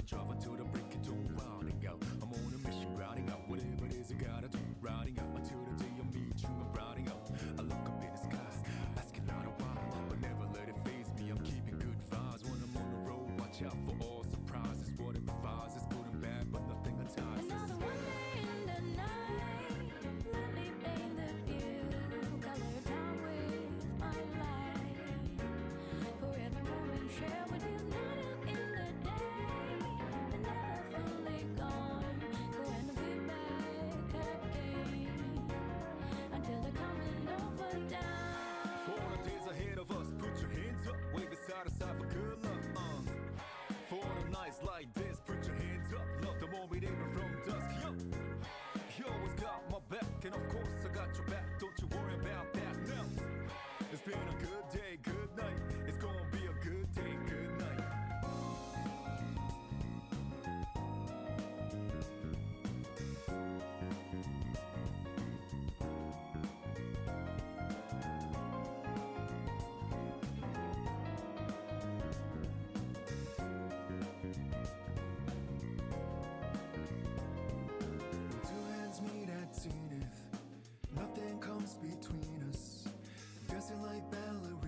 Drive until the break of dawn, rounding out. I'm on a mission, rounding out. Whatever it is I gotta do, rounding out until the day I meet you. I'm rounding out. I look up in the skies, asking out a while, but never let it faze me. I'm keeping good vibes when I'm on the road. Watch out for all surprises. Whatever vibes is good and bad, but nothing entices. Another one day in the night, let me paint the view, color down with my light. For every moment shared with you, not in the day, and never fully gone. Going to be back again until the coming over down. For the days ahead of us, put your hands up, wave it side to side for good luck. For the nights like this, put your hands up. Love the moment even from dusk. Yo, you always got my back, and of course I got your back. Don't you worry about that now. It's been a good day, good night. It's gonna be a good day, good night. Zenith, nothing comes between us. Dancing like ballerina.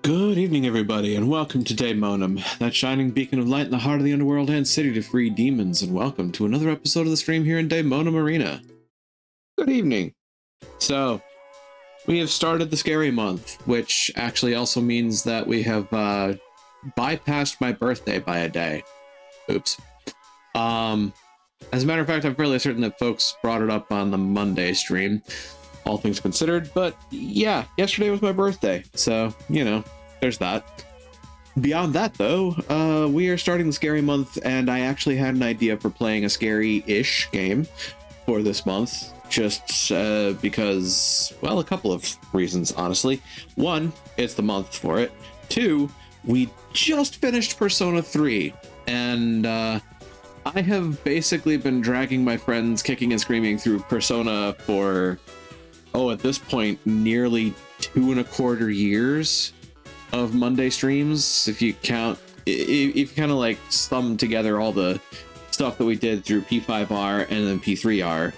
Good evening, everybody, and welcome to Daemonum, that shining beacon of light in the heart of the underworld and city to free demons, and welcome to another episode of the stream here in Daemonum Arena. Good evening. So, we have started the scary month, which actually also means that we have bypassed my birthday by a day. Oops. As a matter of fact, I'm fairly certain that folks brought it up on the Monday stream, all things considered, but yeah, yesterday was my birthday, so, you know, there's that. Beyond that, though, we are starting the scary month, and I actually had an idea for playing a scary-ish game for this month, just because, well, a couple of reasons, honestly. One, it's the month for it. Two, we just finished Persona 3, and I have basically been dragging my friends kicking and screaming through Persona for, at this point, nearly 2.25 years of Monday streams. If you count, if you kind of like sum together all the stuff that we did through P5R and then P3R.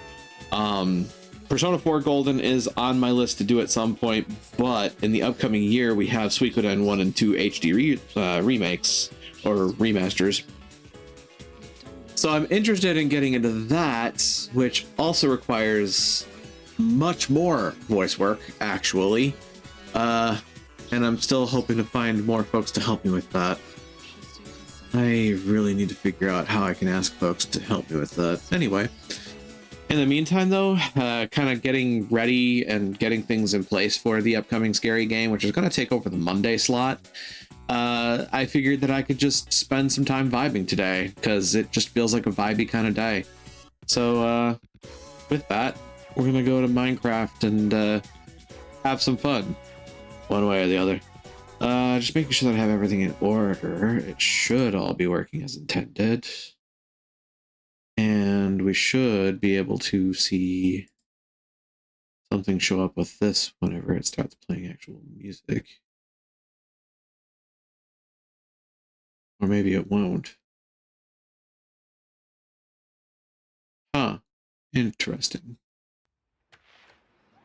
Persona 4 Golden is on my list to do at some point, but in the upcoming year, we have Suikoden 1 and 2 HD remakes or remasters. So I'm interested in getting into that, which also requires much more voice work, actually. And I'm still hoping to find more folks to help me with that. I really need to figure out how I can ask folks to help me with that. Anyway, in the meantime, though, kind of getting ready and getting things in place for the upcoming scary game, which is going to take over the Monday slot. I figured that I could just spend some time vibing today, because it just feels like a vibey kind of day. So, with that, we're going to go to Minecraft and have some fun, one way or the other. Just making sure that I have everything in order. It should all be working as intended. And we should be able to see something show up with this whenever it starts playing actual music. Or maybe it won't. Huh. Interesting.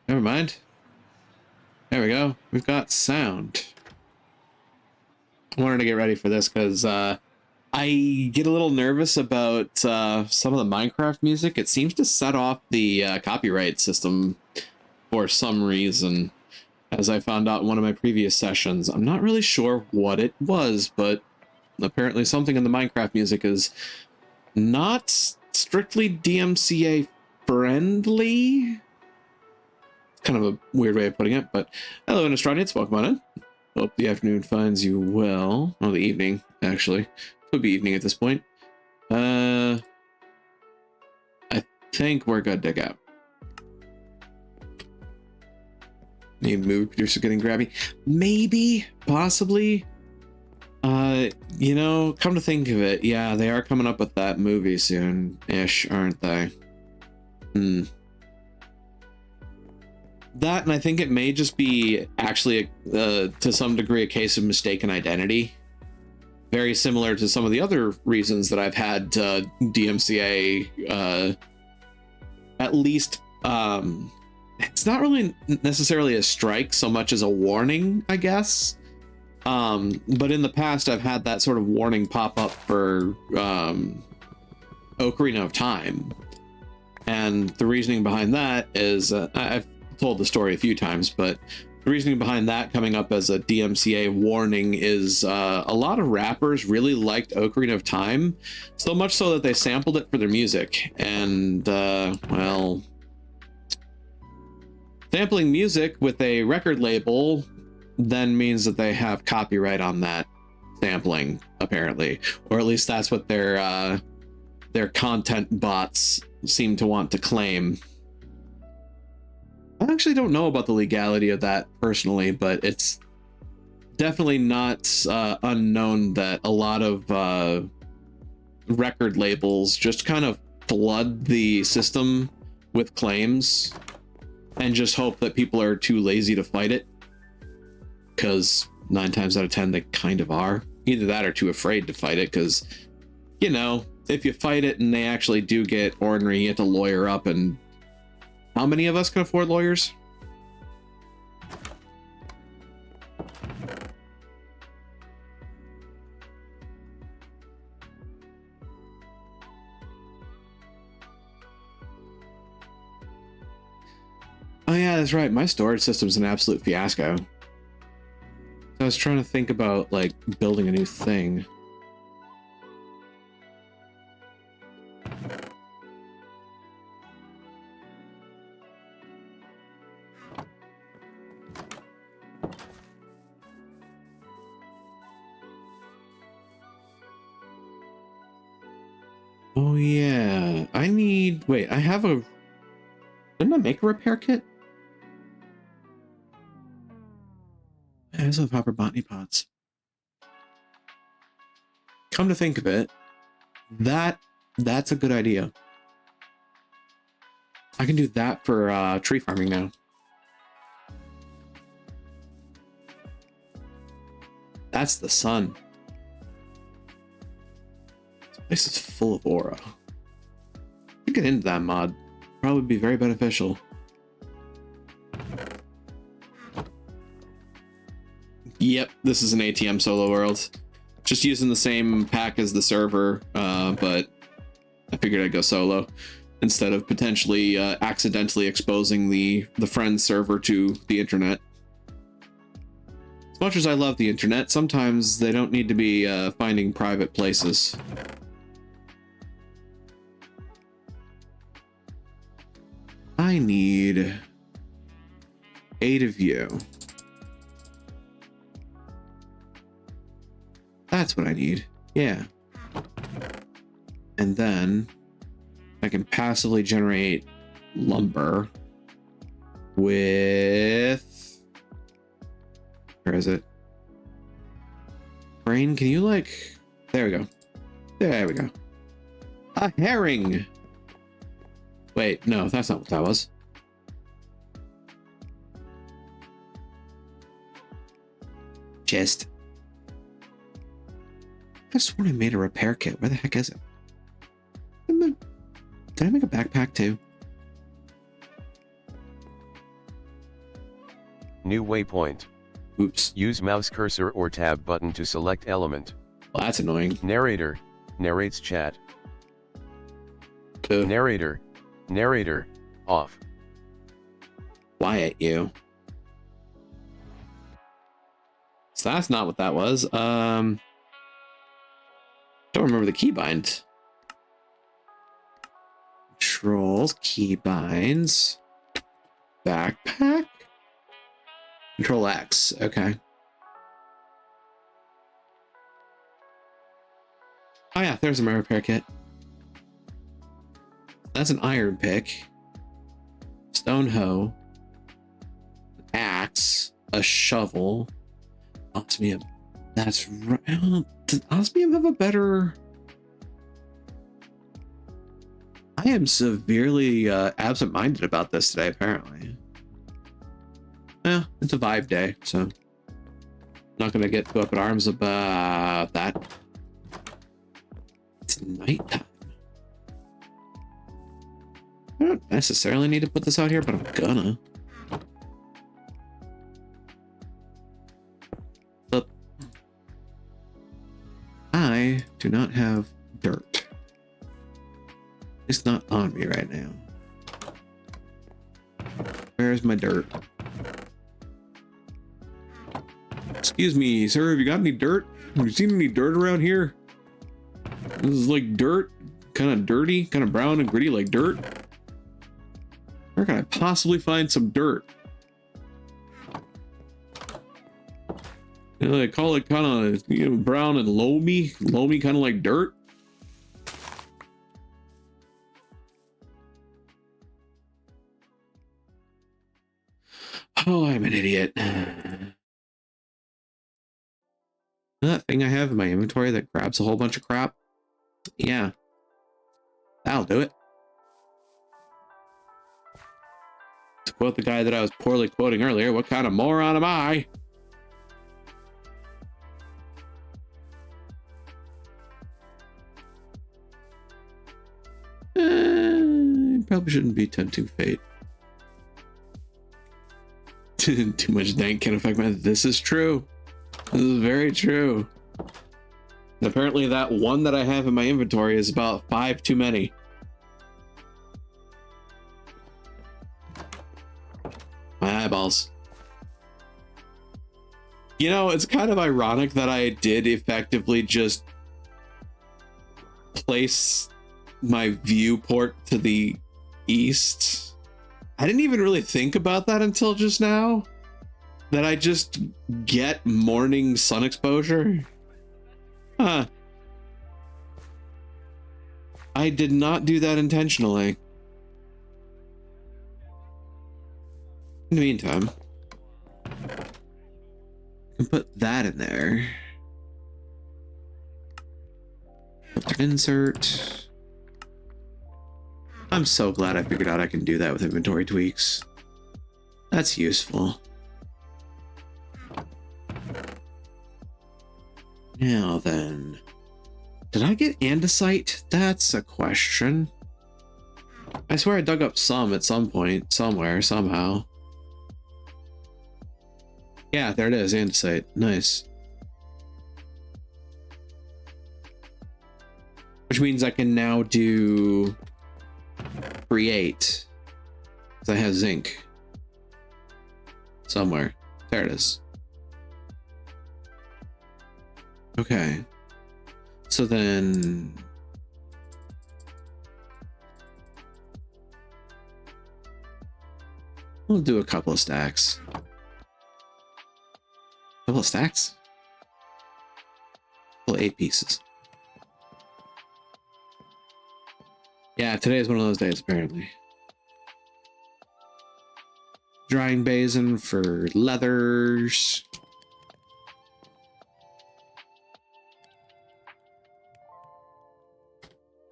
Never mind. There we go. We've got sound. I wanted to get ready for this because I get a little nervous about some of the Minecraft music. It seems to set off the copyright system for some reason, as I found out in one of my previous sessions. I'm not really sure what it was, but apparently something in the Minecraft music is not strictly DMCA friendly. Kind of a weird way of putting it, but hello, Innistradians, welcome on in. Hope the afternoon finds you well. Well, the evening, actually. It would be evening at this point. I think we're good to go. Need movie producer getting grabby? Maybe, possibly. You know, come to think of it, yeah, they are coming up with that movie soon-ish, aren't they? That, and I think it may just be actually, to some degree, a case of mistaken identity. Very similar to some of the other reasons that I've had DMCA, at least, it's not really necessarily a strike so much as a warning, I guess. But in the past, I've had that sort of warning pop up for Ocarina of Time. And the reasoning behind that is, I've told the story a few times, but the reasoning behind that coming up as a DMCA warning is a lot of rappers really liked Ocarina of Time, so much so that they sampled it for their music. And, well, sampling music with a record label then means that they have copyright on that sampling, apparently, or at least that's what their content bots seem to want to claim. I actually don't know about the legality of that personally, but it's definitely not unknown that a lot of record labels just kind of flood the system with claims and just hope that people are too lazy to fight it. Because 9 times out of 10, they kind of are. Either that or too afraid to fight it, because, you know, if you fight it and they actually do get ornery, you have to lawyer up, and how many of us can afford lawyers? yeah, that's right. My storage system's an absolute fiasco. I was trying to think about like building a new thing. Oh yeah, I need, wait, I have a, didn't I make a repair kit? I also have hopper botany pots. Come to think of it, that's a good idea. I can do that for tree farming now. That's the sun. This is full of aura. I get into that mod. Probably be very beneficial. Yep, this is an ATM solo world. Just using the same pack as the server, but I figured I'd go solo instead of potentially accidentally exposing the friend server to the internet. As much as I love the internet, sometimes they don't need to be finding private places. I need 8 of you. That's what I need. Yeah. And then I can passively generate lumber with... Where is it? Brain, can you like... There we go. There we go. A herring! Wait, no, that's not what that was. Chest. I sworn I made a repair kit. Where the heck is it? Did I make a backpack too? New waypoint. Oops. Use mouse cursor or tab button to select element. Well, that's annoying. Narrator. Narrates chat. Ugh. Narrator. Narrator. Off. Quiet you. So that's not what that was. Don't remember the keybind. Controls, keybinds, backpack, Control X. Okay. Oh yeah, there's my repair kit. That's an iron pick, stone hoe, axe, a shovel, osmium. That's right. Does osmium have a better? I am severely absent-minded about this today, apparently. Yeah, it's a vibe day, so I'm not gonna get too up in arms about that. It's nighttime. I don't necessarily need to put this out here, but I'm gonna. But I do not have dirt. It's not on me right now. Where's my dirt? Excuse me, sir, have you got any dirt? Have you seen any dirt around here? This is like dirt, kind of dirty, kind of brown and gritty like dirt. Where can I possibly find some dirt? You know, they call it kind of, you know, brown and loamy, kind of like dirt. Oh, I'm an idiot. That thing I have in my inventory that grabs a whole bunch of crap? Yeah. That'll do it. To quote the guy that I was poorly quoting earlier, what kind of moron am I? Probably shouldn't be tempting fate. Too much dank can affect my... This is true. This is very true. And apparently that one that I have in my inventory is about 5 too many. eyeballs. You know, it's kind of ironic that I did effectively just place my viewport to the east. I didn't even really think about that until just now. That I just get morning sun exposure. Huh. I did not do that intentionally. In the meantime, I can put that in there. Filter insert. I'm so glad I figured out I can do that with inventory tweaks. That's useful. Now then, did I get andesite? That's a question. I swear I dug up some at some point, somewhere, somehow. Yeah, there it is, andesite. Nice. Which means I can now do create. Because I have zinc. Somewhere. There it is. Okay. So then... we'll do a couple of stacks. Couple of stacks? Well, 8 pieces. Yeah, today is one of those days, apparently. Drying basin for leathers.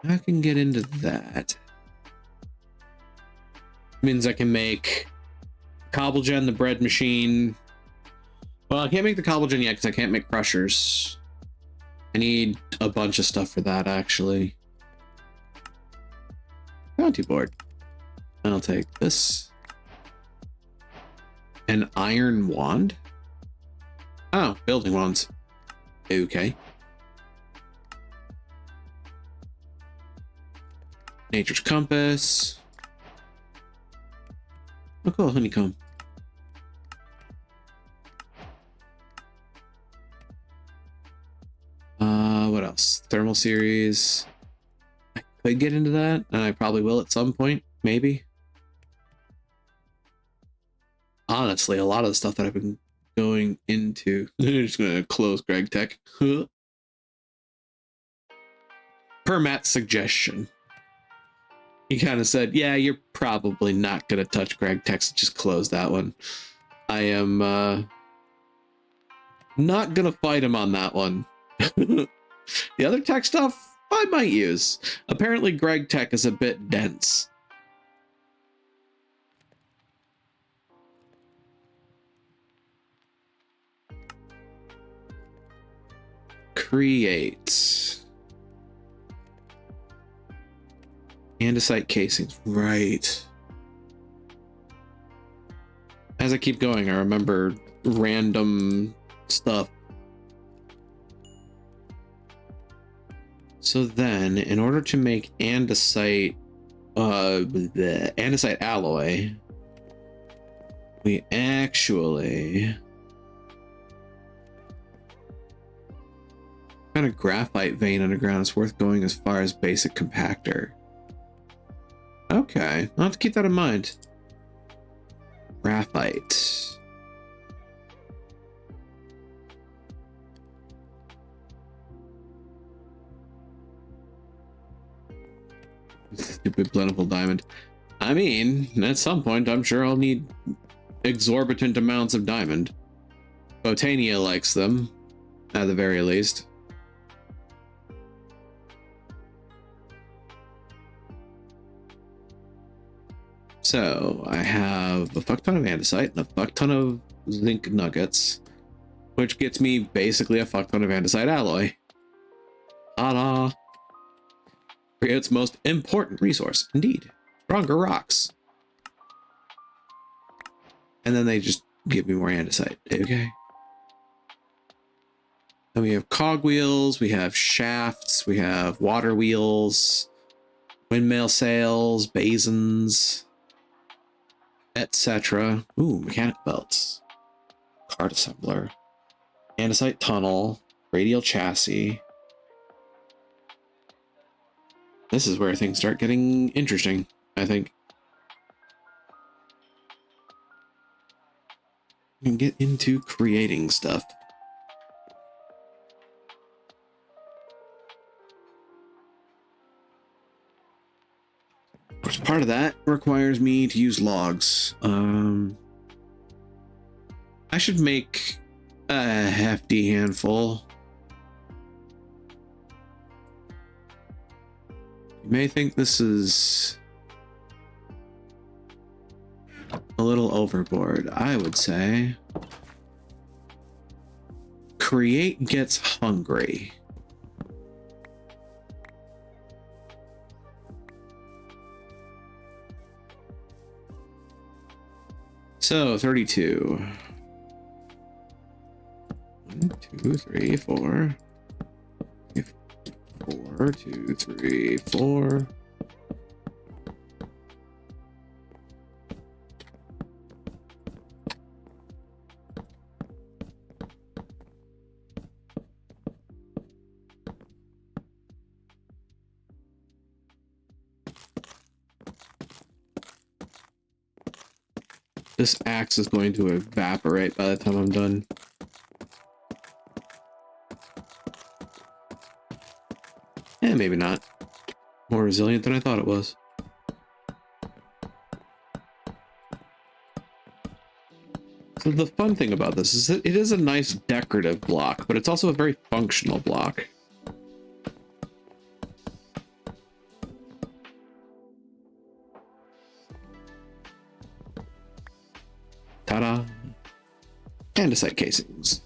I can get into that. Means I can make cobblegen, the bread machine. Well, I can't make the cobblegen yet because I can't make crushers. I need a bunch of stuff for that, actually. Bounty board. And I'll take this. An iron wand? Oh, building wands. Okay. Nature's compass. Oh, cool, honeycomb. What else? Thermal series. I could get into that, and I probably will at some point, maybe. Honestly, a lot of the stuff that I've been going into. I'm just gonna close Greg Tech. Per Matt's suggestion. He kind of said, yeah, you're probably not going to touch Greg Tech, so just close that one. I am not going to fight him on that one. The other tech stuff, I might use. Apparently, Greg Tech is a bit dense. Create. Andesite casings, right. As I keep going, I remember random stuff. So then, in order to make andesite, the andesite alloy, we actually... what kind of graphite vein underground is worth going as far as basic compactor? Okay, I'll have to keep that in mind. Graphite. Stupid plentiful diamond. I mean, at some point, I'm sure I'll need exorbitant amounts of diamond. Botania likes them, at the very least. So I have a fuck ton of andesite and a fuck ton of zinc nuggets, which gets me basically a fuck ton of andesite alloy. Ta-da! Creates most important resource, indeed. Stronger rocks. And then they just give me more andesite. Okay. Then we have cogwheels, we have shafts, we have water wheels, windmill sails, basins. etc. Ooh, mechanical belts. Card assembler. Andesite tunnel. Radial chassis. This is where things start getting interesting, I think. We can get into creating stuff. Of course, part of that requires me to use logs. I should make a hefty handful. You may think this is a little overboard. I would say create gets hungry. So 32. 1, 2, 3, 4. 4, 2, 3, 4. This axe is going to evaporate by the time I'm done. Eh, maybe not. More resilient than I thought it was. So the fun thing about this is that it is a nice decorative block, but it's also a very functional block. Ta-da! Andesite casings.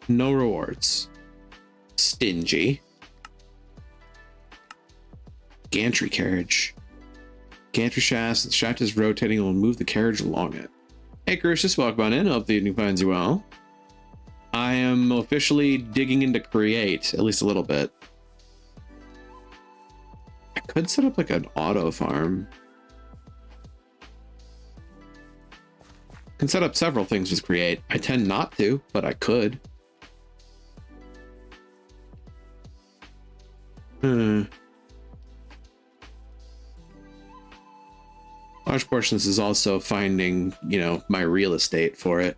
No rewards. Stingy. Gantry carriage. Gantry shaft. The shaft is rotating and will move the carriage along it. Hey, Crucius, welcome on in. Hope the evening finds you well. I am officially digging into create, at least a little bit. I could set up like an auto farm. I can set up several things with create. I tend not to, but I could. Large portions is also finding, my real estate for it.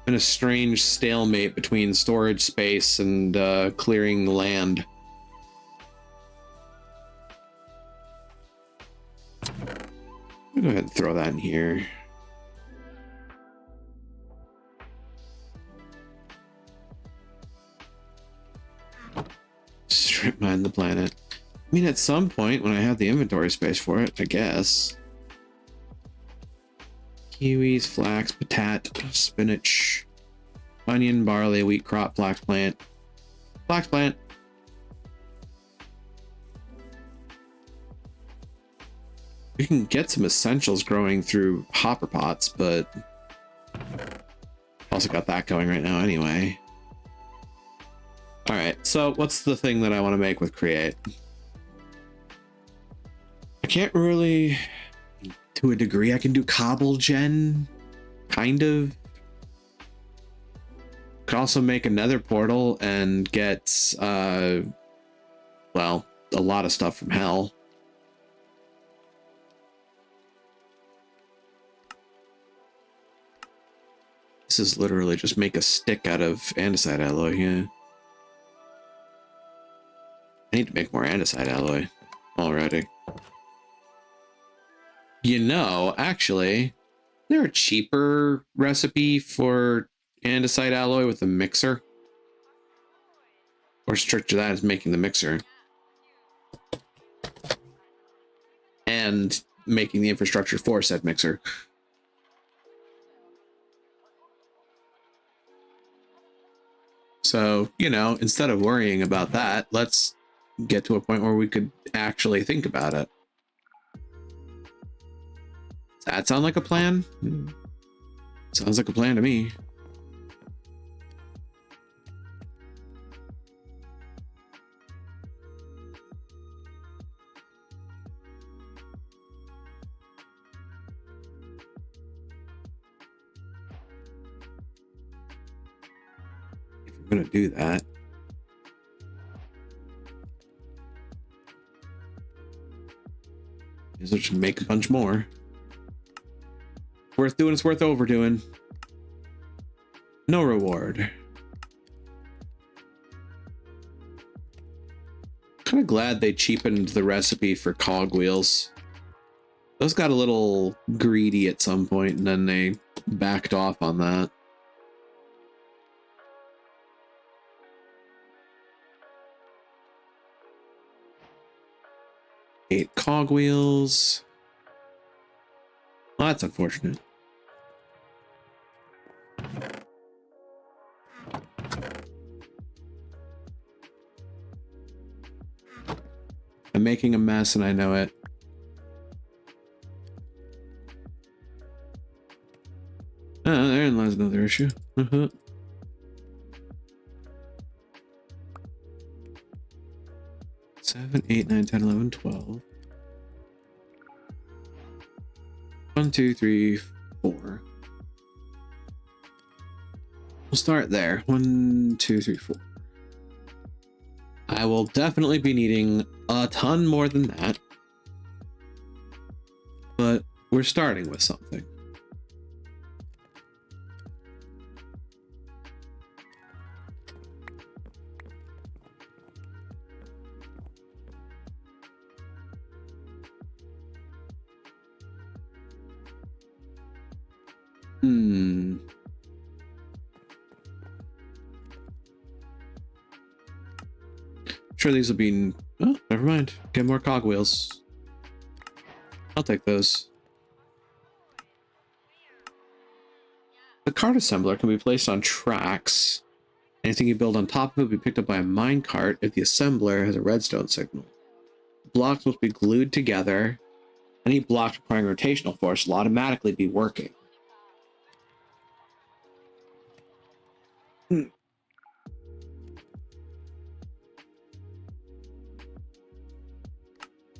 Been a strange stalemate between storage space and clearing land. I'll go ahead and throw that in here. Strip mine the planet. I mean, at some point when I have the inventory space for it, I guess. Kiwis, flax, potat, spinach, onion, barley, wheat crop, flax plant. Flax plant. We can get some essentials growing through hopper pots, but also got that going right now anyway. All right, so what's the thing that I want to make with create? I can't really, to a degree, I can do cobble gen, kind of. Could also make a nether portal and get, well, a lot of stuff from hell. This is literally just make a stick out of andesite alloy, yeah. I need to make more andesite alloy already. Actually, is there a cheaper recipe for andesite alloy with a mixer? Or strict to that is making the mixer. And making the infrastructure for said mixer. So, instead of worrying about that, let's get to a point where we could actually think about it. Does that sound like a plan? Sounds like a plan to me. I'm gonna do that. Is it should make a bunch more. Worth doing, it's worth overdoing. No reward. Kind of glad they cheapened the recipe for cogwheels. Those got a little greedy at some point, and then they backed off on that. Eight cogwheels. Well, that's unfortunate. I'm making a mess and I know it. Oh, therein lies another issue. 7, 8, 9, 10, 11, 12. 1, 2, 3, 4. We'll start there. 1, 2, 3, 4. I will definitely be needing a ton more than that. But we're starting with something. Sure, these will be. Oh, never mind. Get more cogwheels. I'll take those. The cart assembler can be placed on tracks. Anything you build on top of it will be picked up by a mine cart if the assembler has a redstone signal. Blocks must be glued together. Any block requiring rotational force will automatically be working.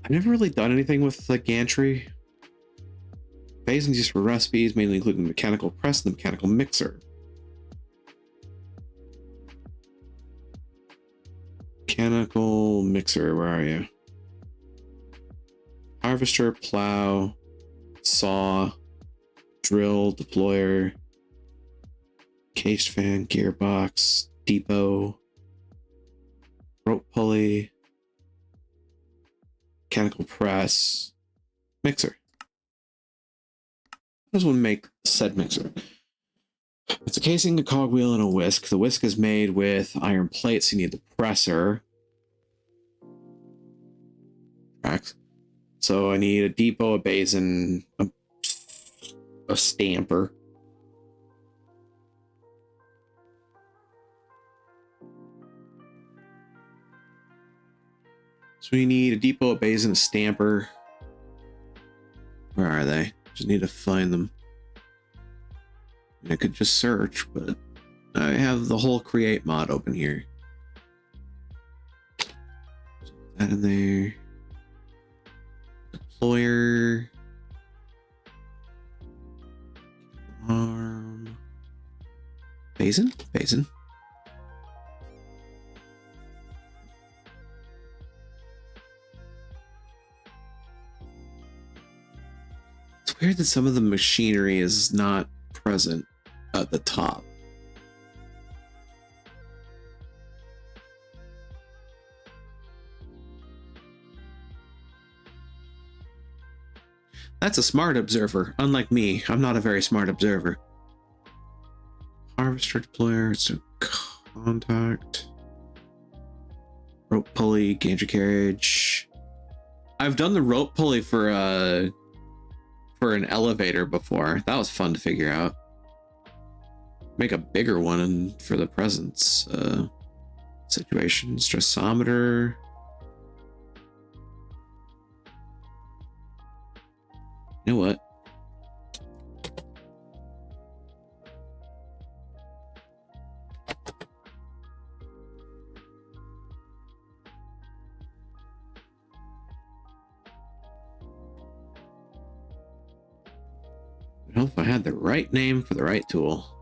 I've never really done anything with the gantry. Basins used for recipes, mainly including the mechanical press and the mechanical mixer. Mechanical mixer, where are you? Harvester, plow, saw, drill, deployer, case fan, gearbox, depot, rope pulley, mechanical press, mixer. How does one make said mixer? It's a casing, a cogwheel, and a whisk. The whisk is made with iron plates, so you need the presser. Tracks. So I need a depot, a basin, a stamper. So we need a depot, a basin, a stamper. Where are they? Just need to find them. I could just search, but I have the whole create mod open here. Put that in there. Deployer. Arm. Basin? Basin. It's weird that some of the machinery is not present at the top. That's a smart observer. Unlike me, I'm not a very smart observer. Harvester deployer, it's a contact. Rope pulley, gantry carriage. I've done the rope pulley for an elevator before. That was fun to figure out. Make a bigger one for the presence situation. Stressometer. You know what? I don't know if I had the right name for the right tool.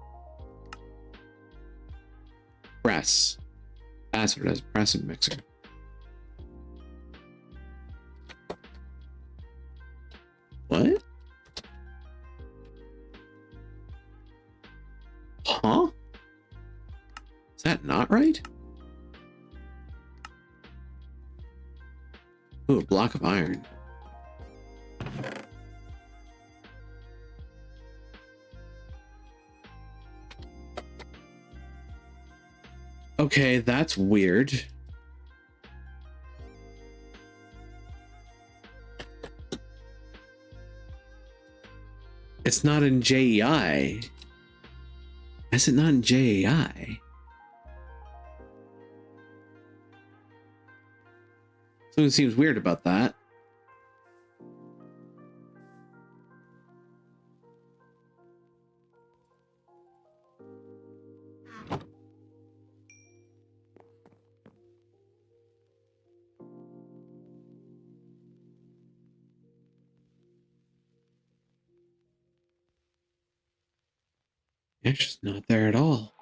press. That's what it is. Press and mixer. What? Huh? Is that not right? Ooh, a block of iron. Okay, that's weird. It's not in JEI. Is it not in JEI? Something seems weird about that. It's just not there at all.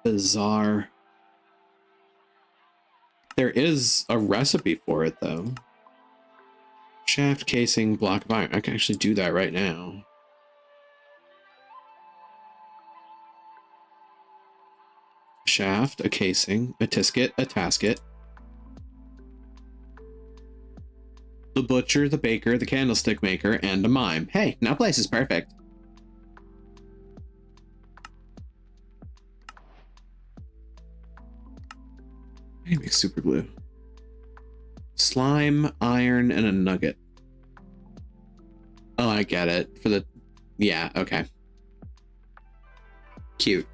Bizarre. There is a recipe for it, though. Shaft, casing, block of iron. I can actually do that right now. Shaft, a casing, a tisket, a tasket. The butcher, the baker, the candlestick maker, and a mime. Hey, now place is perfect. I can make super glue. Slime, iron, and a nugget. Oh, I get it. For the... Yeah, okay. Cute.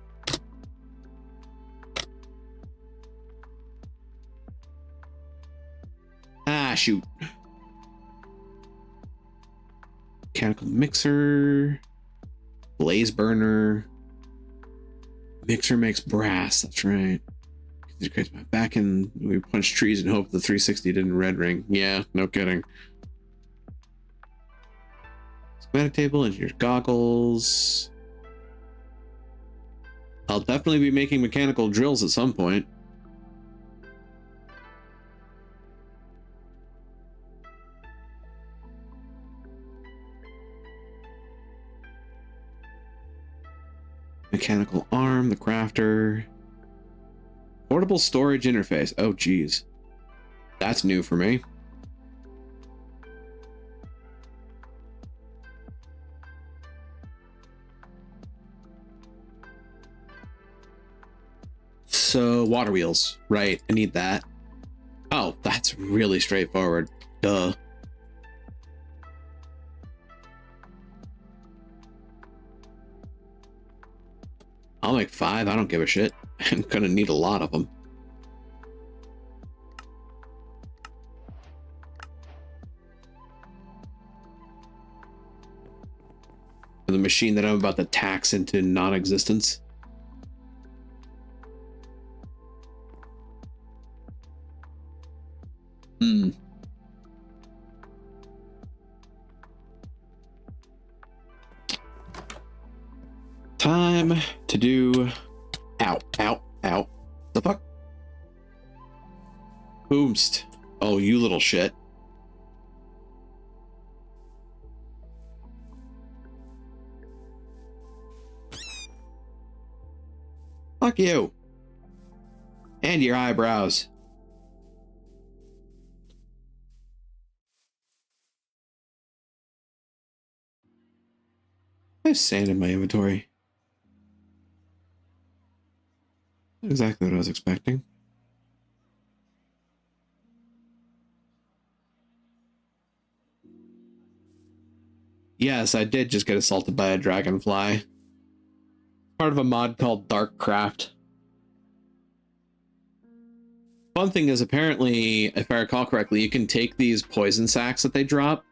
Ah, shoot. Mechanical mixer. Blaze burner. Mixer makes brass, that's right. It creates my back and we punch trees and hope the 360 didn't red ring. Yeah, no kidding. Schematic table, engineer's goggles. I'll definitely be making mechanical drills at some point. Mechanical arm, the crafter. Portable storage interface. Oh, geez. That's new for me. So, water wheels. Right, I need that. Oh, that's really straightforward. Duh. I'll make 5. I don't give a shit. I'm gonna need a lot of them. The machine that I'm about to tax into non-existence. Time to do... Ow, ow, ow. The fuck? Boomst. Oh, you little shit. Fuck you. And your eyebrows. I have sand in my inventory. Not exactly what I was expecting. Yes, I did just get assaulted by a dragonfly. Part of a mod called Darkcraft. Fun thing is, apparently, if I recall correctly, you can take these poison sacks that they drop,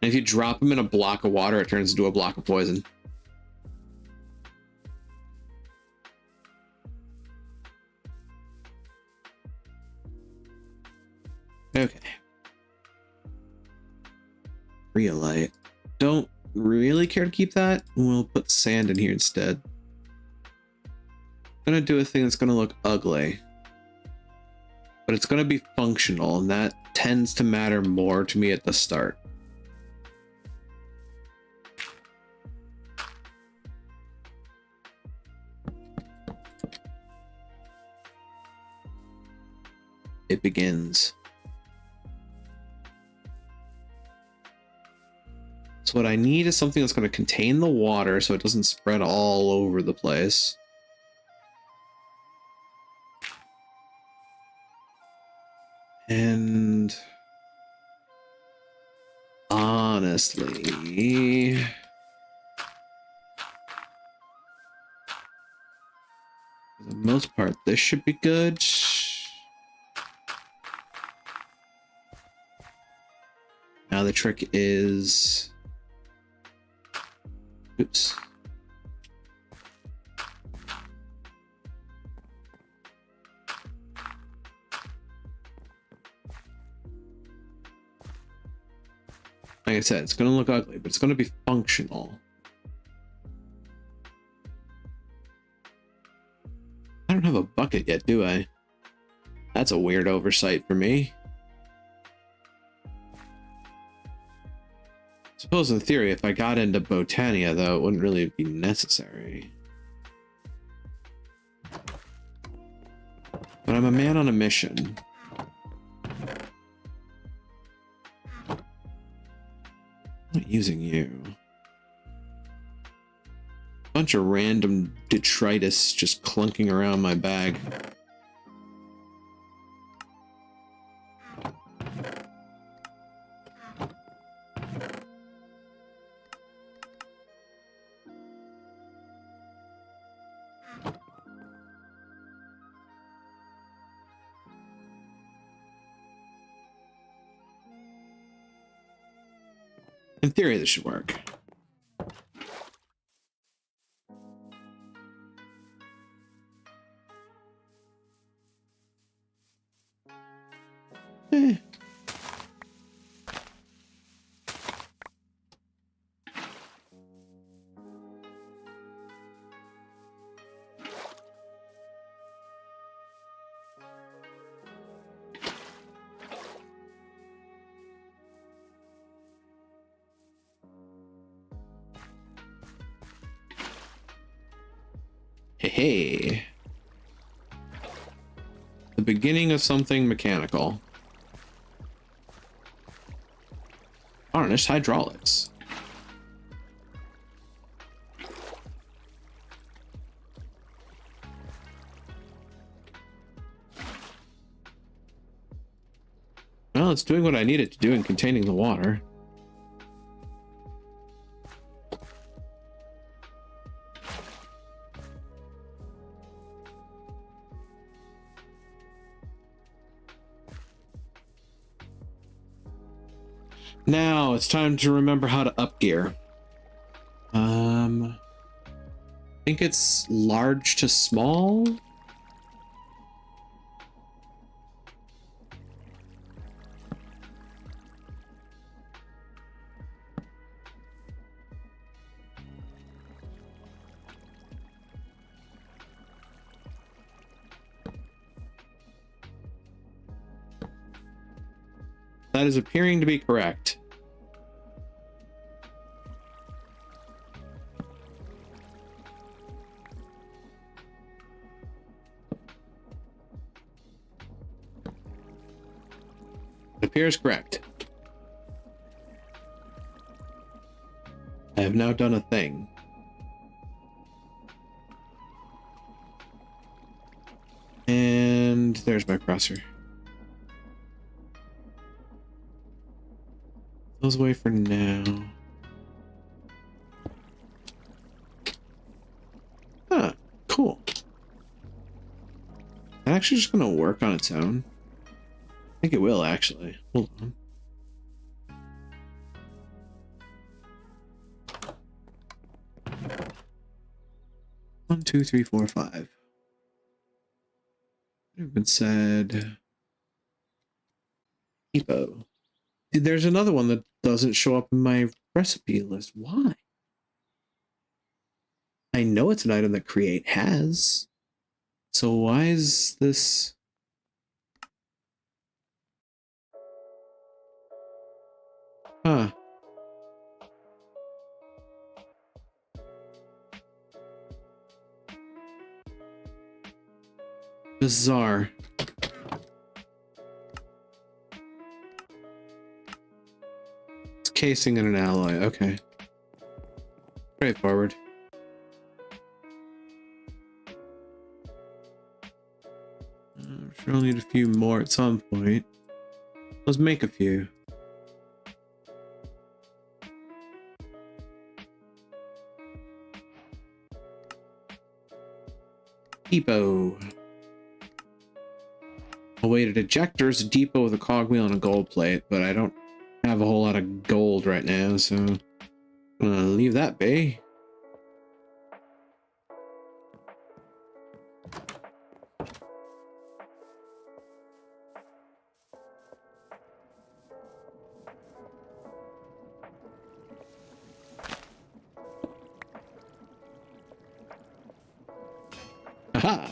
and if you drop them in a block of water, it turns into a block of poison. Okay. Rheolite. Don't really care to keep that. We'll put sand in here instead. I'm gonna do a thing that's gonna look ugly, but it's gonna be functional, and that tends to matter more to me at the start. It begins. So what I need is something that's going to contain the water so it doesn't spread all over the place. And honestly, for the most part, this should be good. Now the trick is... Oops. Like I said, it's going to look ugly, but it's going to be functional. I don't have a bucket yet, do I? That's a weird oversight for me. Suppose in theory, if I got into Botania, though, it wouldn't really be necessary. But I'm a man on a mission. I'm not using you. Bunch of random detritus just clunking around my bag. In theory, this should work. Eh. Hey. The beginning of something mechanical. Harnessed hydraulics. Well, it's doing what I need it to do in containing the water. Now it's time to remember how to up gear. I think it's large to small. That is appearing to be correct. It appears correct. I have now done a thing. And there's my crosser. Those away for now. Huh, cool. That actually just gonna work on its own. I think it will actually. Hold on. One, two, three, four, five. I've been said. Epo. There's another one that doesn't show up in my recipe list. Why? I know it's an item that Create has. So why is this? Huh. Bizarre. It's casing in an alloy. Okay. Straightforward. I'm sure I'll need a few more at some point. Let's make a few. Depot. Awaited ejectors, a depot with a cogwheel and a gold plate, but I don't have a whole lot of gold right now, so I'm gonna leave that be. Aha!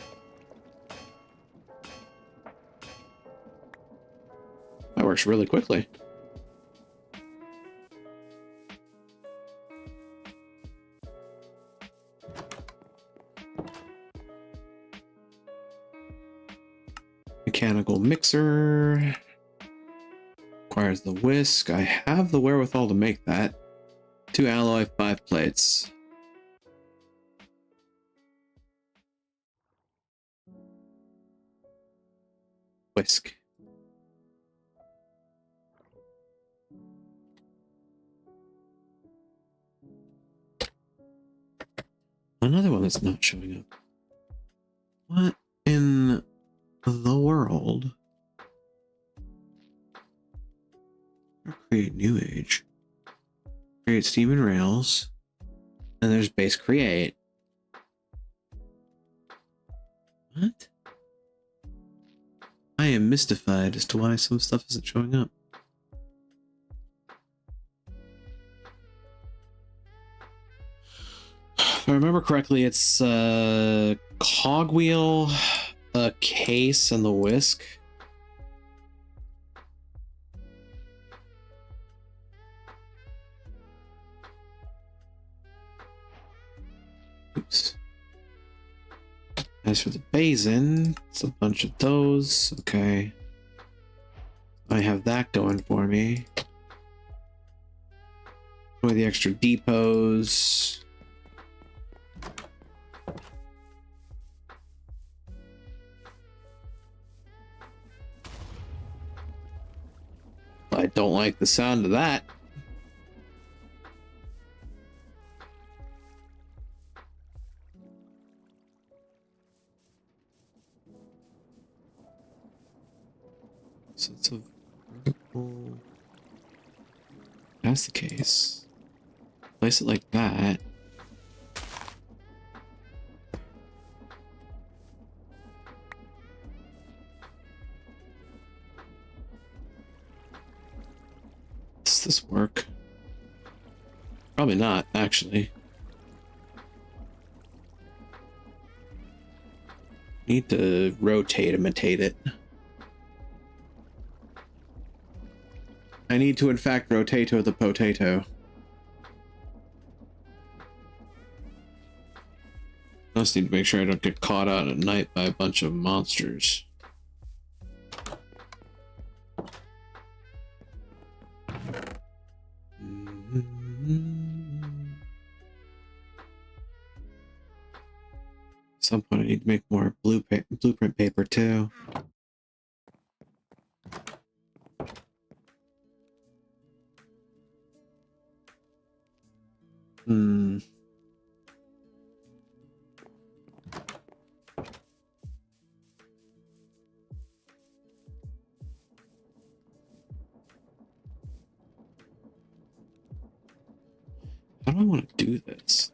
That works really quickly. Mechanical mixer. Requires the whisk. I have the wherewithal to make that. 2 alloy, 5 plates. Whisk. Another one that's not showing up. What in the world? Create new age. Create steam and rails. And there's base create. What? I am mystified as to why some stuff isn't showing up. If I remember correctly, it's cogwheel, a case, and the whisk. Oops. As for the basin, it's a bunch of those. Okay. I have that going for me. With the extra depots. I don't like the sound of that. So it's a vertical. That's the case. Place it like that. Does this work? Probably not, actually. Need to rotate, imitate it. I need to, in fact, rotato the potato. I just need to make sure I don't get caught out at night by a bunch of monsters. At some point I need to make more blueprint paper too. How do I want to do this?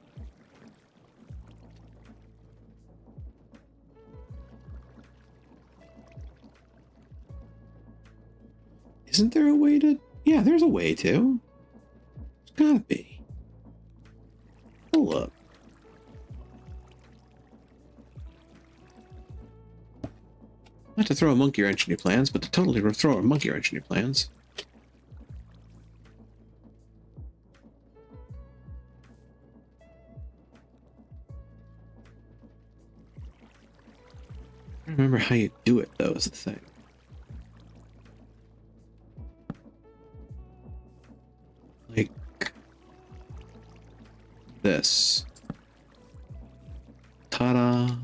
Isn't there a way to... Yeah, there's a way to. Gotta be. Hold up. Not to throw a monkey wrench in your plans, but to totally throw a monkey wrench in your plans. I don't remember how you do it, though, is the thing. Like this. Ta-da.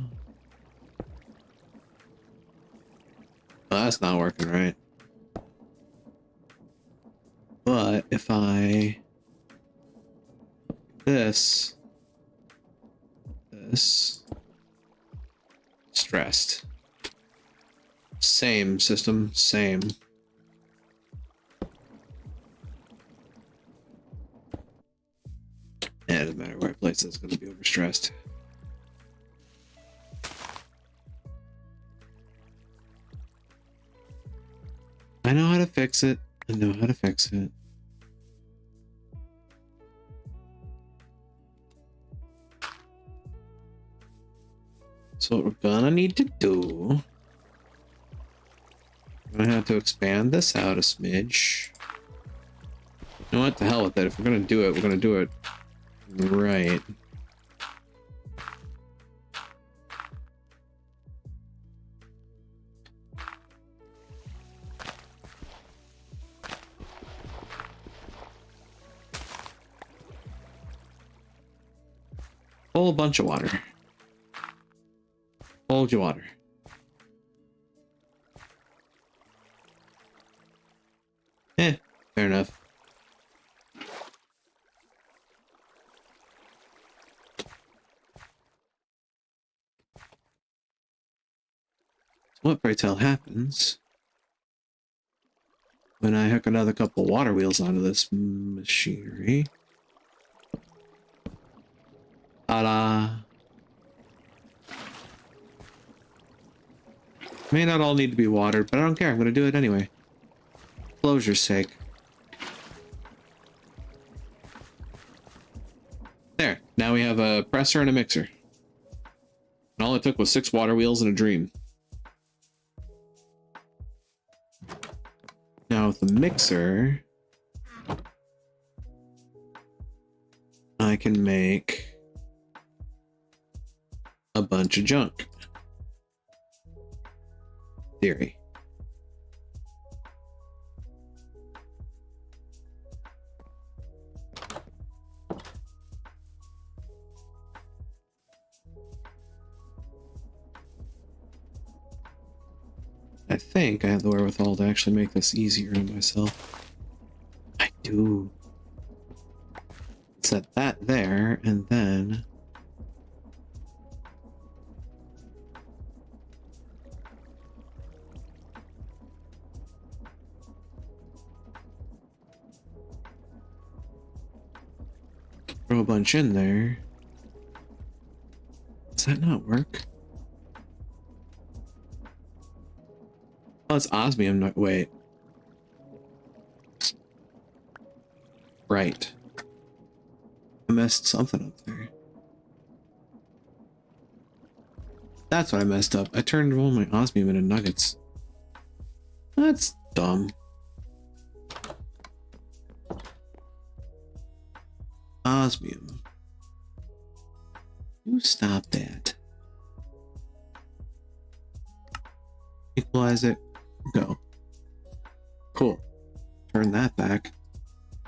Oh, that's not working right. But if I this stressed. Same system, same. Yeah, it doesn't matter where I place it, it's going to be overstressed. I know how to fix it. I know how to fix it. So what we're gonna need to do, I'm gonna have to expand this out a smidge. You know what, the hell with it. If we're gonna do it, we're gonna do it right. Whole bunch of water. Hold your water. Fair enough. What, pray tell, happens when I hook another couple water wheels onto this machinery? Ta-da! May not all need to be watered, but I don't care. I'm going to do it anyway. Closure's sake. There. Now we have a presser and a mixer. And all it took was 6 water wheels and a dream. Now with the mixer, I can make a bunch of junk. Theory. I think I have the wherewithal to actually make this easier on myself. I do. Set that there, and then throw a bunch in there. Does that not work? Oh, it's osmium. Not wait. Right. I messed something up there. That's what I messed up. I turned all my osmium into nuggets. That's dumb. Osmium. You stop that. Equalize it. Go. Cool. Turn that back.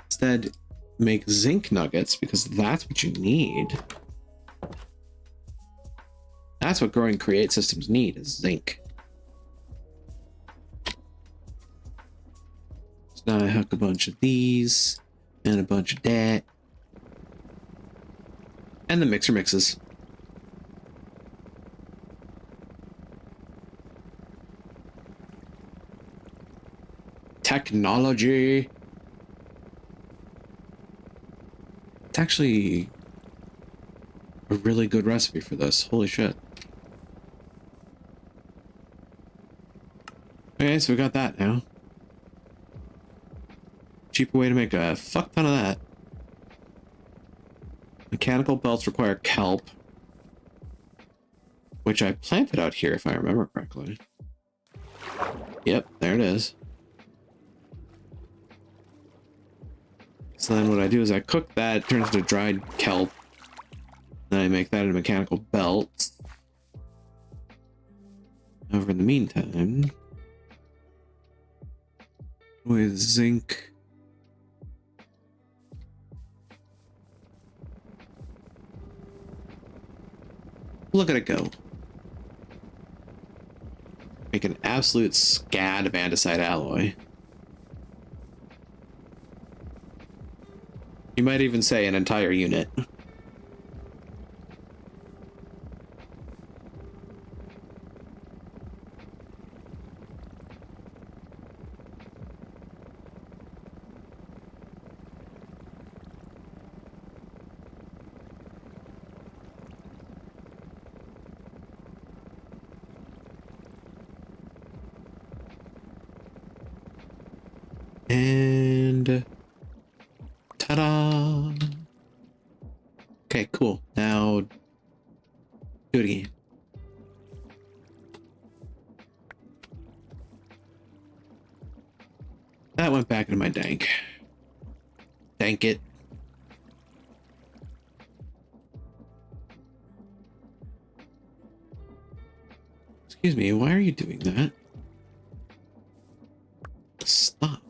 Instead, make zinc nuggets because that's what you need. That's what growing create systems need, is zinc. So now I hook a bunch of these and a bunch of that. And the mixer mixes. Technology. It's actually a really good recipe for this. Holy shit. Okay, so we got that now. Cheaper way to make a fuck ton of that. Mechanical belts require kelp, which I planted out here if I remember correctly. Yep, there it is. So then what I do is I cook that, it turns into dried kelp. Then I make that into mechanical belts. Over in the meantime, with zinc. Look at it go. Make an absolute scad of andesite alloy. You might even say an entire unit. And ta-da! Okay, cool. Now do it again. That went back into my dank. Dank it. Excuse me, why are you doing that? Stop.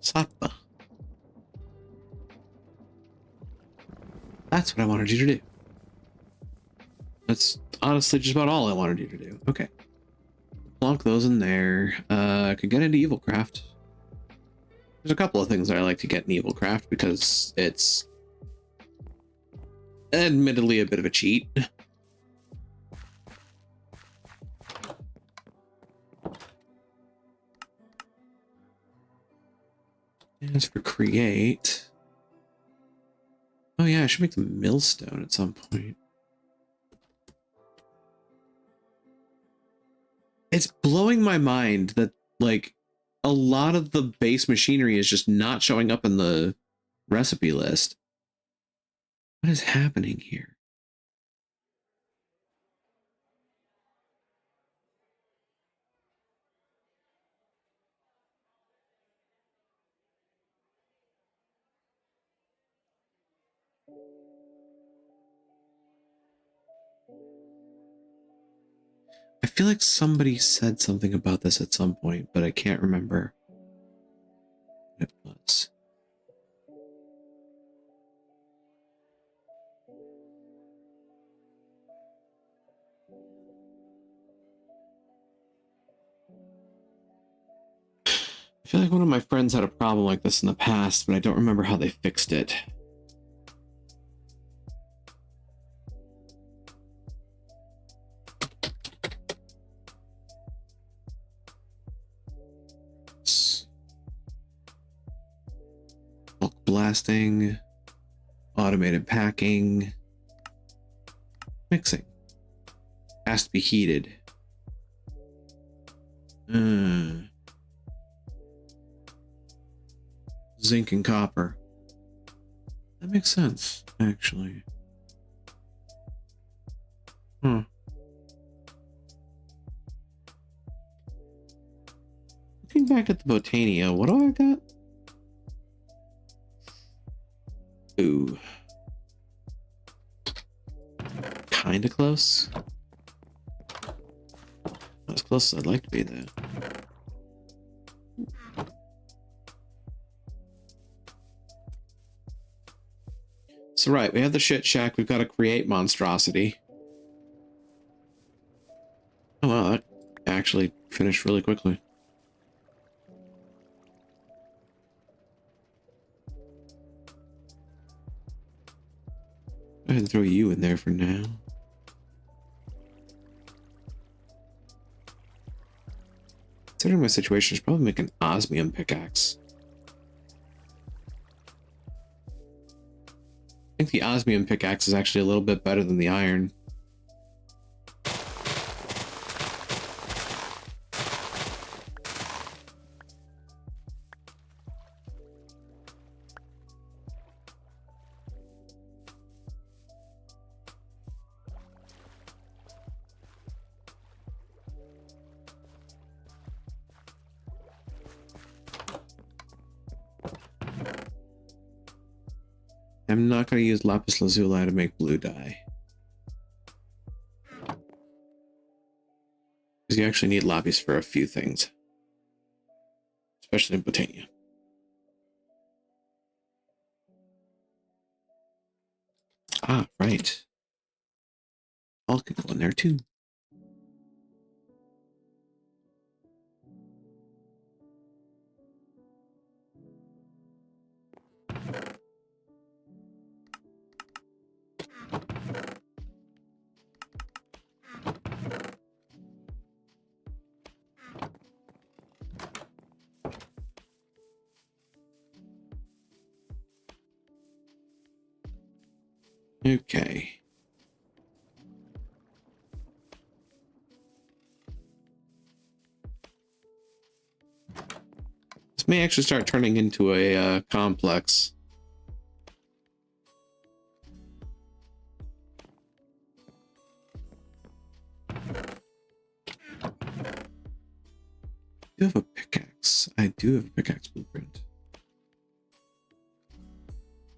Stop. That's what I wanted you to do. That's honestly just about all I wanted you to do. Okay. Plonk those in there. I could get into Evilcraft. There's a couple of things that I like to get in Evilcraft because it's admittedly a bit of a cheat. As for create, oh yeah, I should make the millstone at some point. It's blowing my mind that like a lot of the base machinery is just not showing up in the recipe list. What is happening here? I feel like somebody said something about this at some point, but I can't remember what it was. I feel like one of my friends had a problem like this in the past, but I don't remember how they fixed it. Bulk blasting, automated packing, mixing. Has to be heated. Zinc and copper. That makes sense, actually. Looking back at the Botania, what do I got? Ooh. Kinda close. Not as close as I'd like to be, though. So right, we have the shit shack. We've got to create monstrosity. Oh wow, that actually finished really quickly. Go ahead and throw you in there for now. Considering my situation, I should probably make an osmium pickaxe. I think the osmium pickaxe is actually a little bit better than the iron. I'm not going to use lapis lazuli to make blue dye. Because you actually need lapis for a few things. Especially in Botania. Ah, right. All can go in there too. Okay. This may actually start turning into a complex. I do have a pickaxe. I do have a pickaxe blueprint.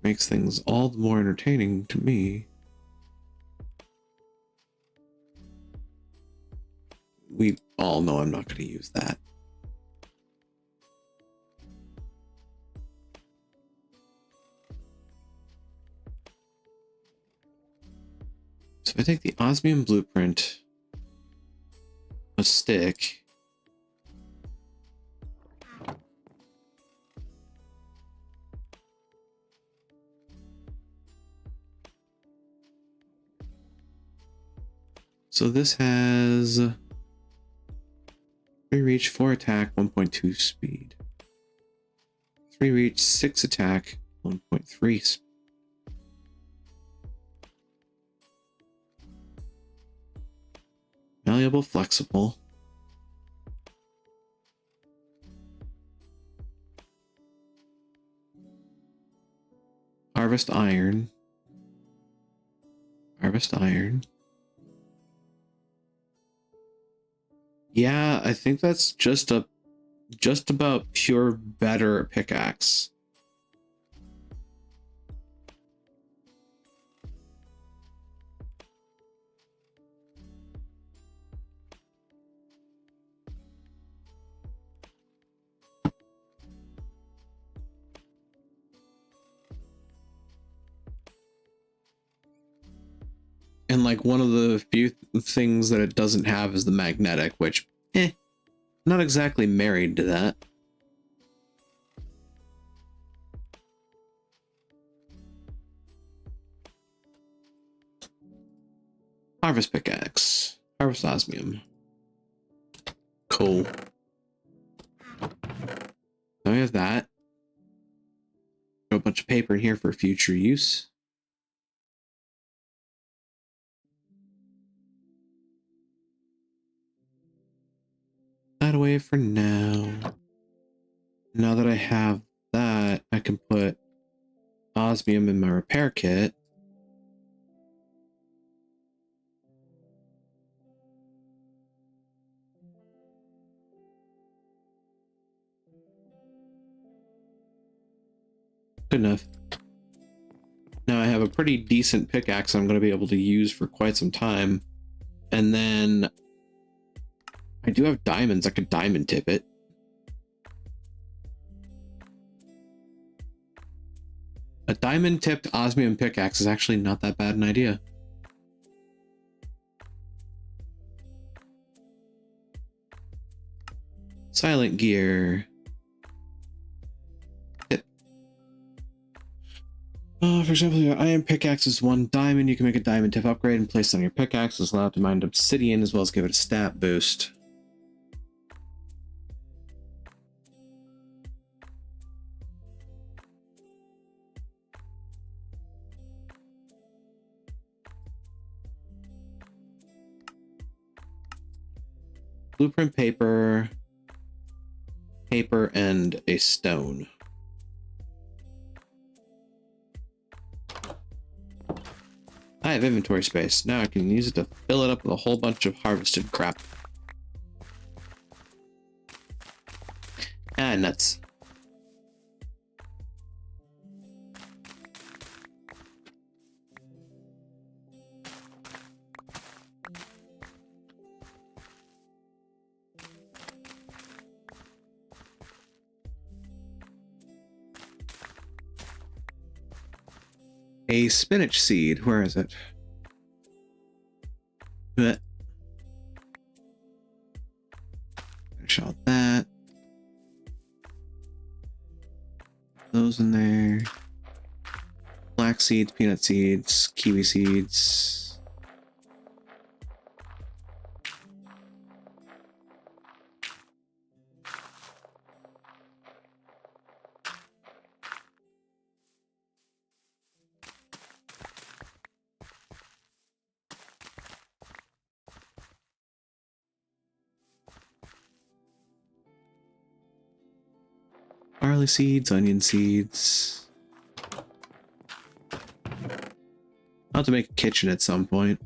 Makes things all the more entertaining to me. We all know I'm not going to use that. So if I take the osmium blueprint, a stick, so this has 3 reach, 4 attack, 1.2 speed. 3 reach, 6 attack, 1.3 speed. Malleable, flexible. Harvest iron. Harvest iron. Yeah, I think that's just about pure better pickaxe. And like one of the few things that it doesn't have is the magnetic, which, not exactly married to that. Harvest pickaxe. Harvest osmium. Cool. Now we have that. Throw a bunch of paper in here for future use. That away for now. Now that I have that, I can put osmium in my repair kit. Good enough. Now I have a pretty decent pickaxe I'm going to be able to use for quite some time. And then I do have diamonds. I could diamond tip it. A diamond tipped osmium pickaxe is actually not that bad an idea. Silent gear. Tip. For example, your iron pickaxe is 1 diamond. You can make a diamond tip upgrade and place it on your pickaxe. It's allowed to mine obsidian as well as give it a stat boost. Blueprint paper, and a stone. I have inventory space. Now I can use it to fill it up with a whole bunch of harvested crap. Ah, nuts. A spinach seed. Where is it? Blech. Finish out that. Those in there. Flax seeds, peanut seeds, kiwi seeds. Barley seeds, onion seeds. I'll have to make a kitchen at some point.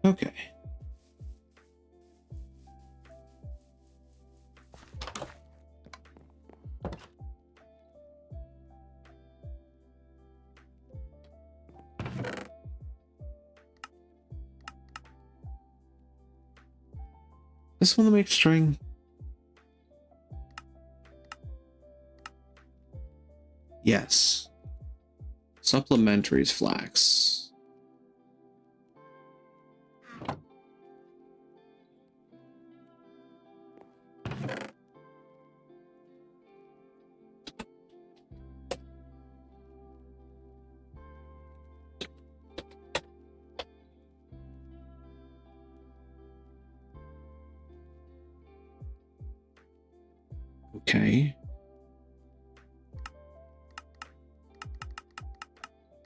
Okay. This one to make string. Yes. Supplementaries flax. Okay.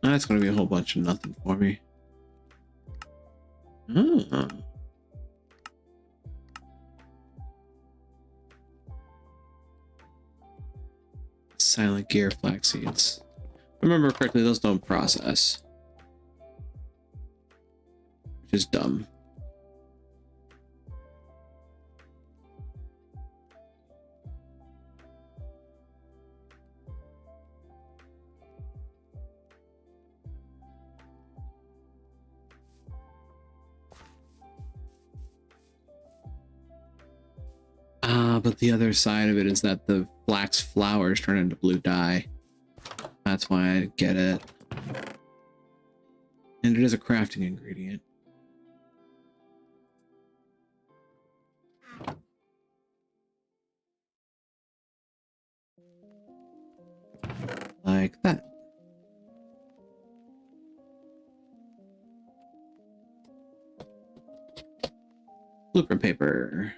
That's going to be a whole bunch of nothing for me. Ah. Silent gear flax seeds. Remember correctly, those don't process. Which is dumb. But the other side of it is that the flax flowers turn into blue dye. That's why I get it. And it is a crafting ingredient. Like that. Blueprint paper.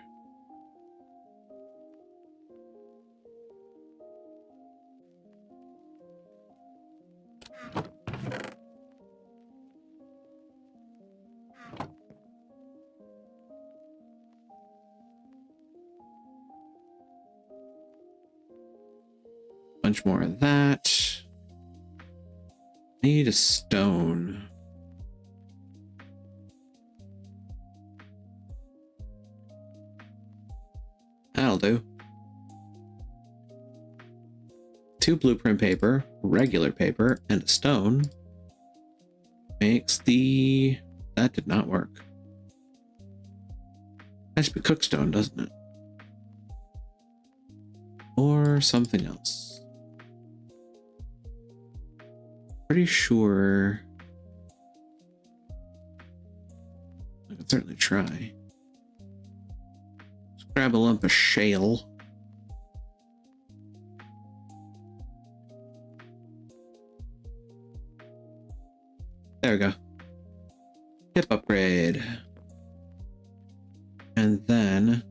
Bunch more of that. Need a stone. That'll do. 2 blueprint paper, regular paper, and a stone makes the... That did not work. That should be cookstone, doesn't it? Or something else. Pretty sure I can certainly try. Let's grab a lump of shale. There we go. Tip upgrade. And then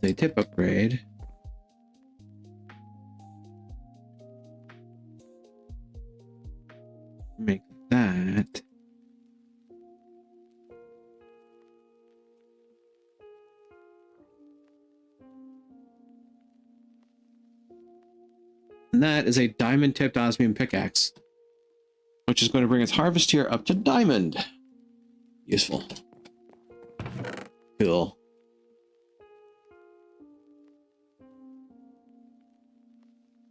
the tip upgrade. Make that. that is a diamond-tipped osmium pickaxe, which is going to bring its harvest tier up to diamond. Useful. Cool.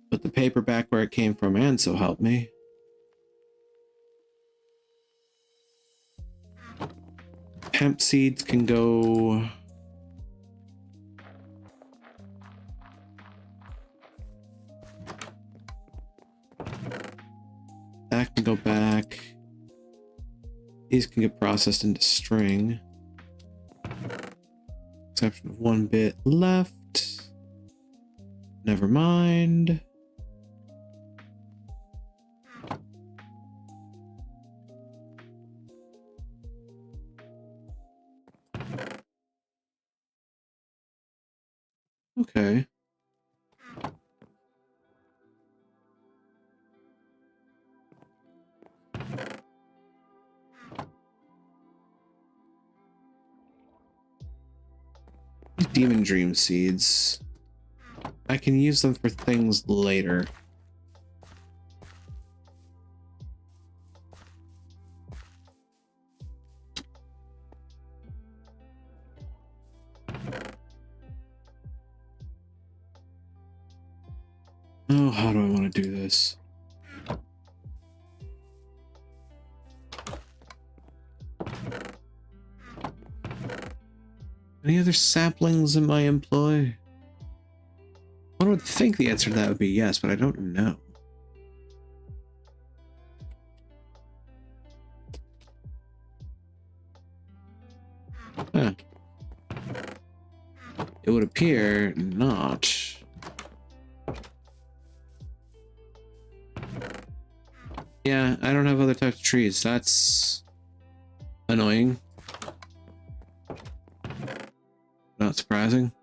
Put the paper back where it came from, and so help me. Hemp seeds can go... That can go back. These can get processed into string. Exception of 1 bit left. Never mind. Okay. Demon Dream seeds. I can use them for things later. Oh, how do I want to do this? Any other saplings in my employ? I would think the answer to that would be yes, but I don't know. Huh. It would appear not. Yeah, I don't have other types of trees. That's annoying. Not surprising.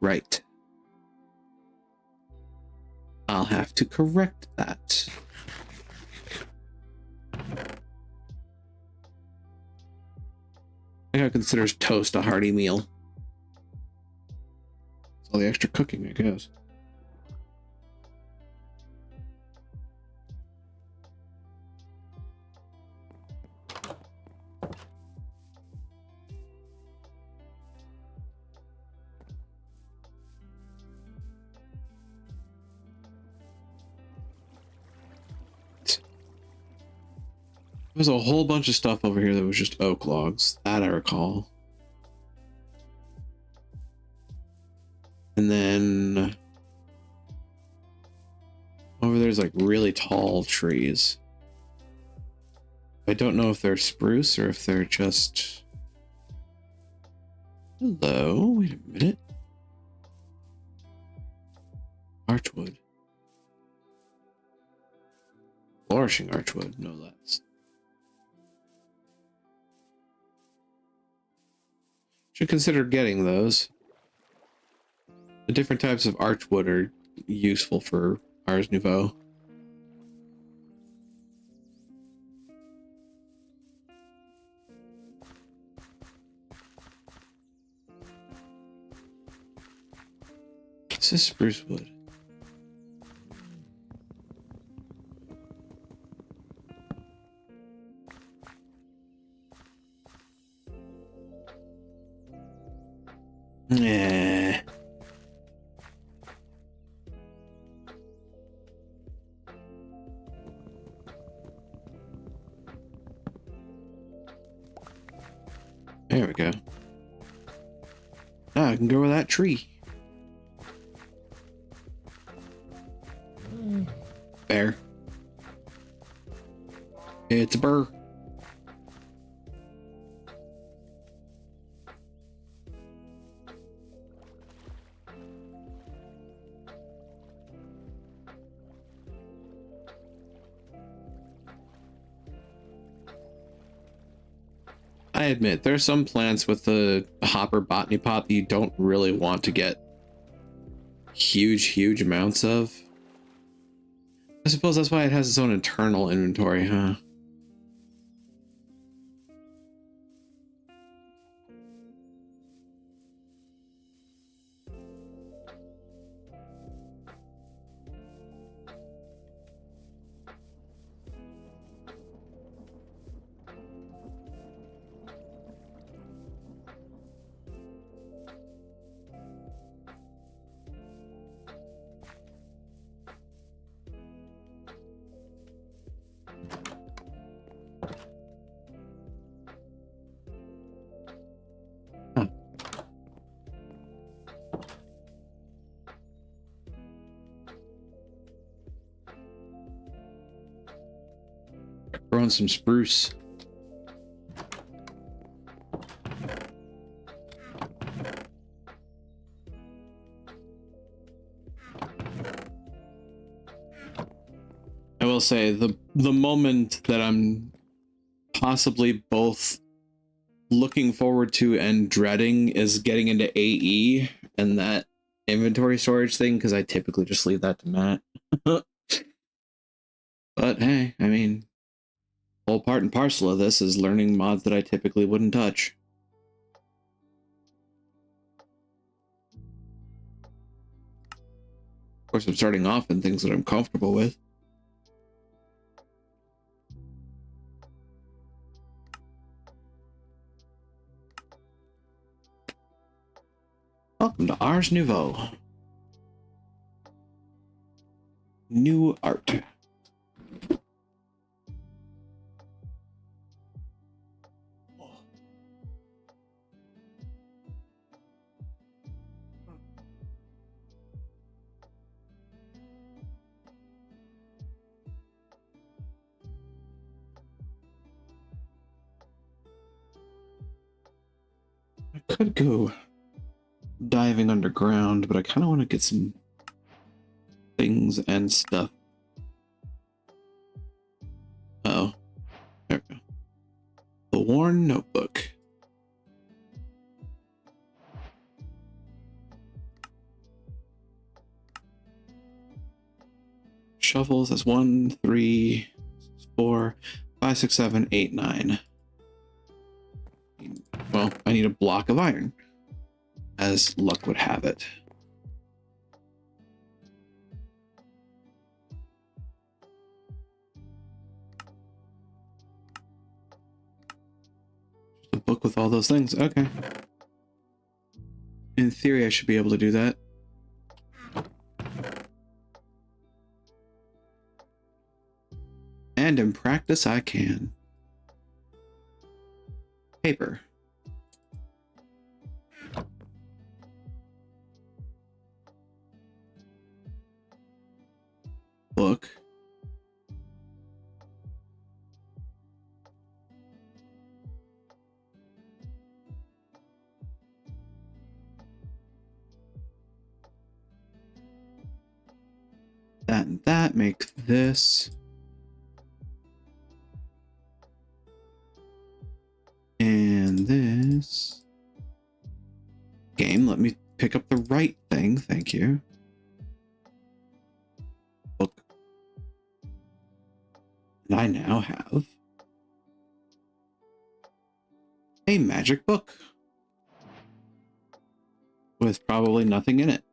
Right. I'll have to correct that. I gotta consider toast a hearty meal. It's all the extra cooking, I guess. There's a whole bunch of stuff over here that was just oak logs. That I recall. And then over there's like really tall trees. I don't know if they're spruce or if they're just... Hello, wait a minute. Archwood. Flourishing archwood, no less. Should consider getting those. The different types of archwood are useful for Ars Nouveau. This is spruce wood. Yeah. There we go. Now I can go with that tree. Bear. It's a burr. I admit, there are some plants with the hopper botany pot that you don't really want to get huge amounts of. I suppose that's why it has its own internal inventory, huh? growing some spruce. I will say the moment that I'm possibly both looking forward to and dreading is getting into AE and that inventory storage thing, because I typically just leave that to Matt. But hey, I mean, whole part and parcel of this is learning mods that I typically wouldn't touch. Of course, I'm starting off in things that I'm comfortable with. Welcome to Ars Nouveau. New art. I could go diving underground, but I kind of want to get some things and stuff. Oh, there we go. The Worn Notebook. Shovels, that's 1, 3, 4, 5, 6, 7, 8, 9. Well, I need a block of iron, as luck would have it. A book with all those things. Okay. In theory, I should be able to do that. And in practice, I can. Paper. Book. That and that make this. And this. Game, let me pick up the right thing. Thank you. Book. And I now have a magic book with probably nothing in it.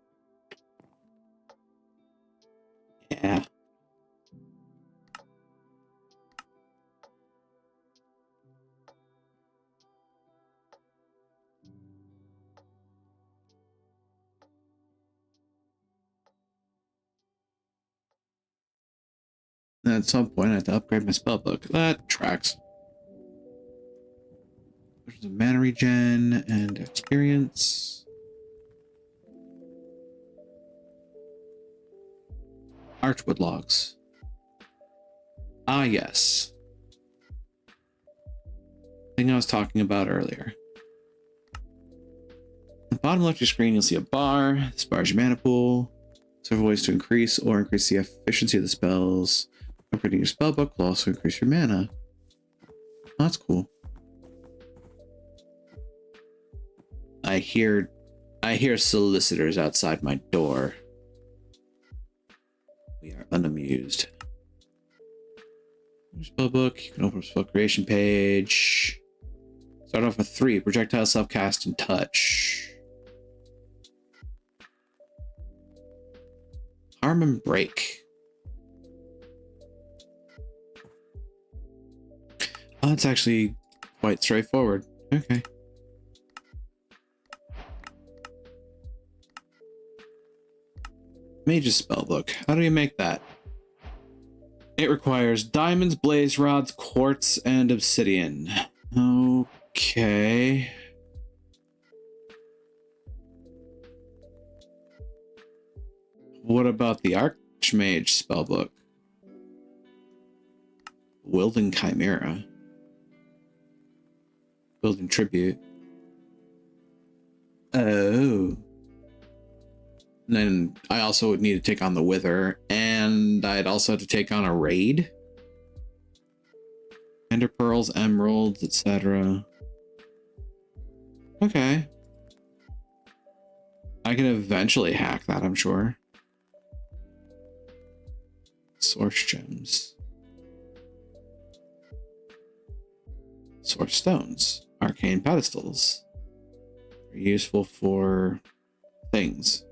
Yeah. And at some point, I have to upgrade my spell book. That tracks. There's a mana regen and experience. Archwood logs. Ah, yes. Thing I was talking about earlier. At the bottom left of your screen, you'll see a bar. This bar is your mana pool. Several ways to increase or increase the efficiency of the spells. Upgrading your spellbook will also increase your mana. Oh, that's cool. I hear solicitors outside my door. We are unamused. Spellbook, you can open up spell creation page. Start off with 3, projectile, self-cast, and touch. Harm and break. Oh, it's actually quite straightforward. Okay. Mage's spellbook. How do you make that? It requires diamonds, blaze rods, quartz, and obsidian. Okay. What about the Archmage spellbook? Wilden Chimera. Wilden Tribute. Oh. And then I also would need to take on the Wither, and I'd also have to take on a raid. Ender Pearls, Emeralds, etc. Okay. I can eventually hack that, I'm sure. Source Gems. Source Stones. Arcane Pedestals. They're useful for things.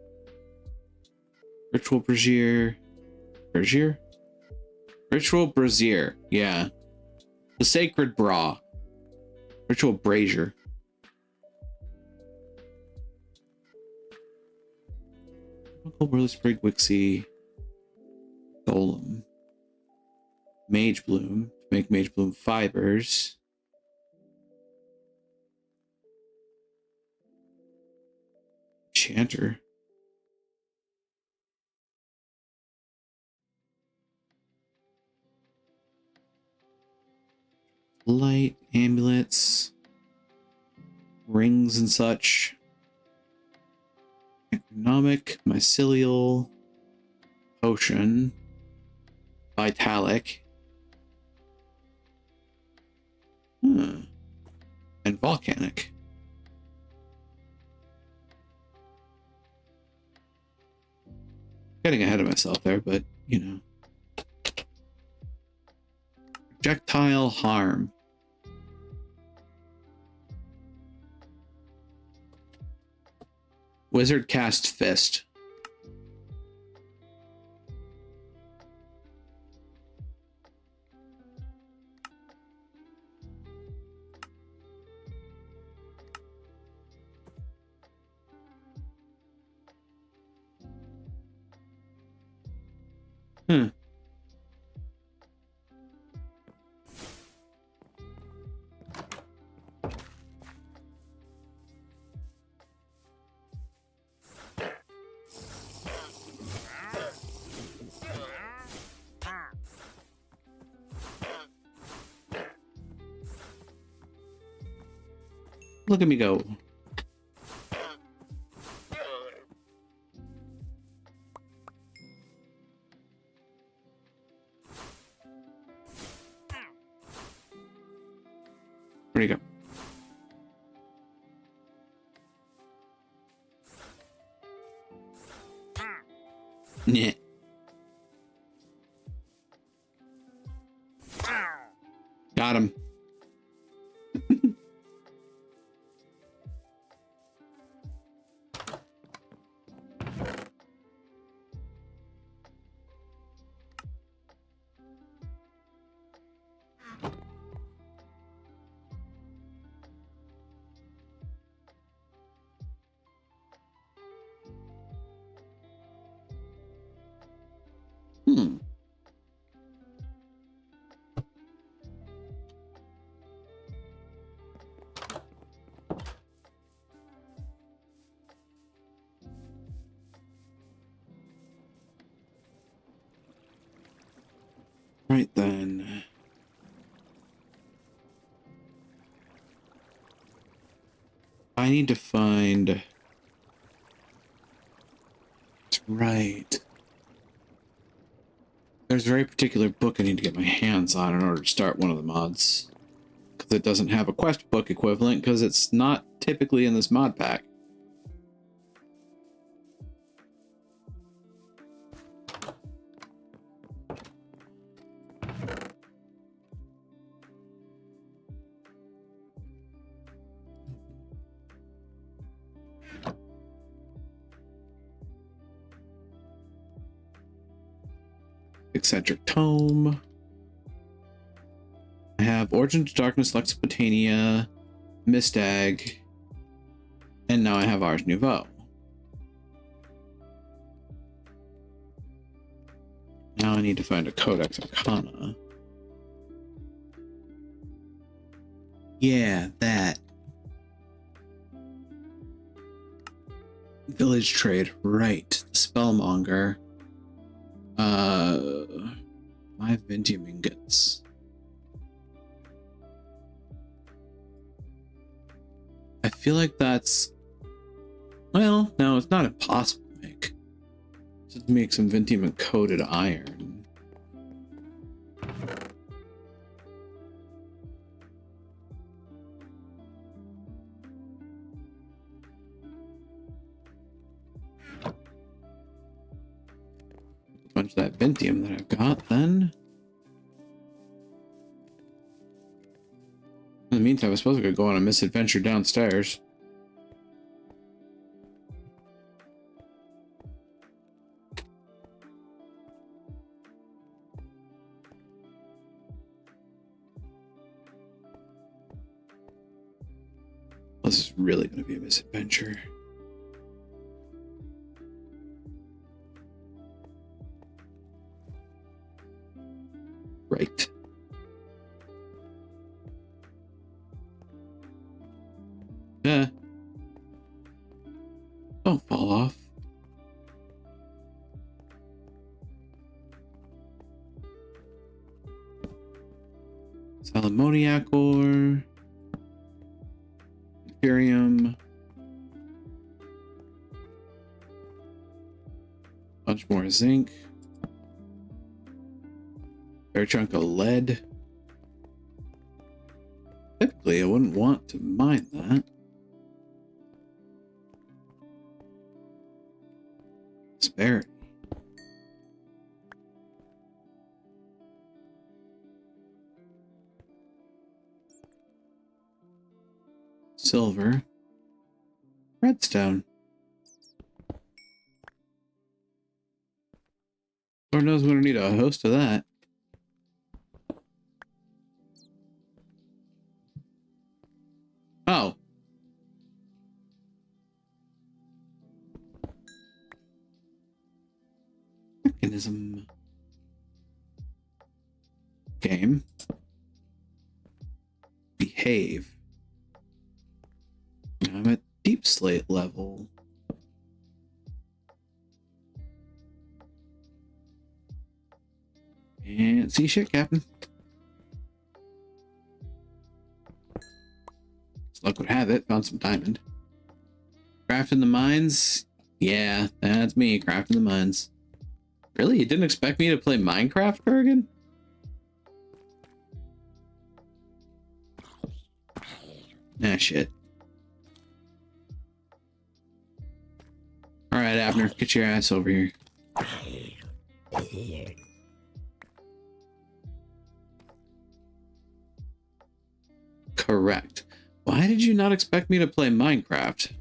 Ritual Brazier. Brazier? Ritual Brazier, yeah. The Sacred Bra. Ritual Brazier. Uncle Burly Sprig Wixie. Golem. Mage Bloom. Make Mage Bloom fibers. Chanter. Light, amulets, rings and such. Economic, mycelial, potion, vitalic, and volcanic. Getting ahead of myself there, but you know. Projectile harm. Wizard cast fist. Look at me go. Where'd he go? Yeah. Got him. Right then. I need to find... Right. There's a very particular book I need to get my hands on in order to start one of the mods. Because it doesn't have a quest book equivalent, because it's not typically in this mod pack. Eccentric Tome. I have Origin to Darkness, Lexipotania, Mistag, and now I have Ars Nouveau. Now I need to find a Codex Arcana. Yeah, that. Village Trade, right. Spellmonger. 5 Vintium ingots. feel like that's... Well, no, it's not impossible to make. Just make some Vintium coated iron. A bunch of that Vintium that I've got, then. In the meantime, I suppose I could go on a misadventure downstairs. This is really going to be a misadventure. Right. Yeah. Don't fall off. Salamoniac ore. Imperium. Bunch more zinc. Fair chunk of lead. Typically, I wouldn't want to mine that. Spare. Silver. Redstone. Lord knows we're gonna need a host of that. Oh. Mechanism. Game. Behave. I'm at deep slate level. And see shit, Captain. As luck would have it, found some diamond. Crafting the mines? Yeah, that's me, crafting the mines. Really? You didn't expect me to play Minecraft, Kurgan? Ah, shit. Alright, Abner, get your ass over here. Correct. Why did you not expect me to play Minecraft?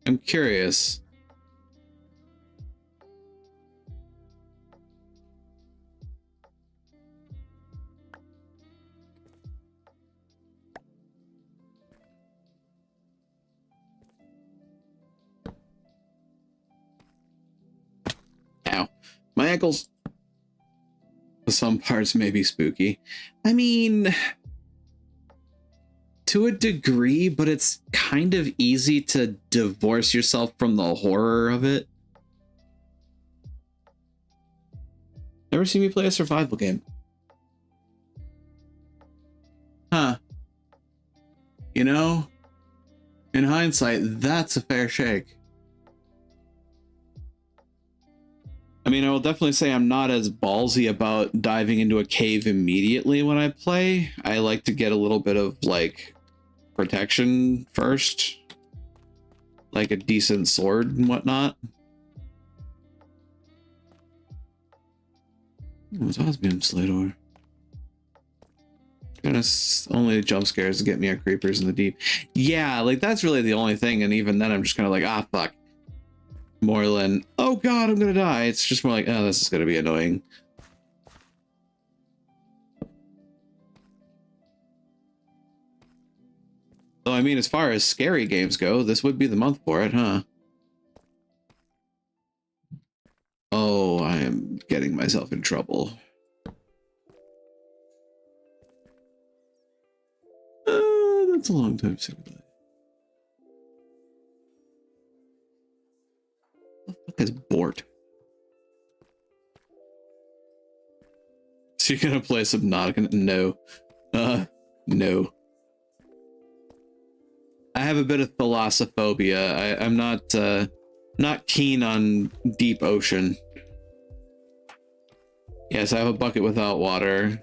I'm curious. Ow. My ankles. Some parts may be spooky. I mean, to a degree, but it's kind of easy to divorce yourself from the horror of it. Never seen me play a survival game. Huh. You know, in hindsight, that's a fair shake. I mean, I will definitely say I'm not as ballsy about diving into a cave immediately when I play. I like to get a little bit of, like, protection first. Like a decent sword and whatnot. Oh, it's osmium slate ore. Goodness, only jump scares to get me at creepers in the deep. Yeah, like, that's really the only thing, and even then I'm just kind of like, ah, fuck. More than, oh god, I'm gonna die. It's just more like, oh, this is gonna be annoying. So, I mean, as far as scary games go, this would be the month for it, huh? Oh, I am getting myself in trouble. That's a long time to say goodbye. What the fuck is Bort? So you're gonna play Subnautica? No. No. I have a bit of thalassophobia. I'm not keen on deep ocean. Yes, I have a bucket without water.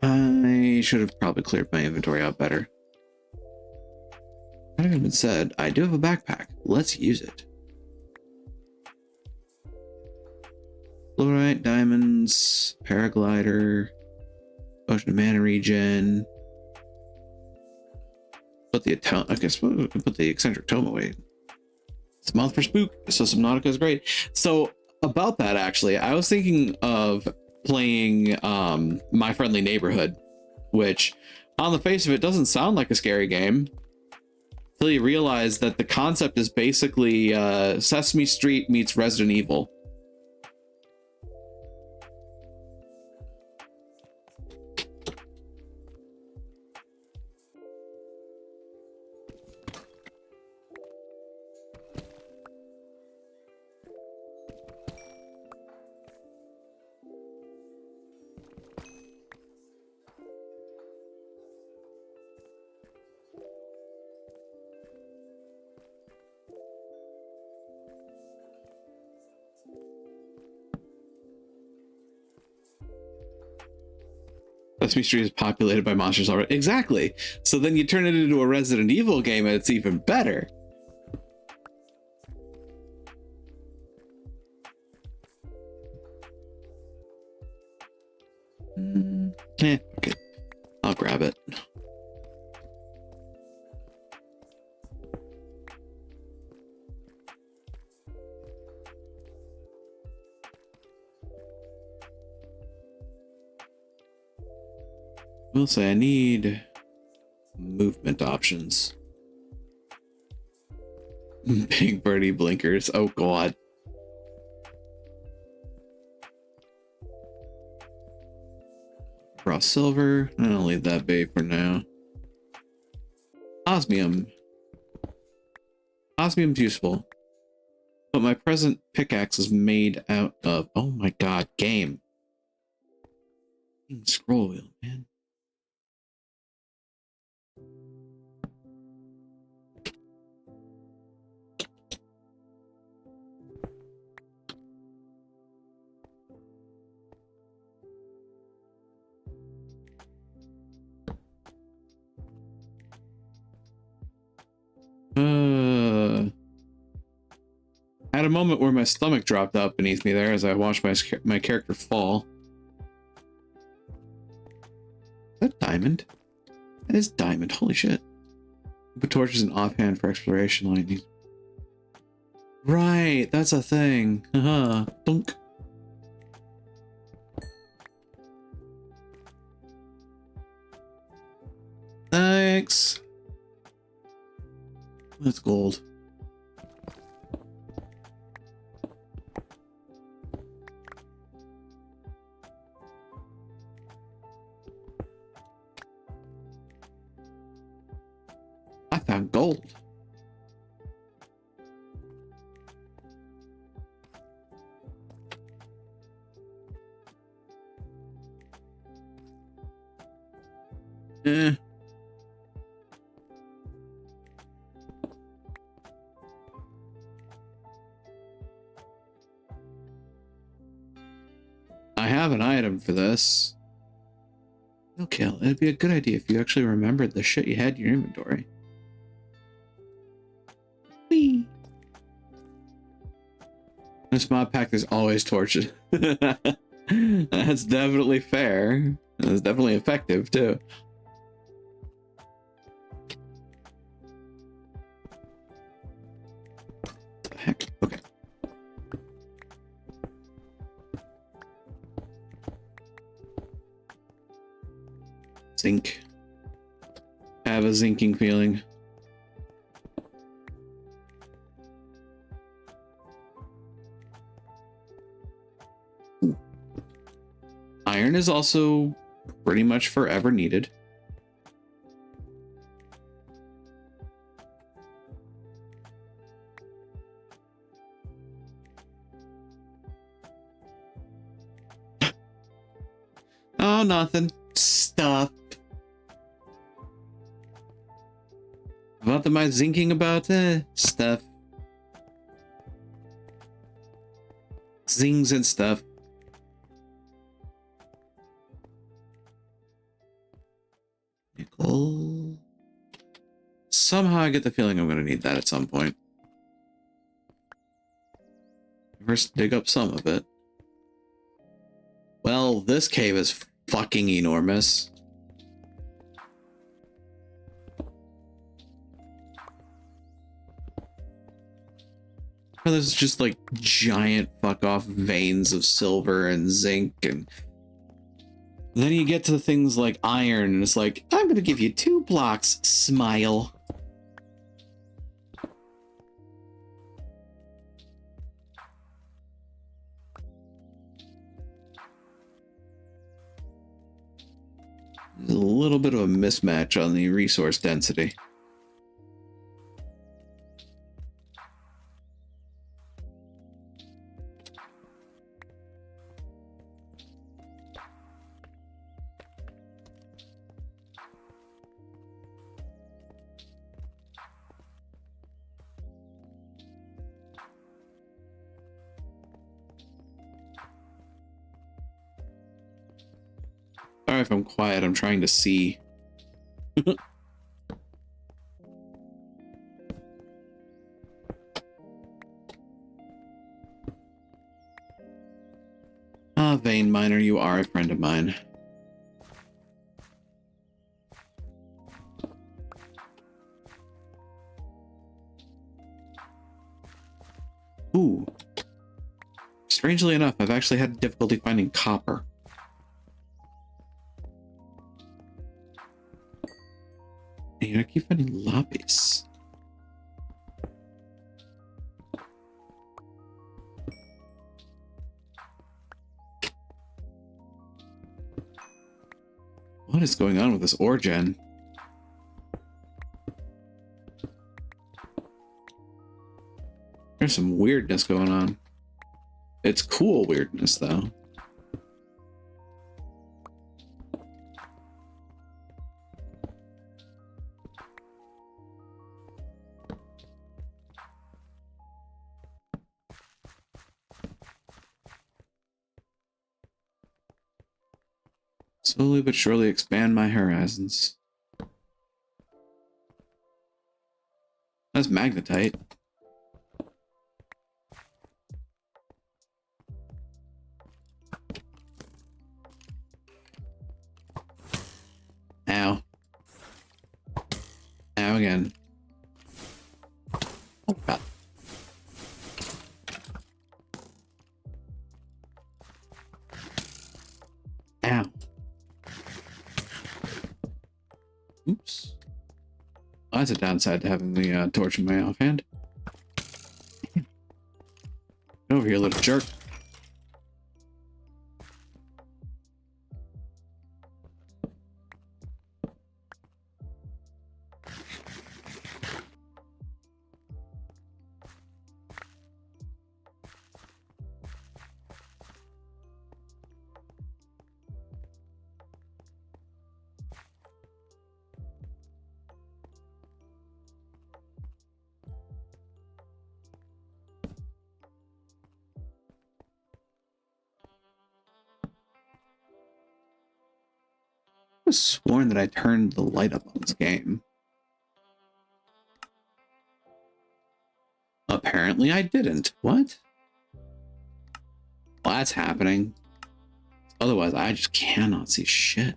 I should have probably cleared my inventory out better. That having said, I do have a backpack. Let's use it. Fluorite, diamonds, paraglider, ocean of mana regen. Put the I guess we can put the eccentric tome away. It's a month for spook, so Subnautica is great. So about that, actually, I was thinking of playing My Friendly Neighborhood, which on the face of it doesn't sound like a scary game until you realize that the concept is basically Sesame Street meets Resident Evil. Sesame Street is populated by monsters already. Exactly. So then you turn it into a Resident Evil game and it's even better. Okay. I'll grab it. I will say I need movement options. Big birdie blinkers. Oh god. Raw silver. I'll leave that be for now. Osmium. Osmium's useful. But my present pickaxe is made out of... Oh my god, game. Scroll wheel, man. I had a moment where my stomach dropped out beneath me there as I watched my character fall. Is that diamond? That is diamond. Holy shit. Put torches in offhand for exploration lightning. Right, that's a thing. Haha. Dunk. Thanks. That's gold. I found gold. Eh. I have an item for this. Okay, it'd be a good idea if you actually remembered the shit you had in your inventory. Whee! In this mod pack, there's always torches. That's definitely fair. That's definitely effective, too. What the heck? Okay. Zinc. I have a zinking feeling. Iron is also pretty much forever needed. Oh, nothing. Stuff. What am I thinking about? Stuff. Zings and stuff. Nickel. Somehow I get the feeling I'm going to need that at some point. First, dig up some of it. Well, this cave is fucking enormous. There's just like giant fuck off veins of silver and zinc, and then you get to things like iron, and it's like, I'm gonna give you 2 blocks, smile. There's a little bit of a mismatch on the resource density. Sorry if I'm quiet, I'm trying to see. Ah, Vein Miner, you are a friend of mine. Ooh. Strangely enough, I've actually had difficulty finding copper. And I keep finding lapis. What is going on with this ore gen? There's some weirdness going on. It's cool weirdness, though. Slowly but surely expand my horizons. That's magnetite. Ow. Ow again. Oh, God. Ow. Oops. Oh, that's a downside to having the torch in my offhand. Get over here, little jerk. I was sworn that I turned the light up on this game. Apparently I didn't. What? Well, that's happening. Otherwise, I just cannot see shit.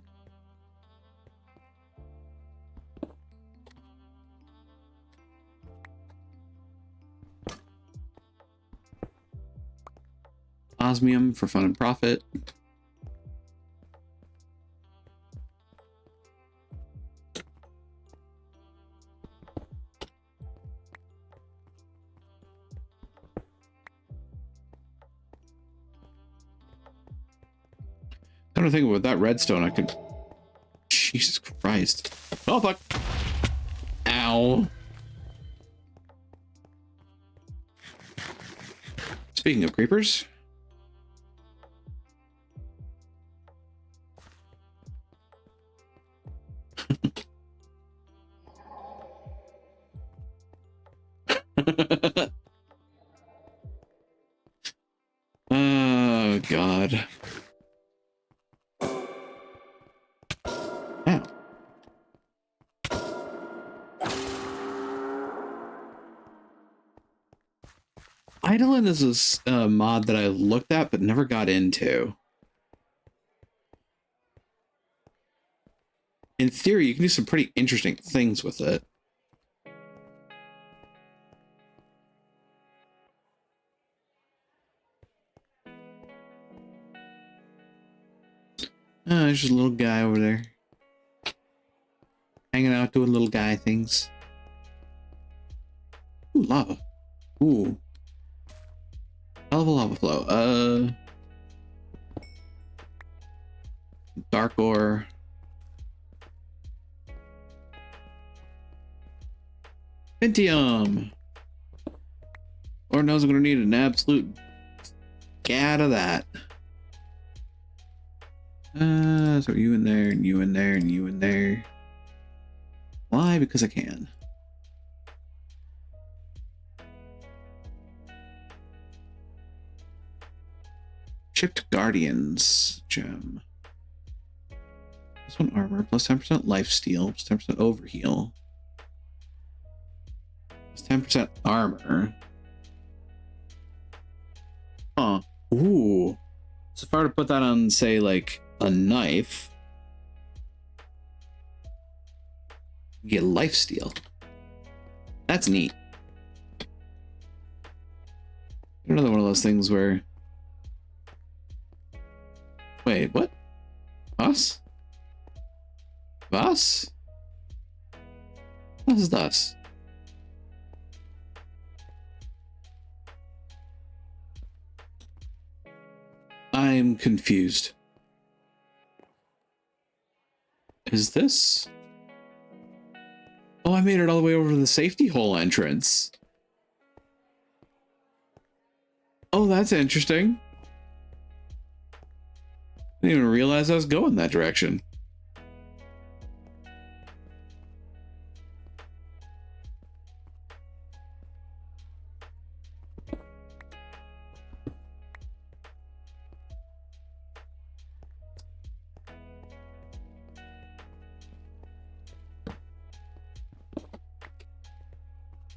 Osmium for fun and profit. I don't think with that redstone I could. Jesus Christ. Oh fuck. Ow. Speaking of creepers. God. Ow. Eidolon is a mod that I looked at but never got into. In theory, you can do some pretty interesting things with it. Oh, there's just a little guy over there. Hanging out doing little guy things. Ooh, lava. Ooh. Hell of a lava flow. Dark ore. Pentium. Lord knows I'm gonna need an absolute gat of that. So you in there, and you in there, and you in there. Why? Because I can. Chipped Guardians gem. This one armor, plus 10% lifesteal, plus 10% overheal. Plus 10% armor. Huh. Ooh. So if I were to put that on, say, like, a knife, you get lifesteal. That's neat. Another one of those things where... Wait, what? Us? Us? What is this? I'm confused. Is this? Oh, I made it all the way over to the safety hole entrance. Oh, that's interesting. I didn't even realize I was going that direction.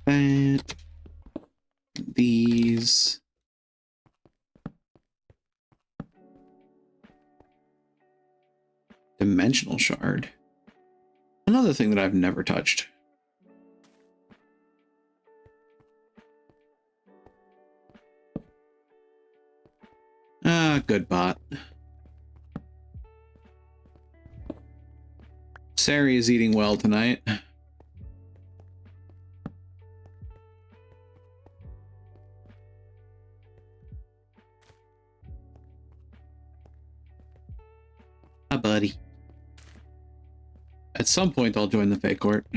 That. These. Dimensional shard. Another thing that I've never touched. Ah, good bot. Sari is eating well tonight. Hi, buddy. At some point, I'll join the Fate Court.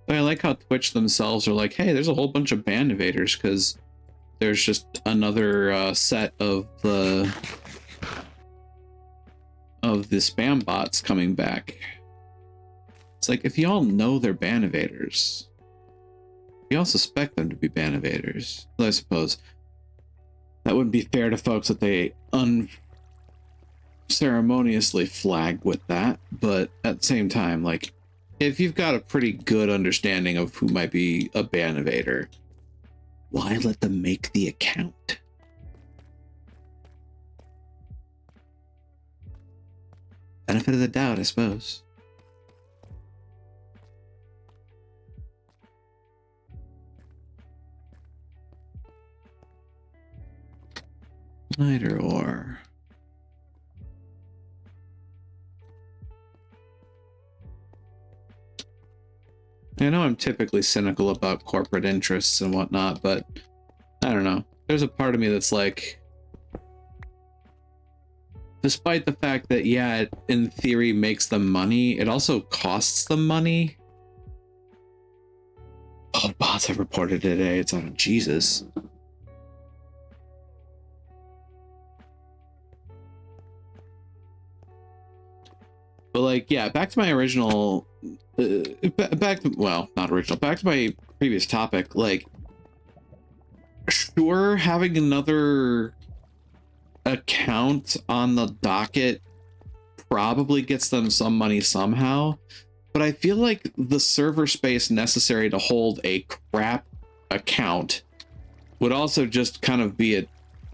But I like how Twitch themselves are like, hey, there's a whole bunch of band invaders because there's just another set of the spam bots coming back. It's like, if you all know they're ban evaders, you all suspect them to be ban evaders. Well, I suppose that wouldn't be fair to folks that they unceremoniously flag with that, but at the same time, like, if you've got a pretty good understanding of who might be a ban evader, why let them make the account? Benefit of the doubt, I suppose. Snyder ore. I know I'm typically cynical about corporate interests and whatnot, but I don't know. There's a part of me that's like, despite the fact that, yeah, it in theory makes them money, it also costs them money. Oh, bots have reported today. It's on Jesus. But like, yeah, back to my original, back to, well, not original, back to my previous topic. Like, sure, having another account on the docket probably gets them some money somehow, but I feel like the server space necessary to hold a crap account would also just kind of be a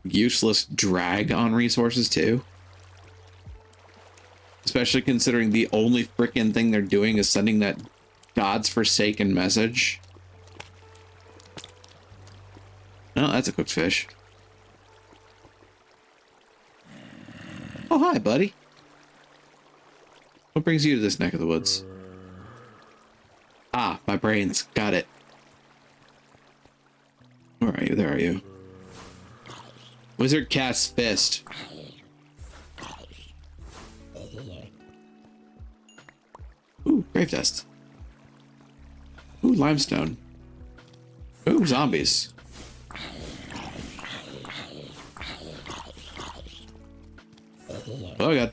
useless drag on resources too. Especially considering the only freaking thing they're doing is sending that God's forsaken message. Oh, that's a cooked fish. Oh, hi, buddy. What brings you to this neck of the woods? Ah, my brains. Got it. Where are you? There are you. Wizard casts fist. Ooh, grave dust. Ooh, limestone. Ooh, zombies. Oh god.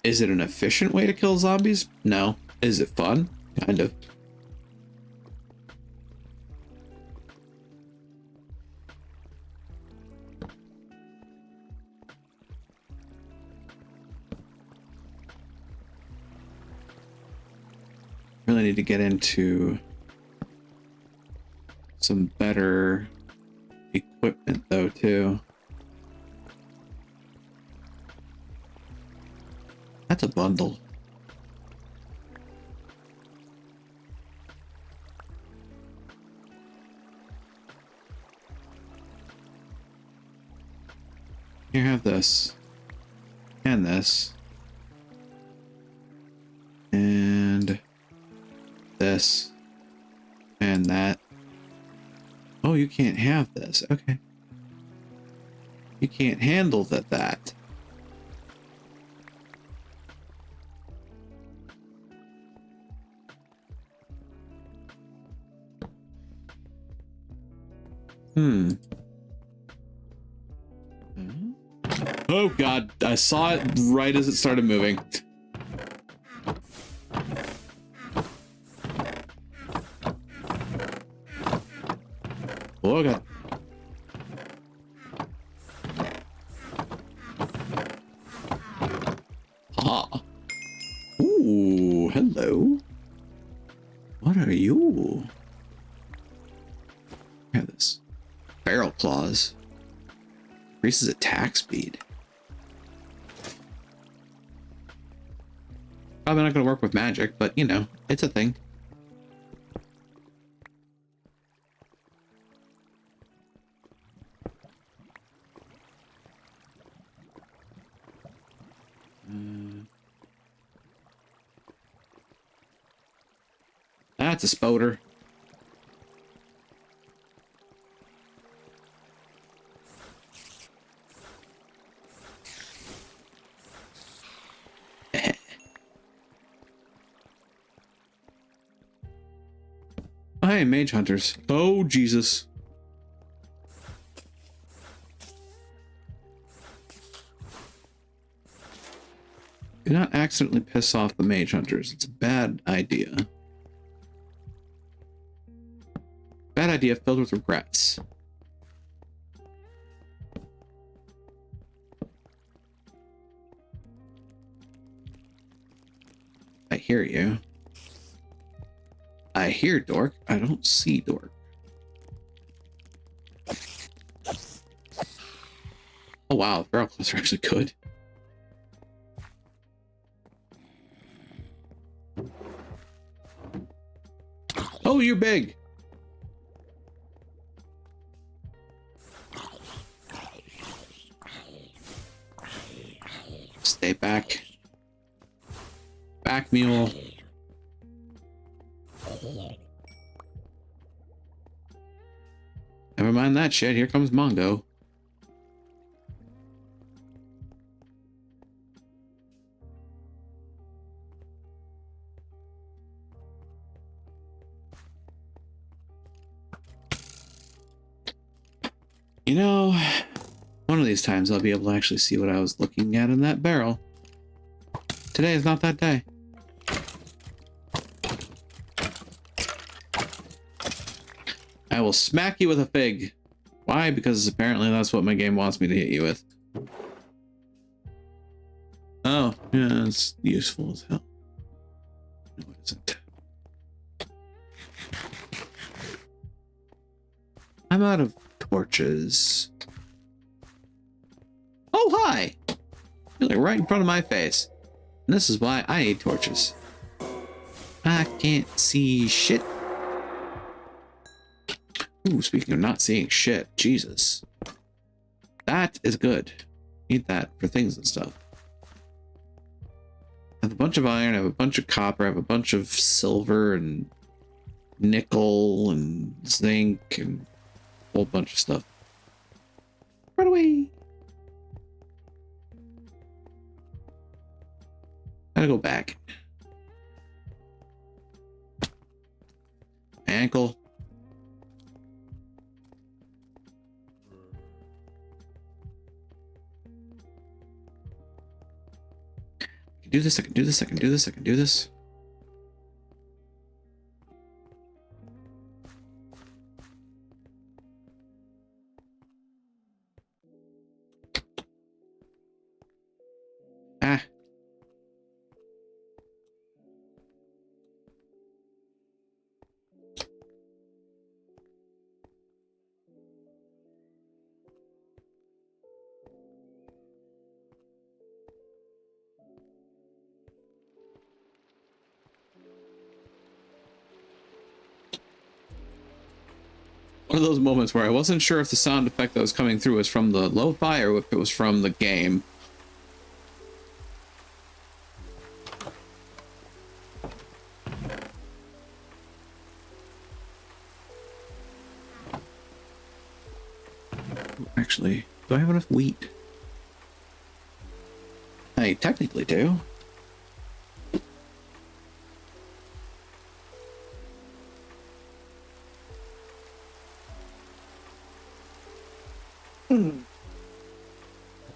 Is it an efficient way to kill zombies? No. Is it fun? Kind of. Really need to get into some better equipment though too. That's a bundle. Here, have this. And this. And this. And that. Oh, you can't have this. Okay. You can't handle that. Oh god, I saw it right as it started moving. Oh god. Ah. Ooh, hello. What are you? Look at this. Barrel claws. Increases attack speed. Probably not going to work with magic, but you know, it's a thing. That's a spoder. Oh, hey, mage hunters. Oh, Jesus. Do not accidentally piss off the mage hunters. It's a bad idea. Bad idea filled with regrets. I hear you. I hear Dork. I don't see Dork. Oh wow, the barrel claws are actually good. Oh, you're big. Stay back. Back, mule. Never mind that shit. Here comes Mongo. You know, one of these times I'll be able to actually see what I was looking at in that barrel. Today is not that day. I will smack you with a fig. Why? Because apparently that's what my game wants me to hit you with. Oh, yeah, it's useful as hell. No, it isn't. I'm out of torches. Oh, hi! You're like right in front of my face. And this is why I need torches. I can't see shit. Ooh, speaking of not seeing shit, Jesus. That is good. Need that for things and stuff. I have a bunch of iron, I have a bunch of copper, I have a bunch of silver and nickel and zinc and a whole bunch of stuff. Run away! Gotta go back. Ankle. I can do this, I can do this, I can do this, I can do this. Ah. One of those moments where I wasn't sure if the sound effect that was coming through was from the lo-fi or if it was from the game. Actually, do I have enough wheat? I technically do.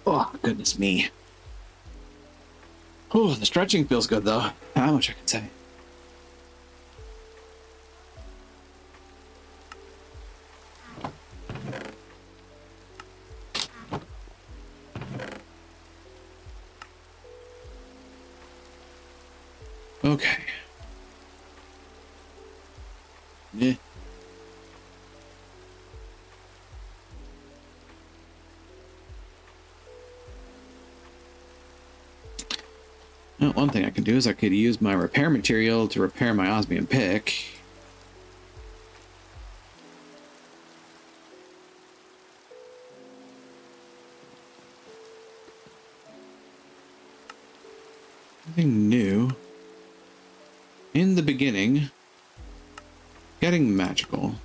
Oh, goodness me. Oh, the stretching feels good, though. How much I can say. Okay. Yeah. Well, one thing I could do is I could use my repair material to repair my osmium pick. Nothing new. In the beginning, getting magical.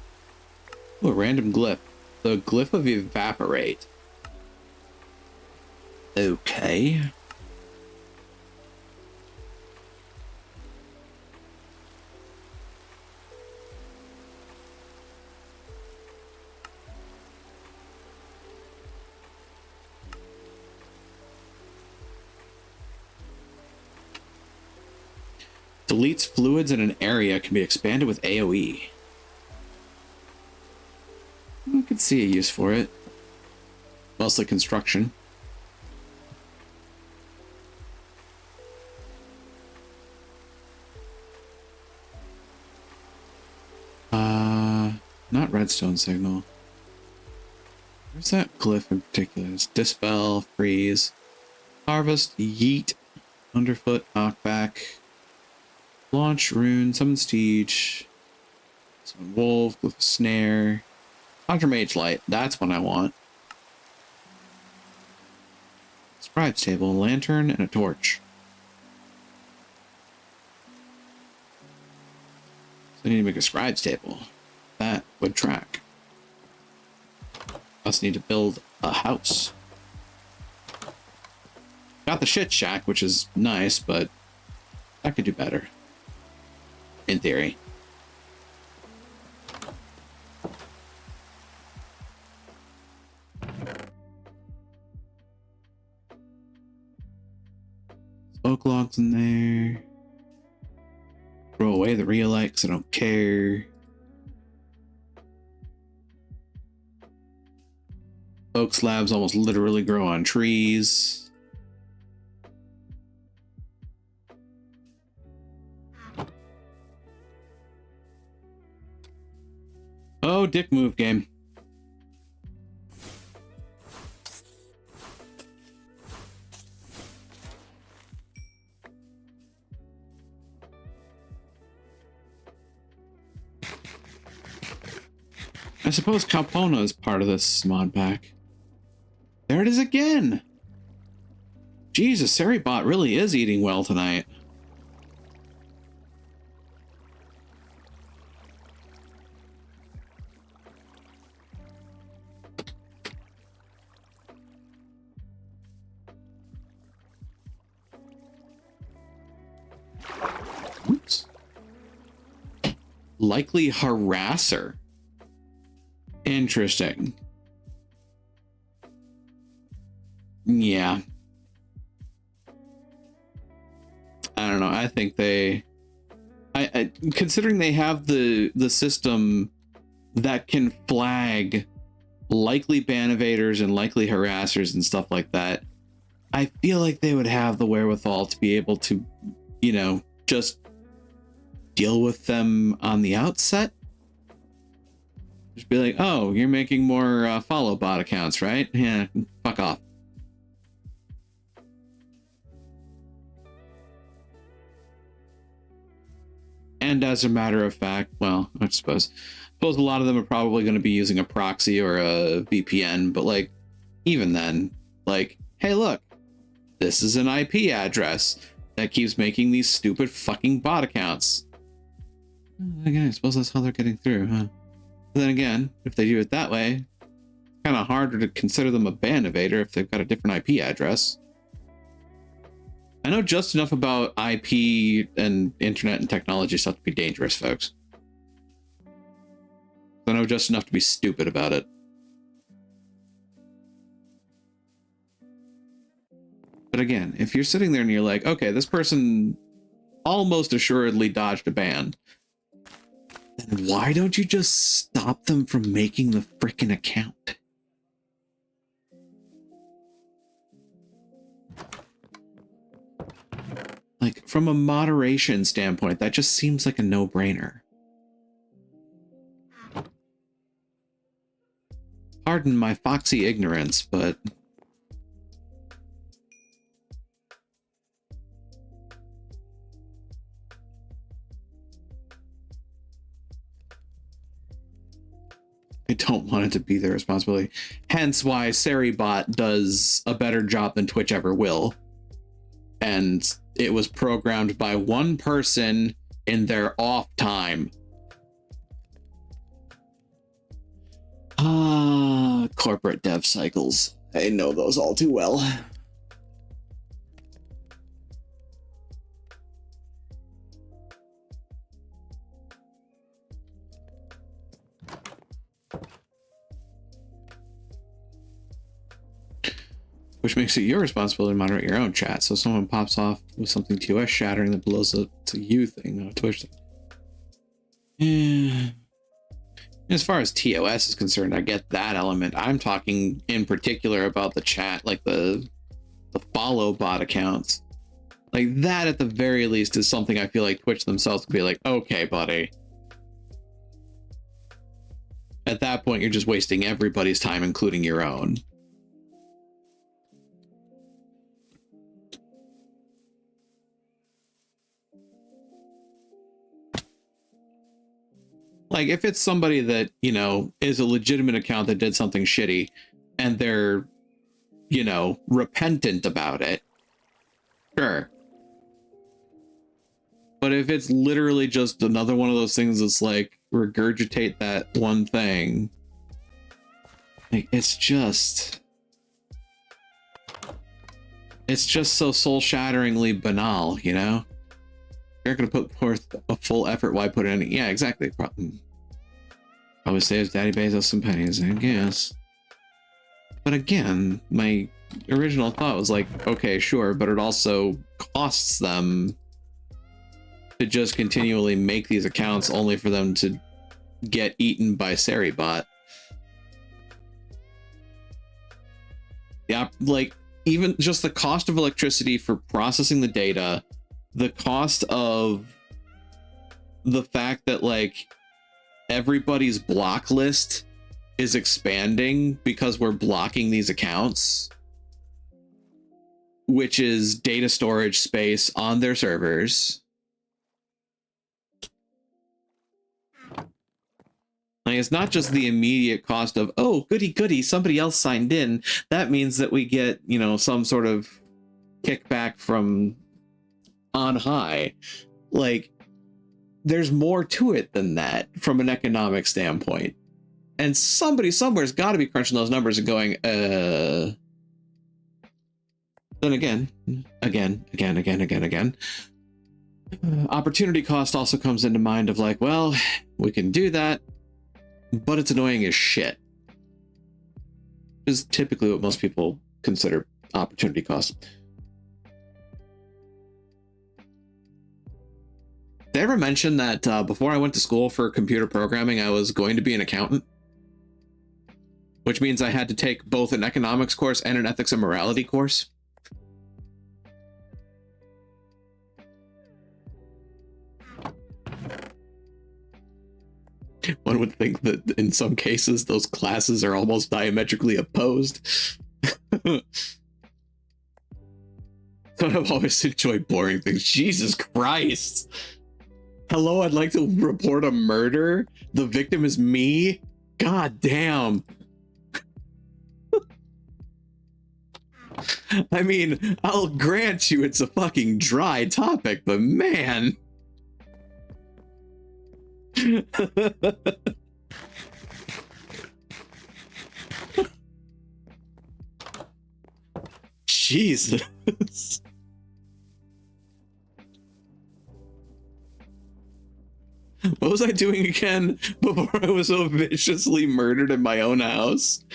Ooh, a random glyph. The glyph of evaporate. Okay. Deletes fluids in an area can be expanded with AoE. I could see a use for it. Mostly construction. Not redstone signal. Where's that glyph in particular? It's dispel, freeze, harvest, yeet, underfoot, knockback. Launch rune, summon siege, summon wolf, with a snare, conjure mage light. That's what I want. Scribe's table, a lantern, and a torch. So I need to make a scribe's table. That would track. Also need to build a house. Got the shit shack, which is nice, but I could do better. In theory. smoke logs in there. Throw away the rheolite because I don't care. Oak slabs almost literally grow on trees. Oh, dick move game. I suppose Calpona is part of this mod pack. There it is again! Jesus, Seribot really is eating well tonight. Oops. Likely harasser. Interesting. Yeah. I don't know. I think they... I considering they have the system that can flag likely ban evaders and likely harassers and stuff like that, I feel like they would have the wherewithal to be able to, you know, just deal with them on the outset. Just be like, oh, you're making more follow bot accounts, right? Yeah, fuck off. And as a matter of fact, well, I suppose a lot of them are probably going to be using a proxy or a VPN, but like, even then, like, hey, look, this is an IP address that keeps making these stupid fucking bot accounts. Again, I suppose that's how they're getting through, huh? But then again, if they do it that way, it's kind of harder to consider them a ban evader if they've got a different IP address. I know just enough about IP and internet and technology stuff to be dangerous, folks. I know just enough to be stupid about it. But again, if you're sitting there and you're like, okay, this person almost assuredly dodged a ban, then why don't you just stop them from making the frickin' account? Like, from a moderation standpoint, that just seems like a no-brainer. Pardon my foxy ignorance, but... I don't want it to be their responsibility. Hence why Seribot does a better job than Twitch ever will. And it was programmed by one person in their off time. Corporate dev cycles. I know those all too well. Which makes it your responsibility to moderate your own chat. So if someone pops off with something TOS shattering that blows up to you thing, not Twitch thing. Yeah. As far as TOS is concerned, I get that element. I'm talking in particular about the chat, like the follow bot accounts. Like that at the very least is something I feel like Twitch themselves could be like, okay, buddy. At that point, you're just wasting everybody's time, including your own. Like, if it's somebody that, you know, is a legitimate account that did something shitty and they're, you know, repentant about it, sure. But if it's literally just another one of those things that's like, regurgitate that one thing, like, it's just so soul-shatteringly banal, you know? You're gonna put forth a full effort, why put in? Yeah, exactly. Probably saves Daddy Bezos some pennies, I guess. But again, my original thought was like, okay, sure, but it also costs them to just continually make these accounts only for them to get eaten by Seribot. Yeah, like even just the cost of electricity for processing the data, the cost of the fact that like everybody's block list is expanding because we're blocking these accounts, which is data storage space on their servers. Like, it's not just the immediate cost of, oh, goody goody, somebody else signed in. That means that we get, you know, some sort of kickback from on high. Like, there's more to it than that from an economic standpoint. And somebody somewhere's got to be crunching those numbers and going, Then again. Opportunity cost also comes into mind of like, well, we can do that, but it's annoying as shit. Is typically what most people consider opportunity cost. Did I ever mention that before I went to school for computer programming, I was going to be an accountant? Which means I had to take both an economics course and an ethics and morality course. One would think that in some cases those classes are almost diametrically opposed. But I've always enjoyed boring things. Jesus Christ. Hello, I'd like to report a murder. The victim is me. God damn. I mean, I'll grant you it's a fucking dry topic, but man. Jesus. What was I doing again before I was so viciously murdered in my own house?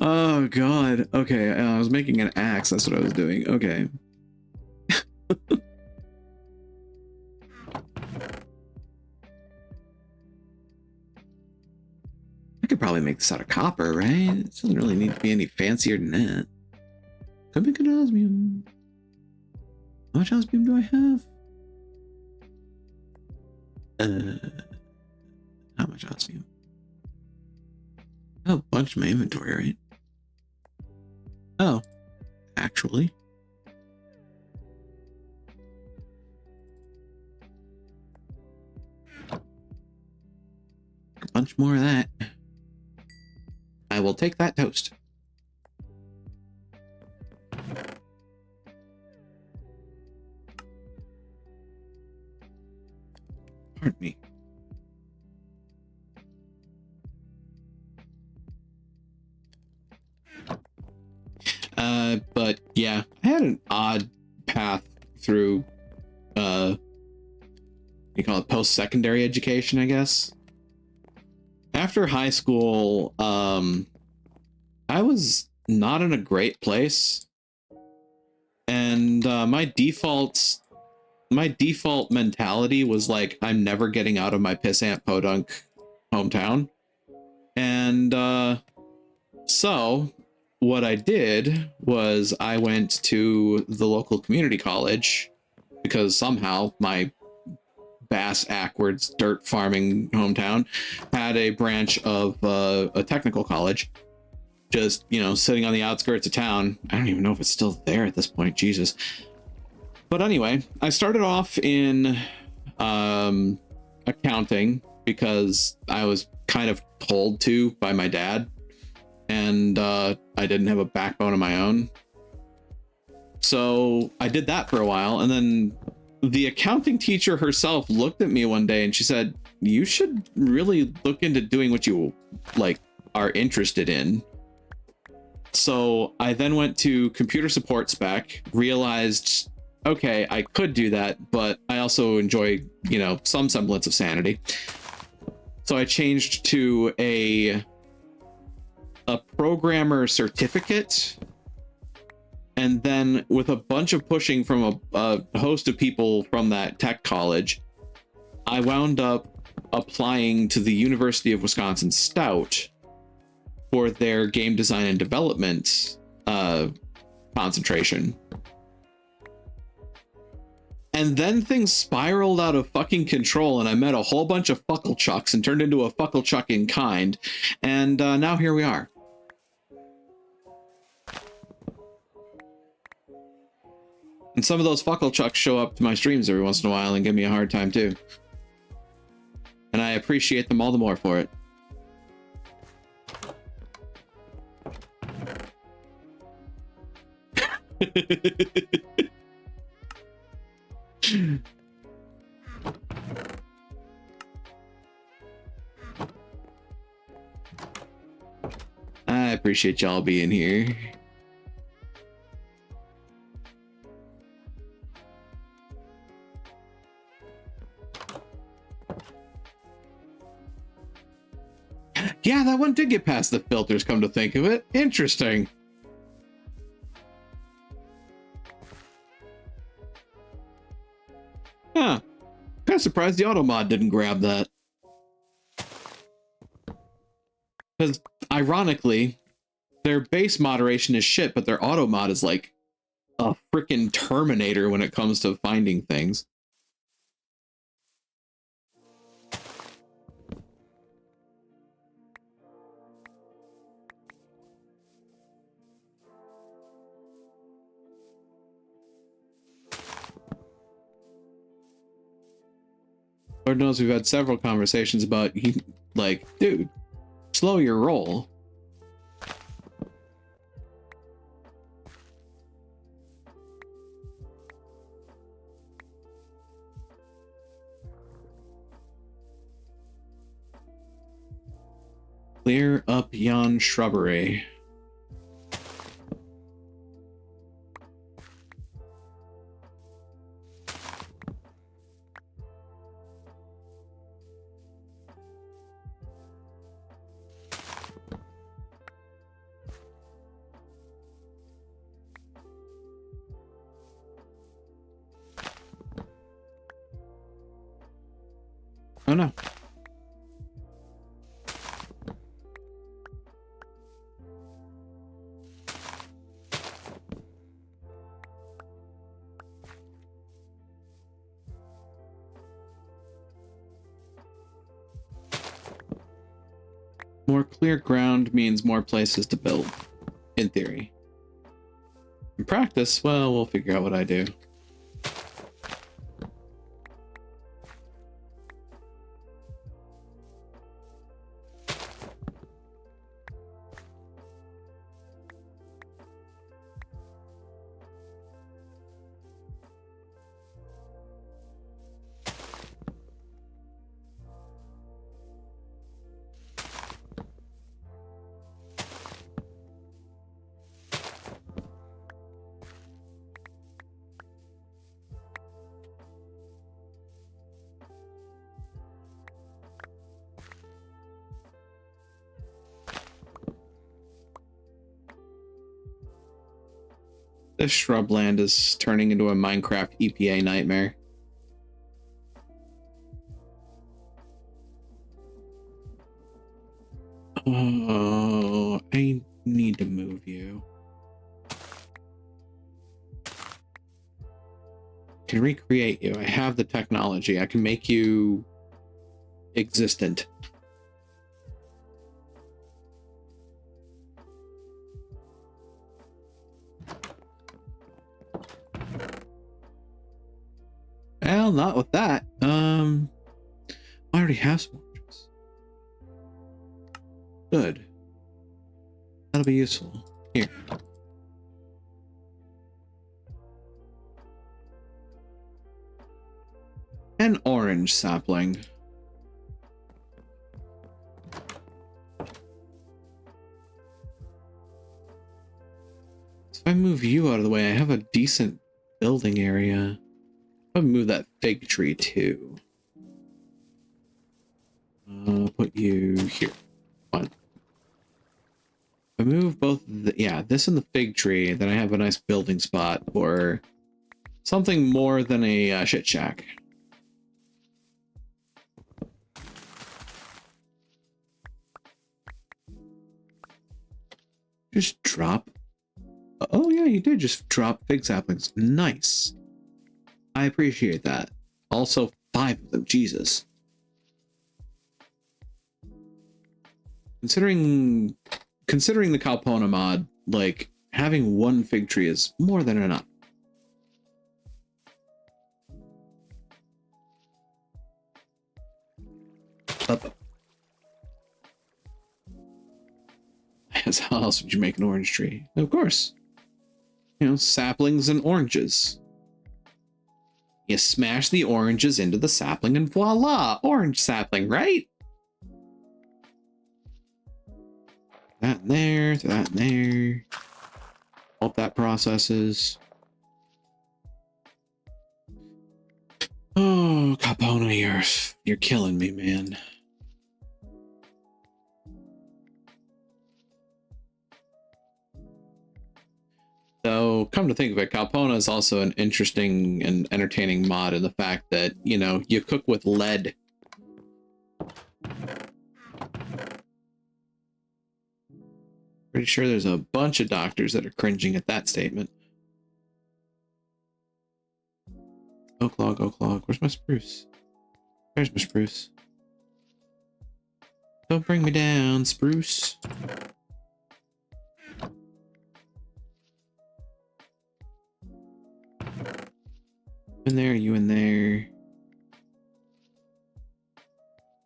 Oh god. Okay, I was making an axe. That's what I was doing. Okay. I could probably make this out of copper, right? It doesn't really need to be any fancier than that. Could make an osmium. How much osmium do I have? How much osmium? Oh, a bunch in my inventory, right? Oh, actually. A bunch more of that. I will take that toast. Pardon me. But yeah, I had an odd path through, you call it post-secondary education, I guess. After high school, I was not in a great place, and my default mentality was like, I'm never getting out of my pissant podunk hometown. And so what I did was I went to the local community college because somehow my bass-ackwards dirt farming hometown had a branch of a technical college, just, you know, sitting on the outskirts of town. I don't even know if it's still there at this point. Jesus. But anyway, I started off in accounting because I was kind of told to by my dad, and I didn't have a backbone of my own. So I did that for a while, and then the accounting teacher herself looked at me one day and she said, you should really look into doing what you like are interested in. So I then went to computer support spec, realized, okay, I could do that, but I also enjoy, you know, some semblance of sanity. So I changed to a a programmer certificate, and then with a bunch of pushing from a host of people from that tech college, I wound up applying to the University of Wisconsin Stout for their game design and development concentration. And then things spiraled out of fucking control, and I met a whole bunch of fucklechucks and turned into a fucklechuck in kind, and now here we are. And some of those fucklechucks show up to my streams every once in a while and give me a hard time too. And I appreciate them all the more for it. I appreciate y'all being here. Yeah, that one did get past the filters, come to think of it. Interesting. Huh. Kind of surprised the auto mod didn't grab that. Because, ironically, their base moderation is shit, but their auto mod is like a freaking Terminator when it comes to finding things. Lord knows we've had several conversations about, like, dude, slow your roll. Clear up yon shrubbery. Oh no. More clear ground means more places to build, in theory. In practice, well, we'll figure out what I do. This shrubland is turning into a Minecraft EPA nightmare. Oh, I need to move you. I can recreate you. I have the technology. I can make you existent. Well, not with that. I already have some oranges. Good. That'll be useful. Here. An orange sapling. So if I move you out of the way, I have a decent building area. I'll move that fig tree too. I'll put you here. Fine. I move both, this and the fig tree, then I have a nice building spot for something more than a shit shack. Just drop. Oh yeah, you did just drop fig saplings. Nice. I appreciate that. Also, 5 of them. Jesus. Considering the Kalpona mod, like, having 1 fig tree is more than enough. Up. How else would you make an orange tree? Of course. You know, saplings and oranges. You smash the oranges into the sapling and voila! Orange sapling, right? That in there, that in there. Hope that processes. Oh, Kalpona, you're killing me, man. So, come to think of it, Kalpona is also an interesting and entertaining mod in the fact that, you know, you cook with lead. Pretty sure there's a bunch of doctors that are cringing at that statement. Oak log, oak log. Where's my spruce? There's my spruce. Don't bring me down, spruce. In there, you in there.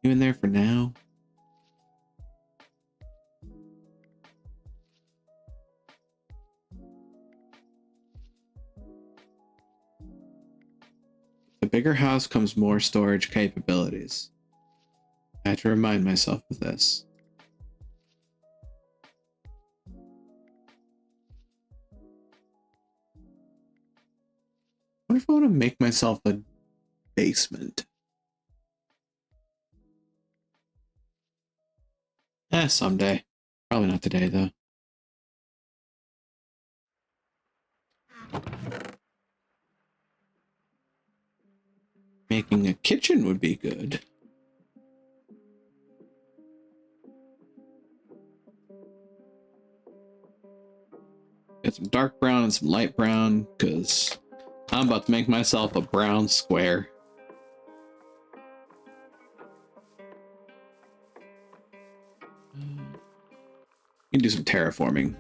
You in there for now? The bigger house comes more storage capabilities. I have to remind myself of this. What if I want to make myself a basement? Someday. Probably not today, though. Making a kitchen would be good. Get some dark brown and some light brown, because I'm about to make myself a brown square. You can do some terraforming.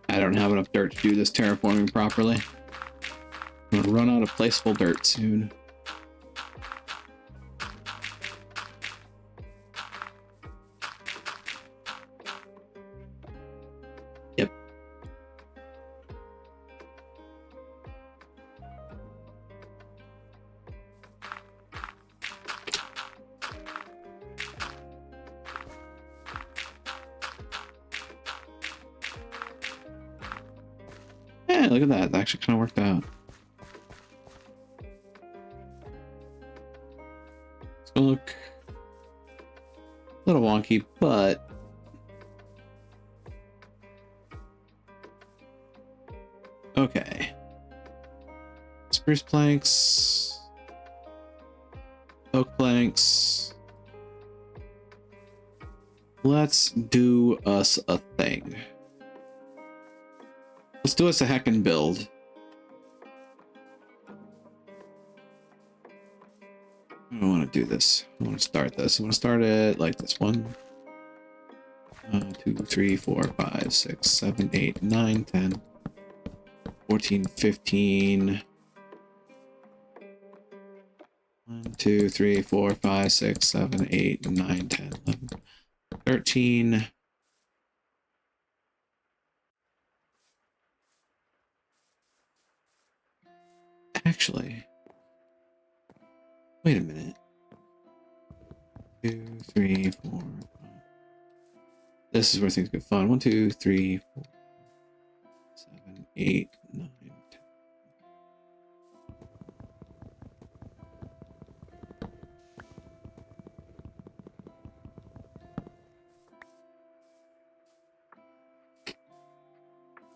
I don't have enough dirt to do this terraforming properly. I'm gonna run out of placeable dirt soon. Yep. Yeah, look at that. That actually kind of worked out. It's gonna look a little wonky, but okay. Spruce planks, oak planks. Let's do us a thing. Let's do us a heckin' build. I don't want to do this. I want to start this. I want to start it like this. 1, 2, 3, 4, 5, 6, 7, 8, 9, 10, 14, 15. 1, 2, 3, 4, 5, 6, 7, 8, 9, 10, 11, 13. Actually, wait a minute. 2, 3, 4, 5. This is where things get fun. 1, 2, 3, 4, 7, 8, 9, 10.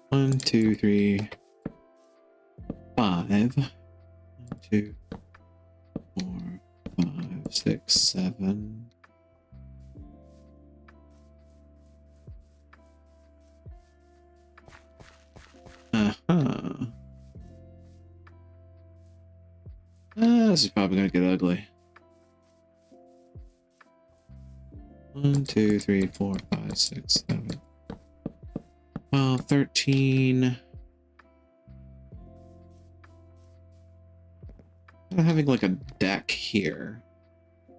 One, two, three, 5. 1, 2, 4, 5, 6, 7. This is probably gonna get ugly. 1, 2, 3, 4, 5, 6, 7. 12, 13. I'm having like a deck here. So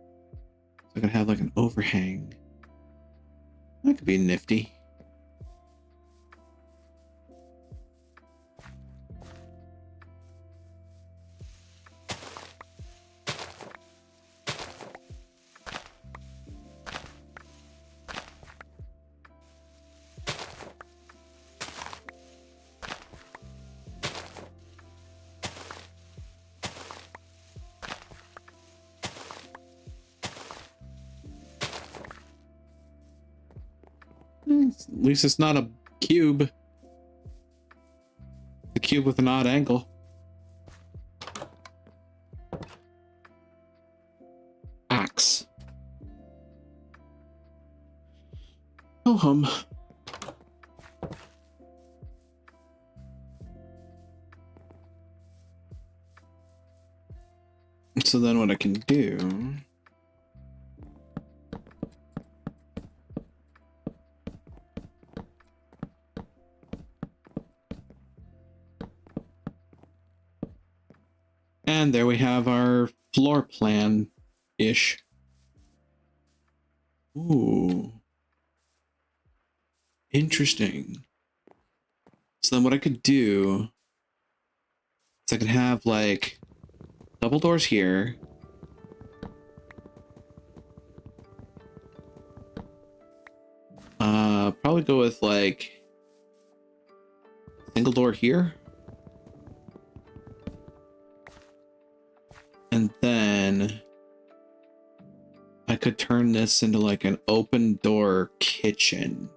I could have like an overhang. That could be nifty. At least it's not a cube. A cube with an odd angle. Axe. Oh hum. So then what I can do... And there we have our floor plan-ish. Ooh. Interesting. So then what I could do is I could have like double doors here. Probably go with like single door here. And then I could turn this into like an open door kitchen.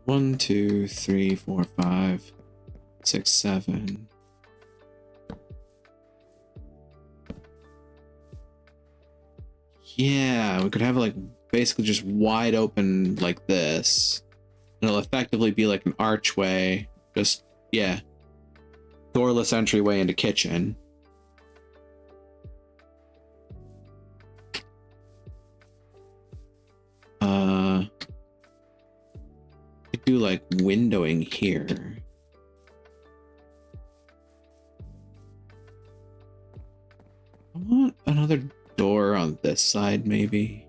One, two, three, four, 5, 6, 7. Yeah, we could have like basically just wide open like this. And it'll effectively be like an archway. Just, yeah. Doorless entryway into kitchen. Could do like windowing here. I want another door on this side, maybe.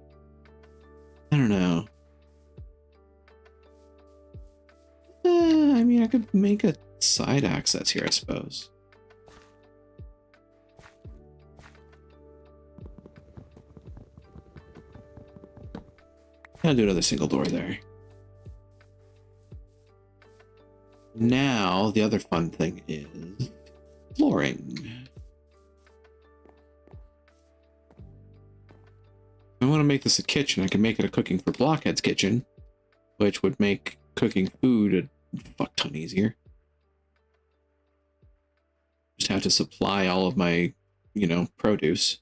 I don't know. I mean, I could make a side access here, I suppose. I'll do another single door there. Now, the other fun thing is flooring. If I want to make this a kitchen, I can make it a cooking for blockheads kitchen, which would make cooking food a fuck ton easier. Just have to supply all of my, you know, produce.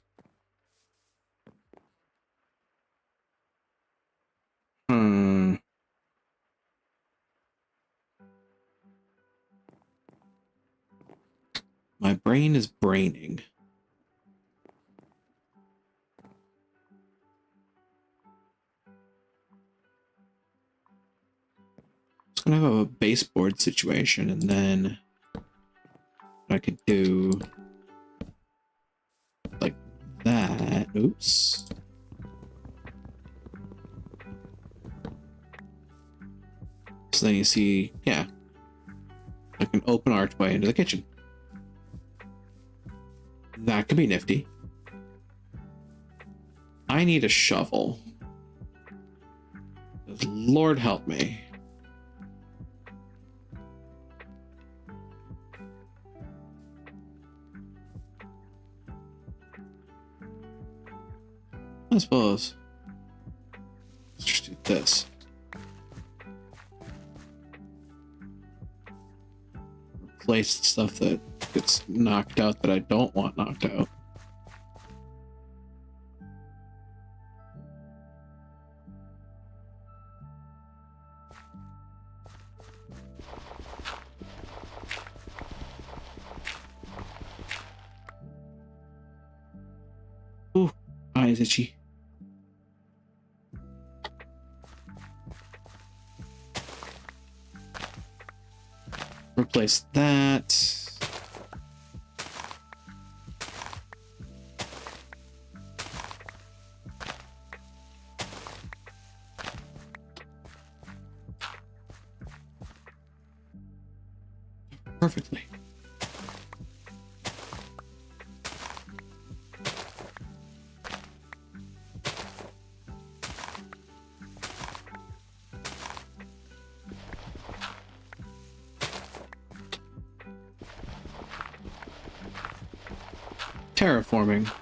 My brain is braining. Just gonna have a baseboard situation, and then I could do like that. Oops. So then you see, yeah, like an open archway into the kitchen. That could be nifty. I need a shovel. Lord help me. I suppose. Let's just do this. Replace the stuff that gets knocked out that I don't want knocked out. Ooh, eyes itchy. Replace that. Perfectly. Terraforming.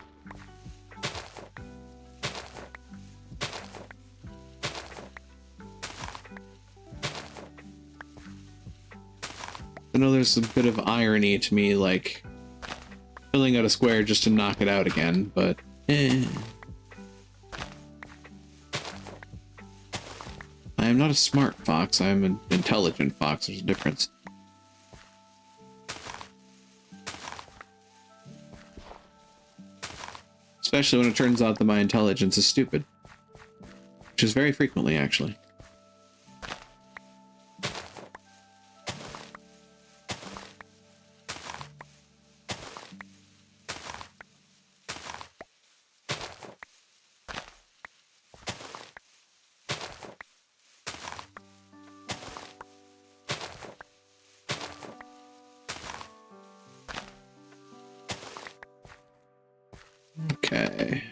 I know there's a bit of irony to me, like filling out a square just to knock it out again, but I am not a smart fox, I am an intelligent fox, there's a difference. Especially when it turns out that my intelligence is stupid. Which is very frequently, actually. Okay.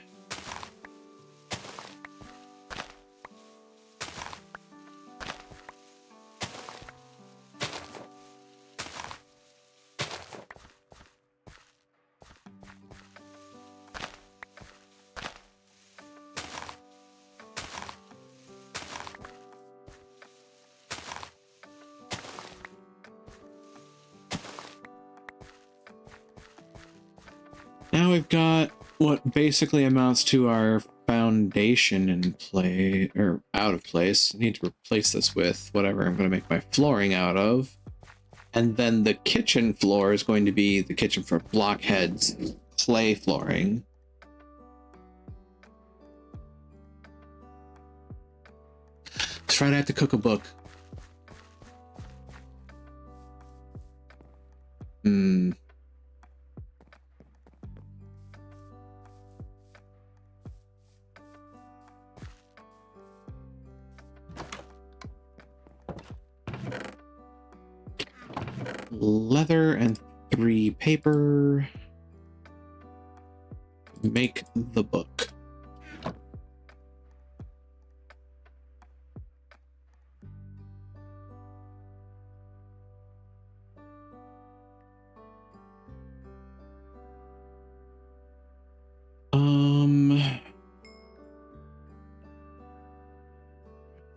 Now we've got what basically amounts to our foundation in play, or out of place. I need to replace this with whatever I'm going to make my flooring out of. And then the kitchen floor is going to be the kitchen for blockheads, clay flooring. That's right, I have to cook a book. Leather and 3 paper. Make the book.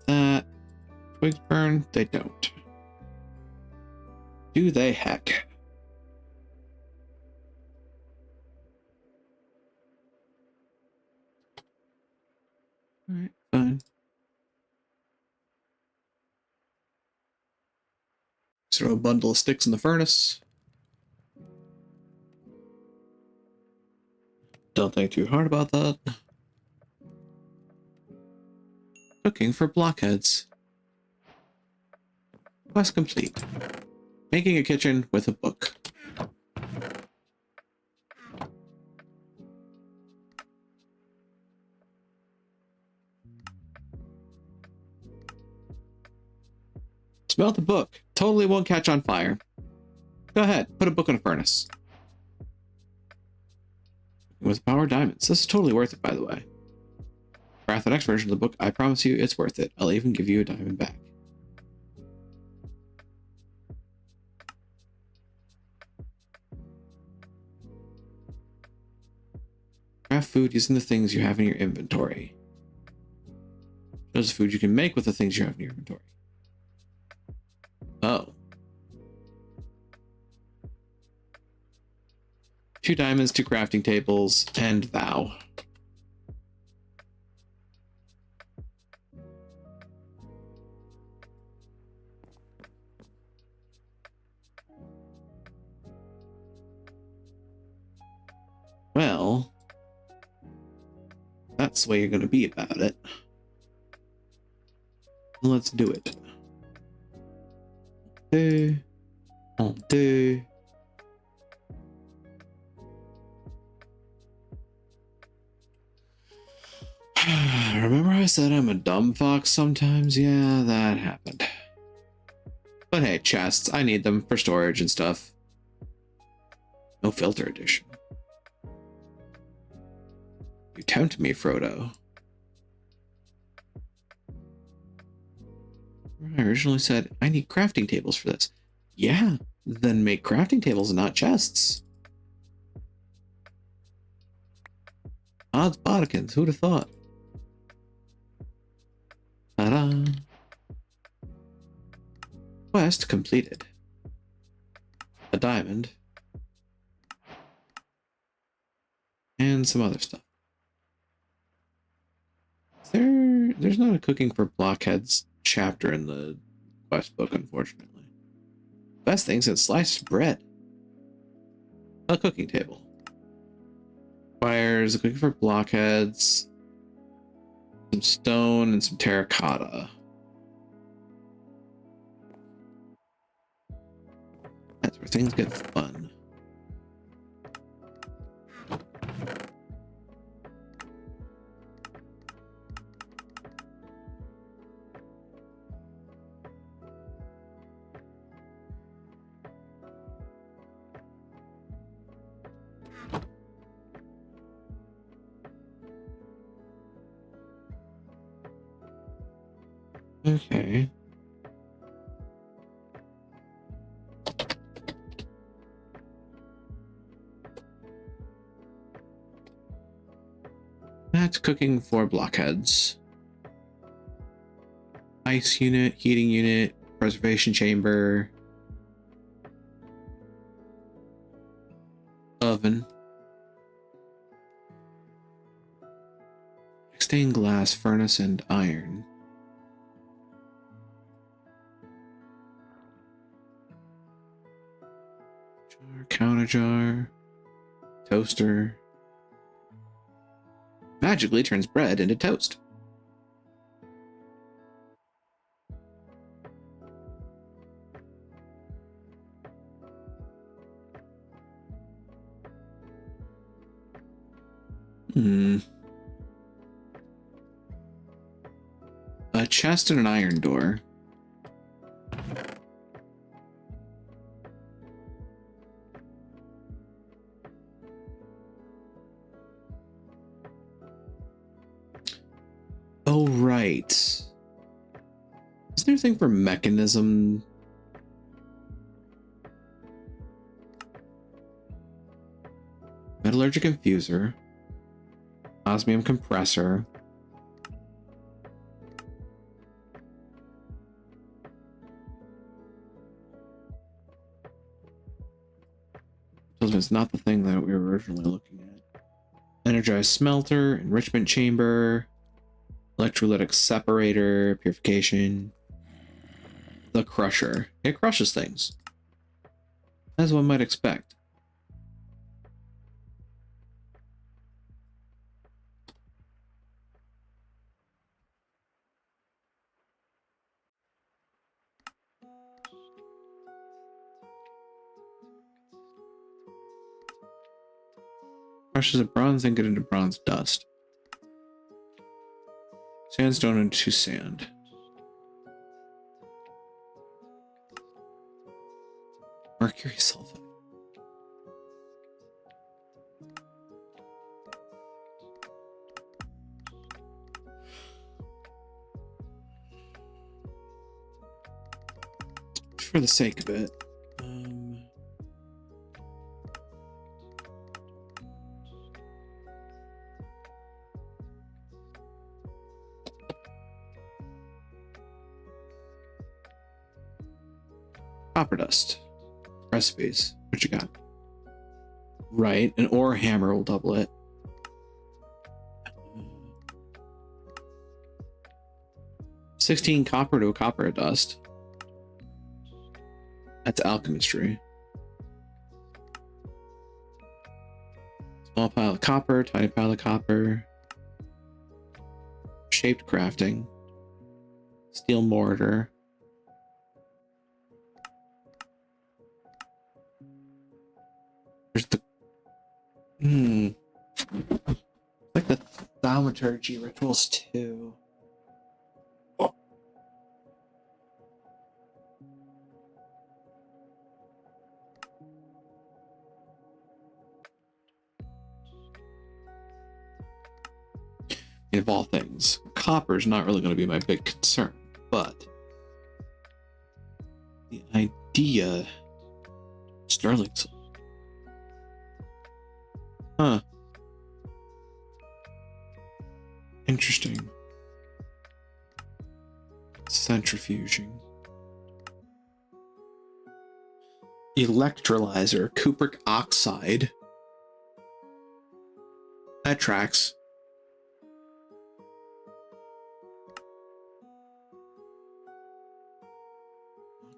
That twigs burn? They don't. Do they heck? Alright, fine. Throw a bundle of sticks in the furnace. Don't think too hard about that. Cooking for blockheads. Quest complete. Making a kitchen with a book. Smelt the book. Totally won't catch on fire. Go ahead, put a book in a furnace. With power diamonds. This is totally worth it, by the way. Craft the next version of the book. I promise you it's worth it. I'll even give you a diamond back. Craft food using the things you have in your inventory. Shows the food you can make with the things you have in your inventory. Oh. 2 diamonds, 2 crafting tables, and thou. Well, that's the way you're going to be about it. Let's do it. Remember I said I'm a dumb fox sometimes? Yeah, that happened. But hey, chests, I need them for storage and stuff. No filter edition. You tempt me, Frodo. I originally said I need crafting tables for this. Yeah, then make crafting tables and not chests. Odds bodikins, who'd have thought? Ta-da! Quest completed. A diamond. And some other stuff. There's not a cooking for blockheads chapter in the quest book, unfortunately. Best thing since sliced bread. A cooking table. Requires a cooking for blockheads, some stone, and some terracotta. That's where things get fun. Okay. That's cooking for blockheads. Ice unit, heating unit, preservation chamber, oven, stained glass, furnace, and iron. Counter jar, toaster. Magically turns bread into toast. A chest and an iron door. Oh, right. Isn't there a thing for mechanism? Metallurgic infuser. Osmium compressor. It's not the thing that we were originally looking at. Energized smelter, enrichment chamber, electrolytic separator, purification. The crusher. It crushes things, as one might expect. Crushes a bronze ingot into bronze dust. Sandstone into sand. Mercury sulfide. For the sake of it. Copper dust. Recipes. What you got? Right, an ore hammer will double it. 16 copper to a copper dust. That's alchemistry. Small pile of copper, tiny pile of copper. Shaped crafting. Steel mortar. There's the like the thaumaturgy rituals too. Oh. Of all things, copper is not really going to be my big concern, but the idea, sterling silver. Huh. Interesting. Centrifuging. Electrolyzer, cupric oxide. That tracks.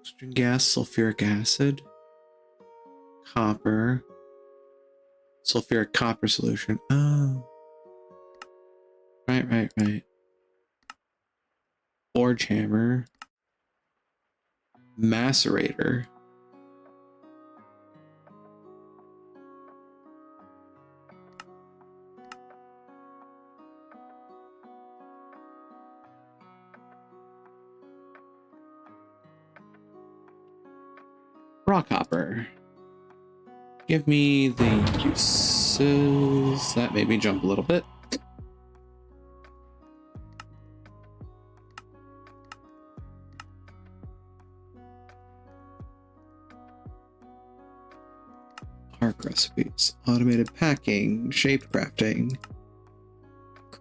Oxygen gas, sulfuric acid, copper. Sulfuric copper solution. Oh. Right. Forge hammer. Macerator. Raw copper. Give me the uses. That made me jump a little bit. Arc recipes. Automated packing. Shape crafting.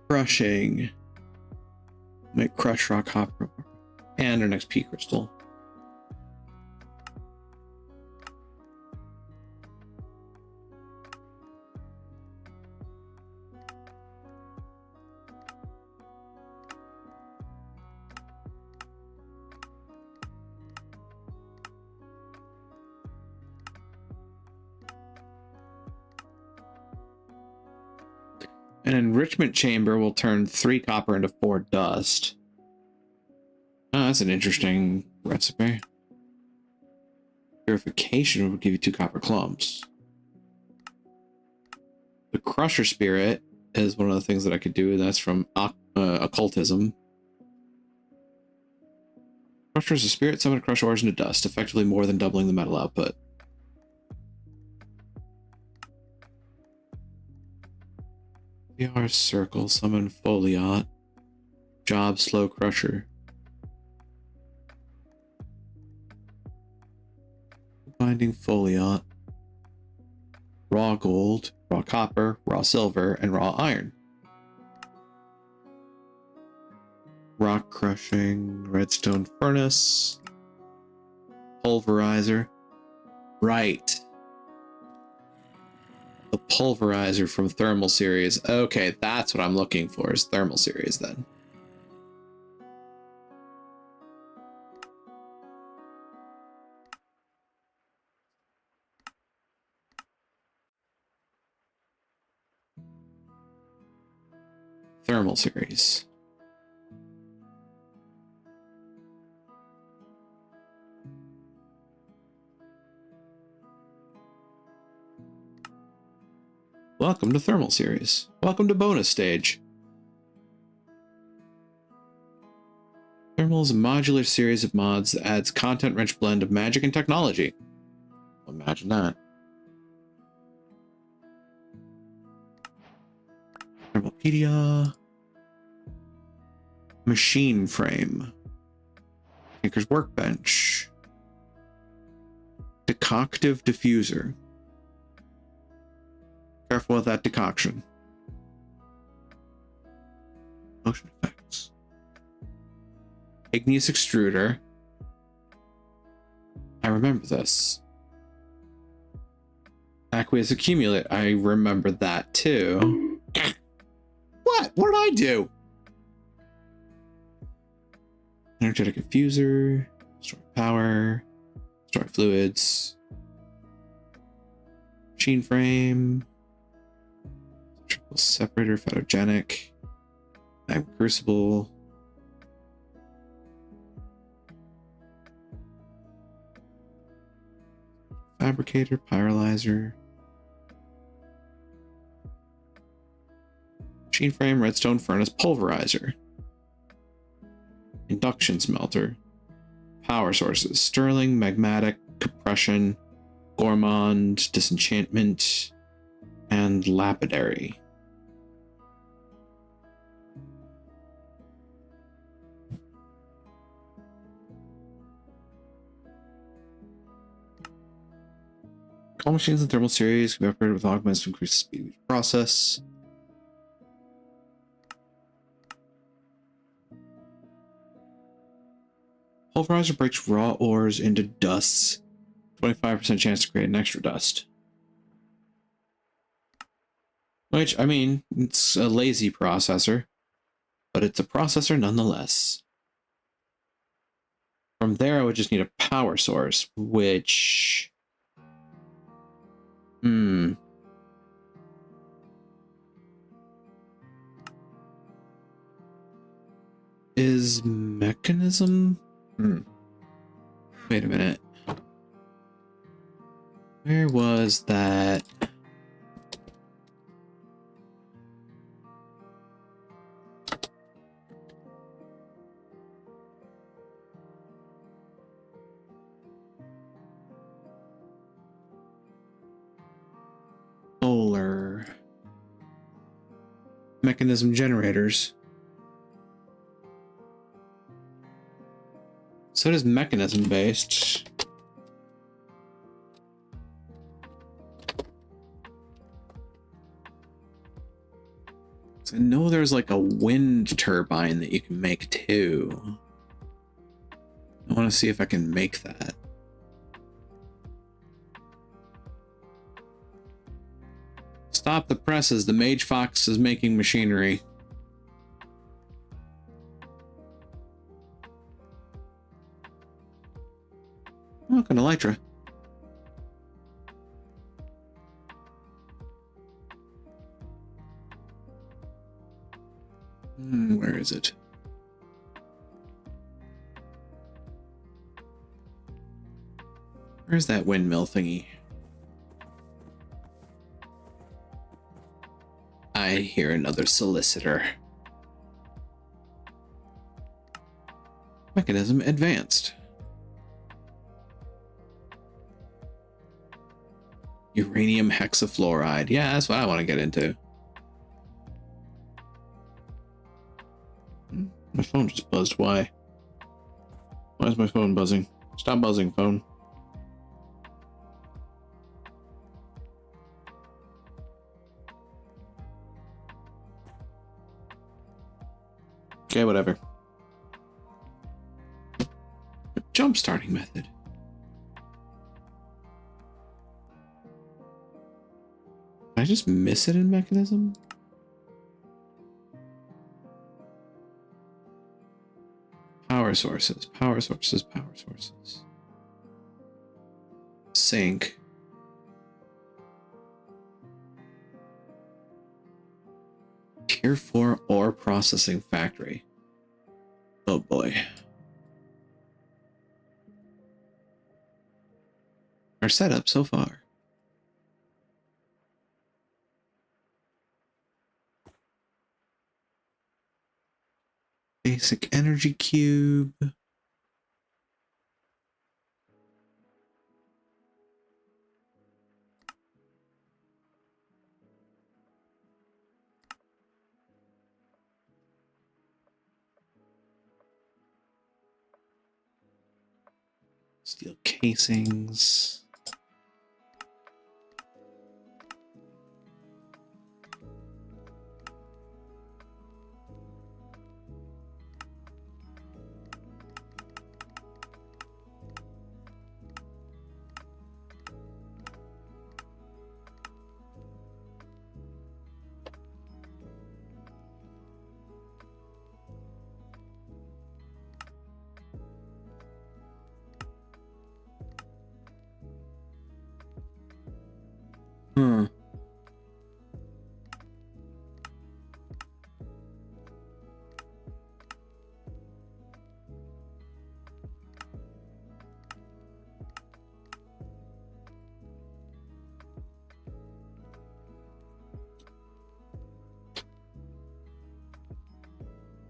Crushing. Might crush raw copper. And an XP crystal. An enrichment chamber will turn 3 copper into 4 dust. Oh, that's an interesting recipe. Purification would give you 2 copper clumps. The Crusher Spirit is one of the things that I could do. That's from occultism. Crusher is a spirit summoned to crush ores into dust, effectively more than doubling the metal output. VR Circle, summon Foliot. Job Slow Crusher. Binding Foliot. Raw gold, raw copper, raw silver, and raw iron. Rock crushing, redstone furnace. Pulverizer. Right. The pulverizer from Thermal Series. Okay, that's what I'm looking for, is Thermal Series then. Thermal Series. Welcome to Thermal Series. Welcome to bonus stage. Thermal is a modular series of mods that adds content-rich blend of magic and technology. Imagine that. Thermopedia. Machine frame. Tinker's workbench. Decoctive diffuser. Careful with that decoction. Motion effects. Igneous extruder. I remember this. Aqueous accumulate. I remember that too. What? What did I do? Energetic infuser. Store power. Store fluids. Machine frame. Triple separator. Photogenic. Mag crucible. Fabricator. Pyrolyzer. Machine frame. Redstone furnace. Pulverizer. Induction smelter. Power sources. Stirling. Magmatic. Compression. Gourmand. Disenchantment. And lapidary. All machines in thermal series can be operated with augments to increase the speed of the process. Pulverizer breaks raw ores into dusts. 25% chance to create an extra dust. Which, I mean, it's a lazy processor, but it's a processor nonetheless. From there, I would just need a power source, which... Is mechanism? Wait a minute. Where was that? Solar. Mechanism generators. So it is mechanism based. So I know there's like a wind turbine that you can make too. I want to see if I can make that. Stop the presses. The Mage Fox is making machinery. Look, an Elytra. Where is it? Where's that windmill thingy? I hear another solicitor. Mechanism advanced. Uranium hexafluoride. Yeah, that's what I want to get into. My phone just buzzed. Why? Why is my phone buzzing? Stop buzzing, phone. Okay, whatever. Jump starting method. Did I just miss it in mechanism? Power sources, power sources, power sources. Sink. Tier 4 ore processing factory. Oh boy. Our setup so far. Basic energy cube. Steel casings. Hmm.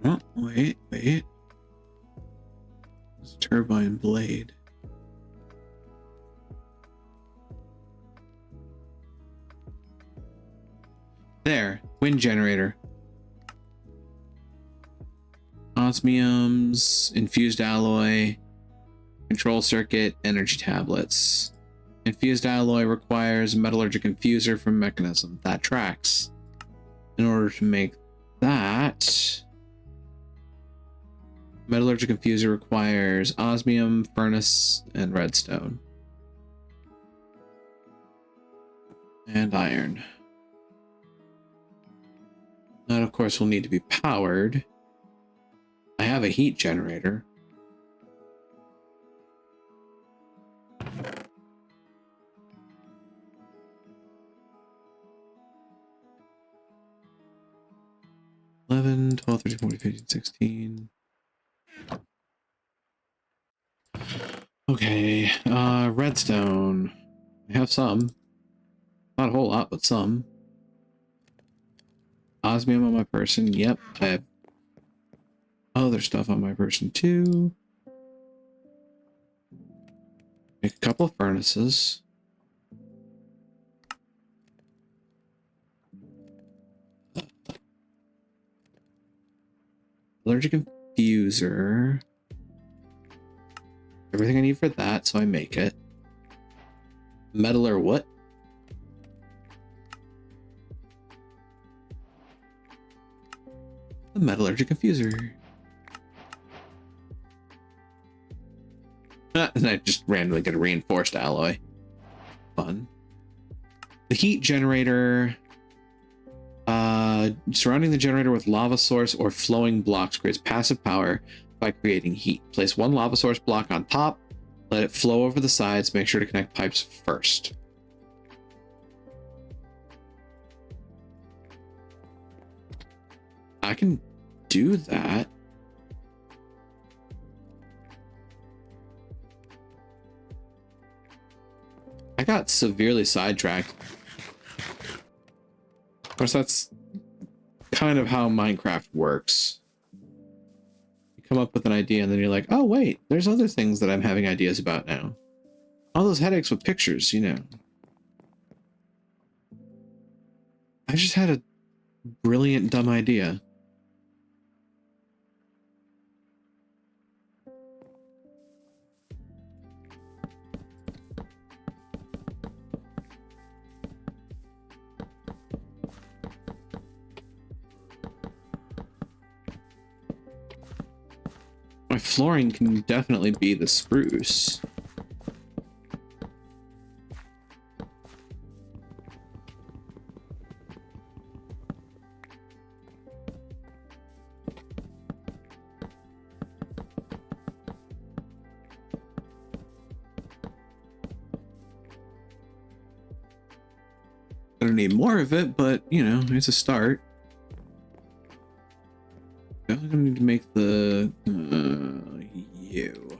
Oh, wait. It's a turbine blade. There, wind generator. Osmiums, infused alloy, control circuit, energy tablets. Infused alloy requires a metallurgic infuser from mechanism. That tracks. In order to make that, metallurgic infuser requires osmium, furnace, and redstone. And iron. That, of course, will need to be powered. I have a heat generator. $11, $12, $13, $14, $15, $16. Okay, redstone. I have some. Not a whole lot, but some. Osmium on my person. Yep, I have other stuff on my person too. Make a couple of furnaces. Allergic infuser. Everything I need for that, so I make it. Metal or what? The metallurgic infuser. And I just randomly get a reinforced alloy. Fun. The heat generator. Surrounding the generator with lava source or flowing blocks creates passive power by creating heat. Place one lava source block on top. Let it flow over the sides. Make sure to connect pipes first. I can do that. I got severely sidetracked. Of course, that's kind of how Minecraft works. You come up with an idea and then you're like, oh wait, there's other things that I'm having ideas about now. All those headaches with pictures, you know. I just had a brilliant dumb idea. My flooring can definitely be the spruce. I don't need more of it, but you know, it's a start. I'm gonna need to make the you.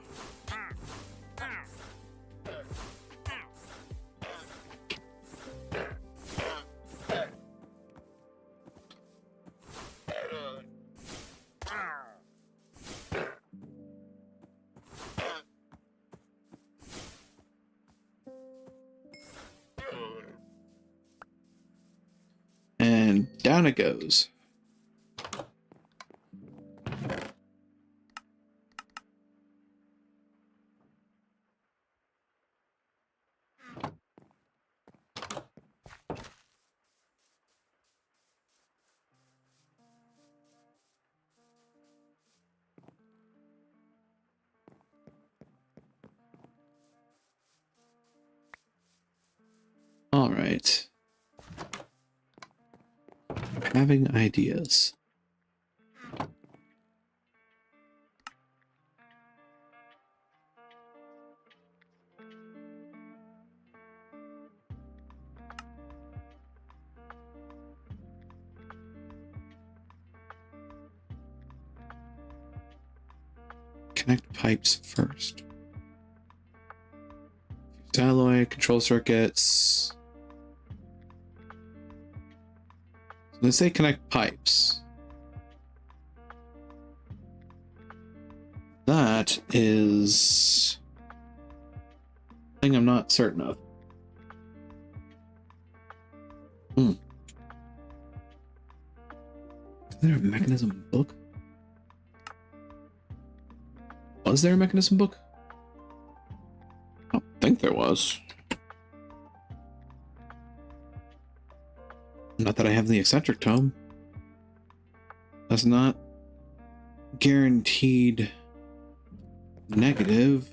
And down it goes. right. Having ideas. Connect pipes first. Alloy, control circuits. Let's say connect pipes. That is a thing I'm not certain of. Is there a mechanism book? Was there a mechanism book? I don't think there was. Not that I have the eccentric tome. That's not guaranteed negative.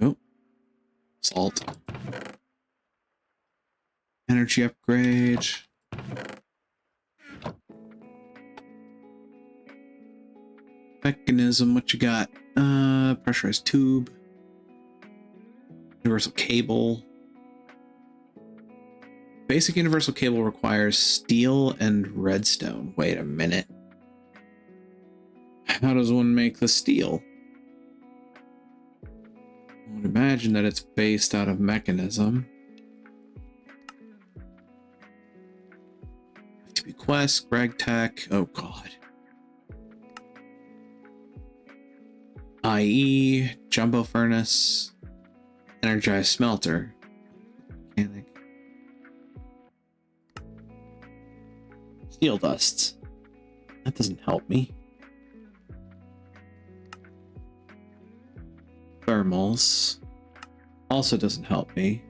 Oh, salt. Energy upgrade. Mechanism, what you got? Pressurized tube. Universal cable. Basic universal cable requires steel and redstone. Wait a minute. How does one make the steel? I would imagine that it's based out of mechanism. FTP Quest, Greg Tech. Oh god. IE, Jumbo Furnace, Energized Smelter, Mechanic, Steel Dust. That doesn't help me. Thermals also doesn't help me.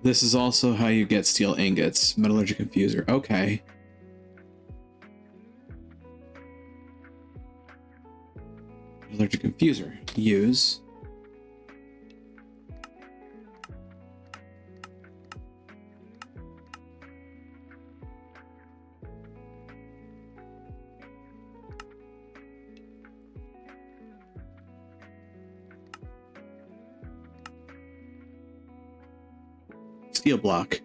This is also how you get steel ingots. Metallurgic infuser. Okay. Metallurgic infuser. Use. Steel block.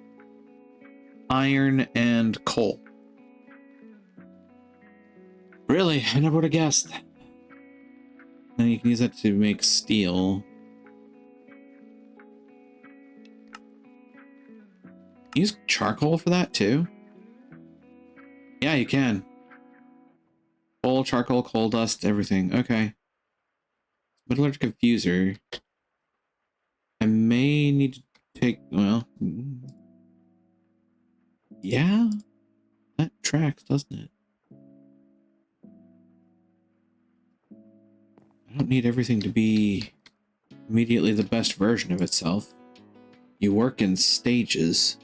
Iron and coal. Really? I never would have guessed. And you can use that to make steel. Use charcoal for that too? Yeah, you can. Coal, charcoal, coal dust, everything. Okay. Metallurgic infuser. I may need to take, well, yeah, that tracks, doesn't it? I don't need everything to be immediately the best version of itself. You work in stages.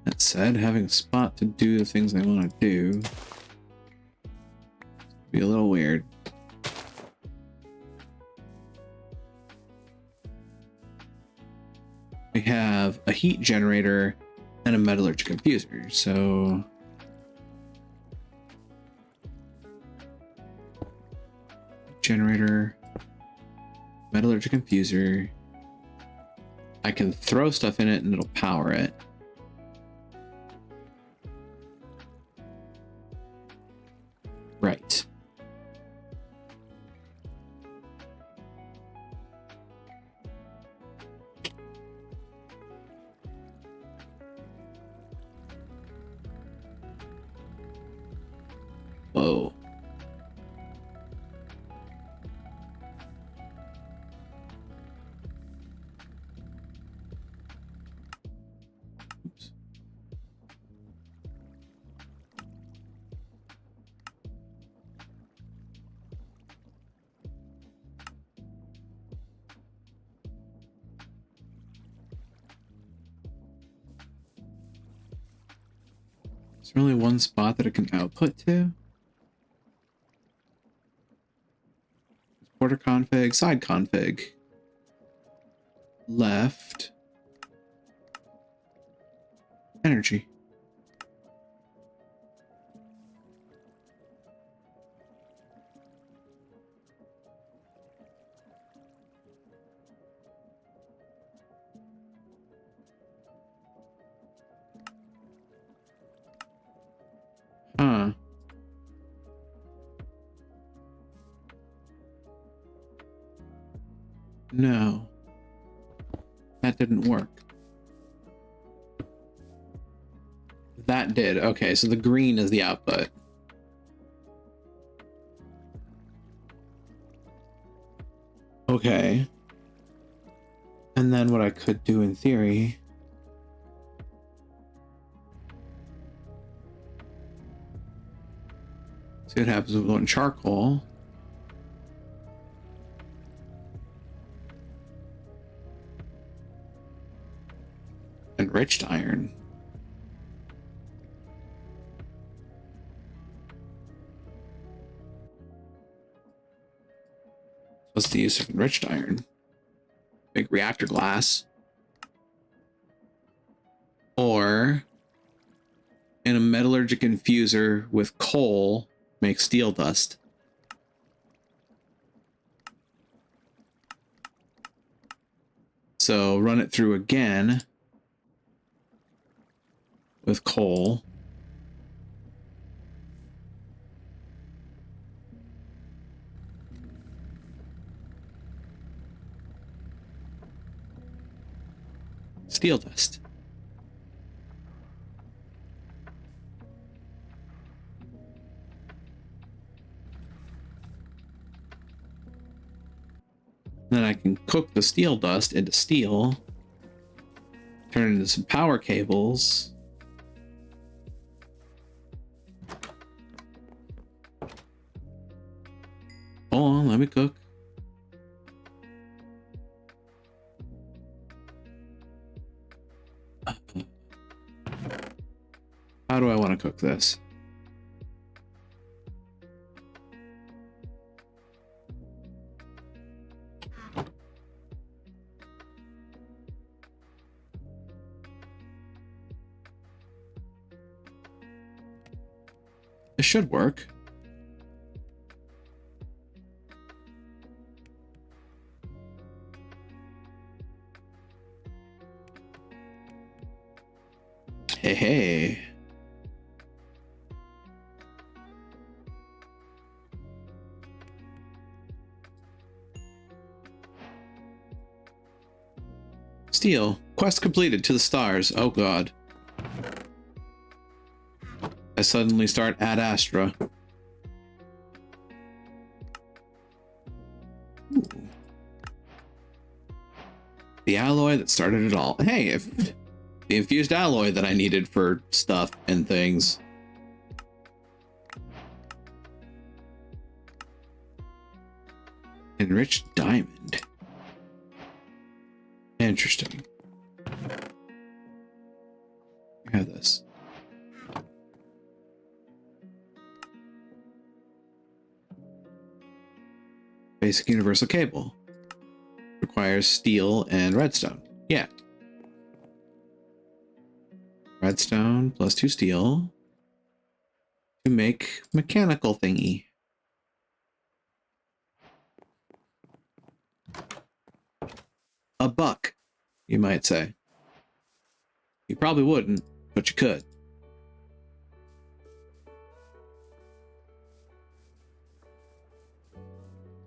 That said, having a spot to do the things I want to do be a little weird. We have a heat generator and a metallurgic infuser, so generator, metallurgic infuser. I can throw stuff in it and it'll power it. Right. Whoa. Oops. Is there only one spot that it can output to? Border config, side config. Left. Energy. Huh. No. That didn't work. That did. Okay, so the green is the output. Okay. And then what I could do in theory... See what happens with one charcoal. Enriched iron. What's the use of enriched iron? Big reactor glass. Or in a metallurgic infuser with coal, make steel dust. So run it through again with coal. Steel dust. Then I can cook the steel dust into steel, turn it into some power cables. Hold on, let me cook. How do I want to cook this? It should work. Hey. Steel. Quest completed to the stars. Oh god. I suddenly start Ad Astra. Ooh. The alloy that started it all. Hey, if the infused alloy that I needed for stuff and things. Enriched diamond. Interesting. I have this. Basic universal cable. Requires steel and redstone. Yeah. Redstone plus 2 steel to make mechanical thingy. A buck, you might say. You probably wouldn't, but you could.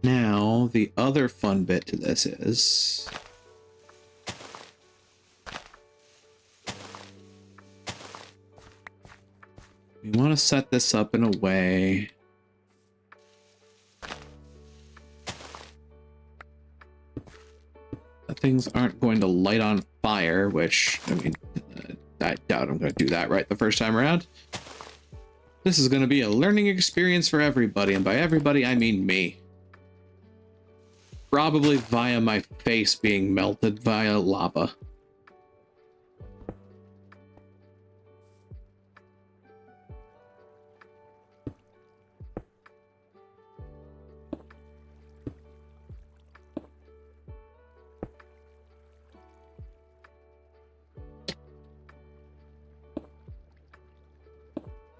Now, the other fun bit to this is... we want to set this up in a way things aren't going to light on fire, which, I mean, I doubt I'm going to do that right the first time around. This is going to be a learning experience for everybody, and by everybody, I mean me. Probably via my face being melted via lava.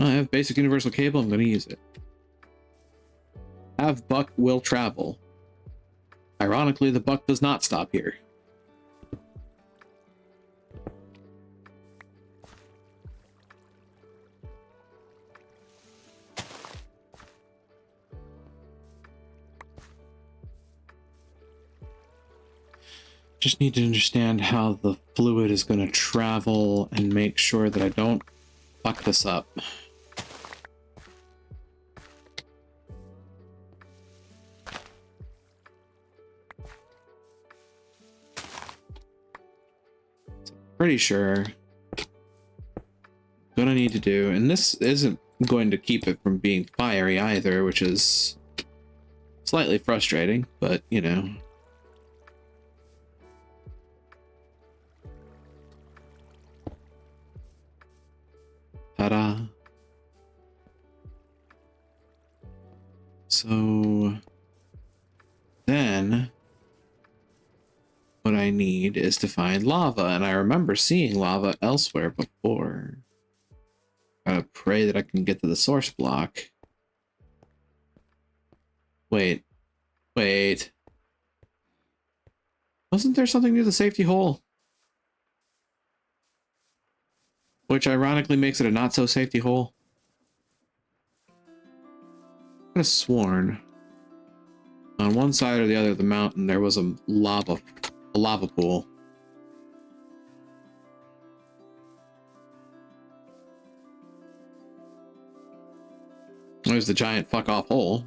I have basic universal cable, I'm going to use it. Have buck will travel. Ironically, the buck does not stop here. Just need to understand how the fluid is going to travel and make sure that I don't fuck this up. Pretty sure what I need to do, and this isn't going to keep it from being fiery either, which is slightly frustrating, but you know. Ta-da. So then what I need is to find lava, and I remember seeing lava elsewhere before. I pray that I can get to the source block. Wait. Wasn't there something near the safety hole? Which ironically makes it a not so safety hole. I could have sworn on one side or the other of the mountain there was a lava pool. There's the giant fuck off hole.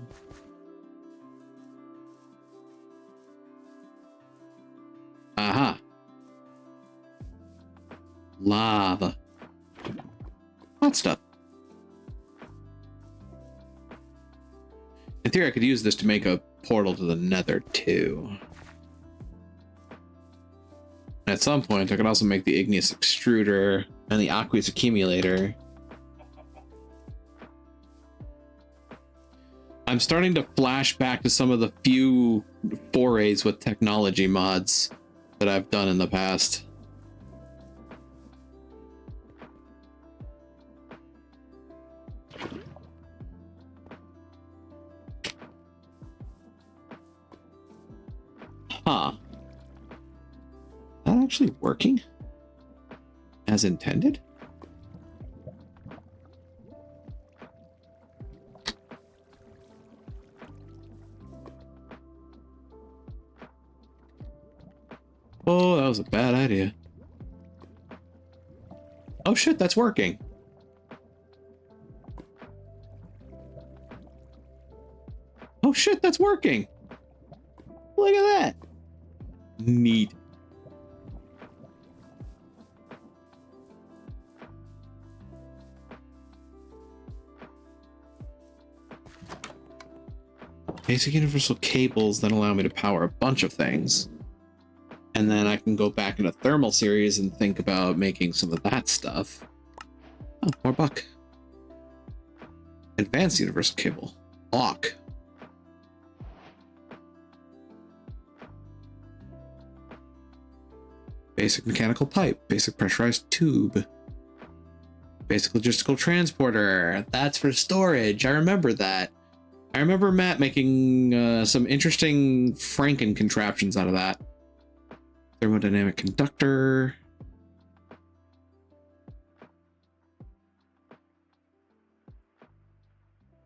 Aha. Lava. Hot stuff. In theory, I could use this to make a portal to the Nether too. At some point, I could also make the igneous extruder and the aqueous accumulator. I'm starting to flash back to some of the few forays with technology mods that I've done in the past. Huh. Is that actually working as intended? Oh, that was a bad idea. Oh shit, that's working. Oh shit, that's working. Look at that. Neat. Basic universal cables then allow me to power a bunch of things. And then I can go back into thermal series and think about making some of that stuff. Oh, more buck. Advanced universal cable. Lock. Basic mechanical pipe. Basic pressurized tube. Basic logistical transporter. That's for storage. I remember that. I remember Matt making some interesting Franken contraptions out of that. Thermodynamic conductor.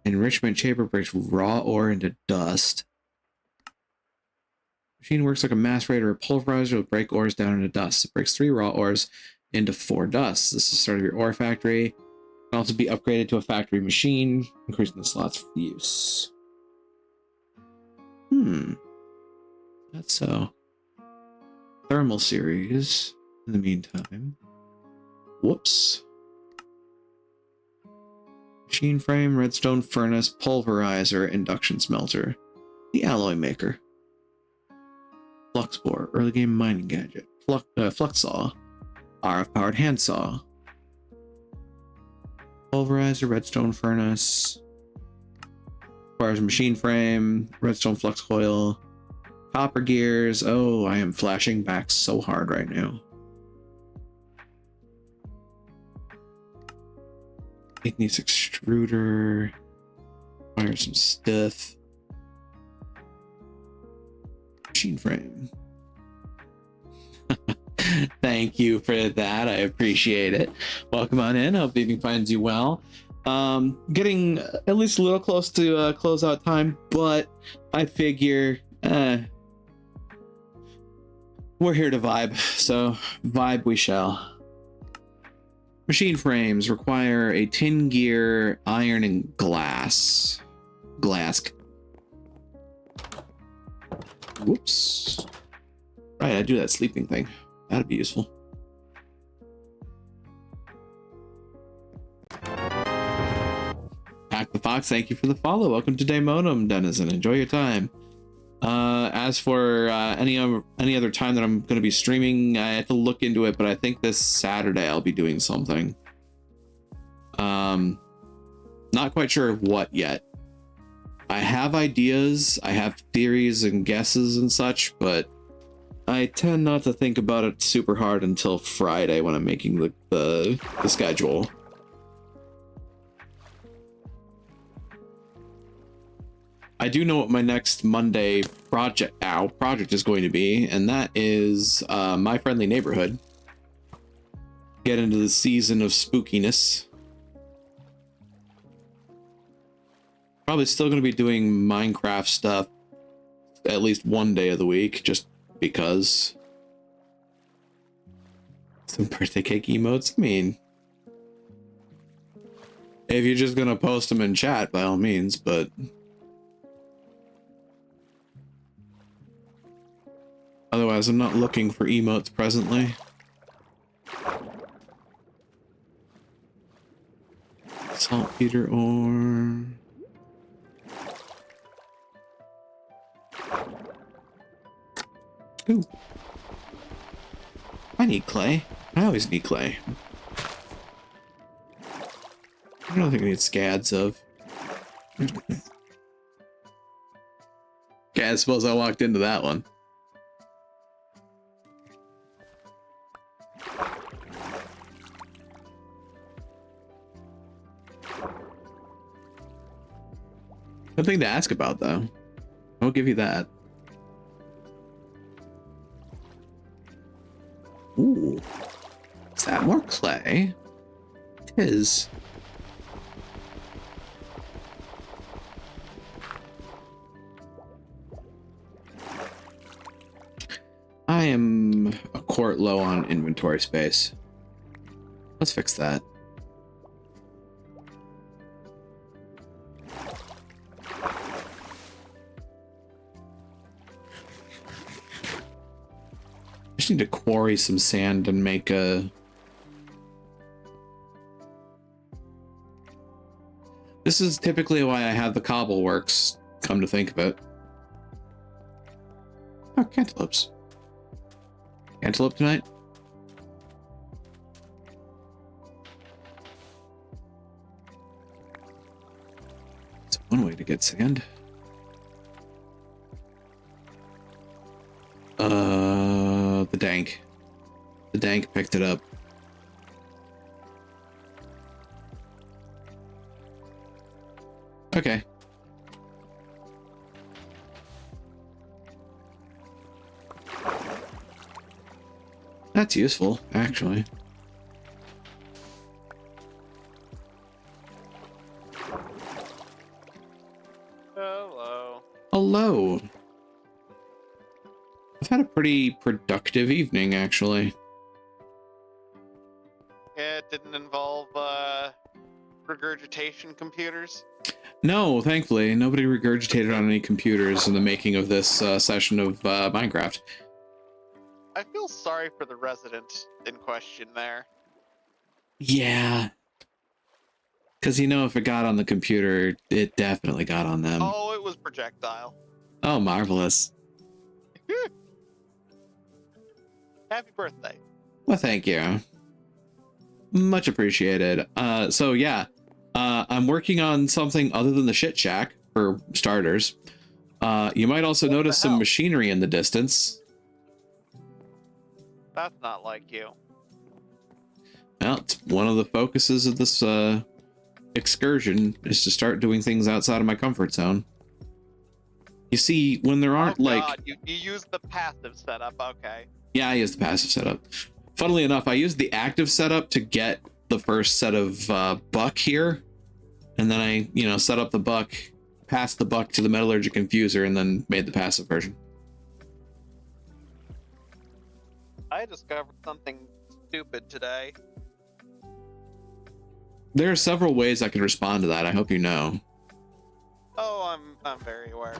Enrichment chamber breaks raw ore into dust. Machine works like a macerator or pulverizer to break ores down into dust. It breaks 3 raw ores into 4 dusts. This is the start of your ore factory. It can also be upgraded to a factory machine, increasing the slots for use. That's so. thermal series in the meantime. Whoops. Machine frame, redstone furnace, pulverizer, induction smelter. The alloy maker. Flux bore, early game mining gadget. Flux saw. RF powered handsaw. Pulverizer, redstone furnace. Requires machine frame, redstone flux coil. Copper gears. Oh, I am flashing back so hard right now. Igneous extruder. Fire some stuff. Machine frame. Thank you for that. I appreciate it. Welcome on in. Hope the evening finds you well. Getting at least a little close to closeout time, but I figure we're here to vibe, so vibe we shall. Machine frames require a tin gear, iron, and glass. Whoops. Right, I do that sleeping thing. That'd be useful. Pack the Fox, thank you for the follow. Welcome to Daymonum, Denizen. Enjoy your time. As for any other time that I'm going to be streaming, I have to look into it, but I think this Saturday I'll be doing something. Not quite sure what yet. I have ideas, I have theories and guesses and such, but I tend not to think about it super hard until Friday when I'm making the schedule. I do know what my next Monday project is going to be, and that is My Friendly Neighborhood. Get into the season of spookiness. Probably still going to be doing Minecraft stuff at least one day of the week, just because. Some birthday cake emotes? I mean, if you're just going to post them in chat, by all means, but otherwise, I'm not looking for emotes presently. Saltpeter ore. Ooh. I need clay. I always need clay. I don't think I need scads of. Okay, I suppose I walked into that one. Nothing to ask about, though. I'll give you that. Ooh. Is that more clay? It is. I am a quart low on inventory space. Let's fix that. I just need to quarry some sand and make a... This is typically why I have the cobble works, come to think of it. Oh, cantaloupes. Cantaloupe tonight? It's one way to get sand. The dank. The dank picked it up. Okay. That's useful, actually. Hello. Hello. I've had a pretty productive evening, actually. Yeah, it didn't involve regurgitation computers. No, thankfully, nobody regurgitated on any computers in the making of this session of Minecraft. I feel sorry for the resident in question there. Yeah. Because, you know, if it got on the computer, it definitely got on them. Oh, it was projectile. Oh, marvelous. Happy birthday. Well, thank you. Much appreciated. So yeah, I'm working on something other than the shit shack, for starters. You might also What the notice some hell? machinery in the distance. That's not like you. Well, it's one of the focuses of this excursion is to start doing things outside of my comfort zone. You see, when there aren't Oh like... God, you use the passive setup, okay. Yeah, I use the passive setup. Funnily enough, I used the active setup to get the first set of buck here. And then I, you know, set up the buck, passed the buck to the metallurgic infuser, and then made the passive version. I discovered something stupid today. There are several ways I can respond to that. I hope you know. Oh, I'm very aware.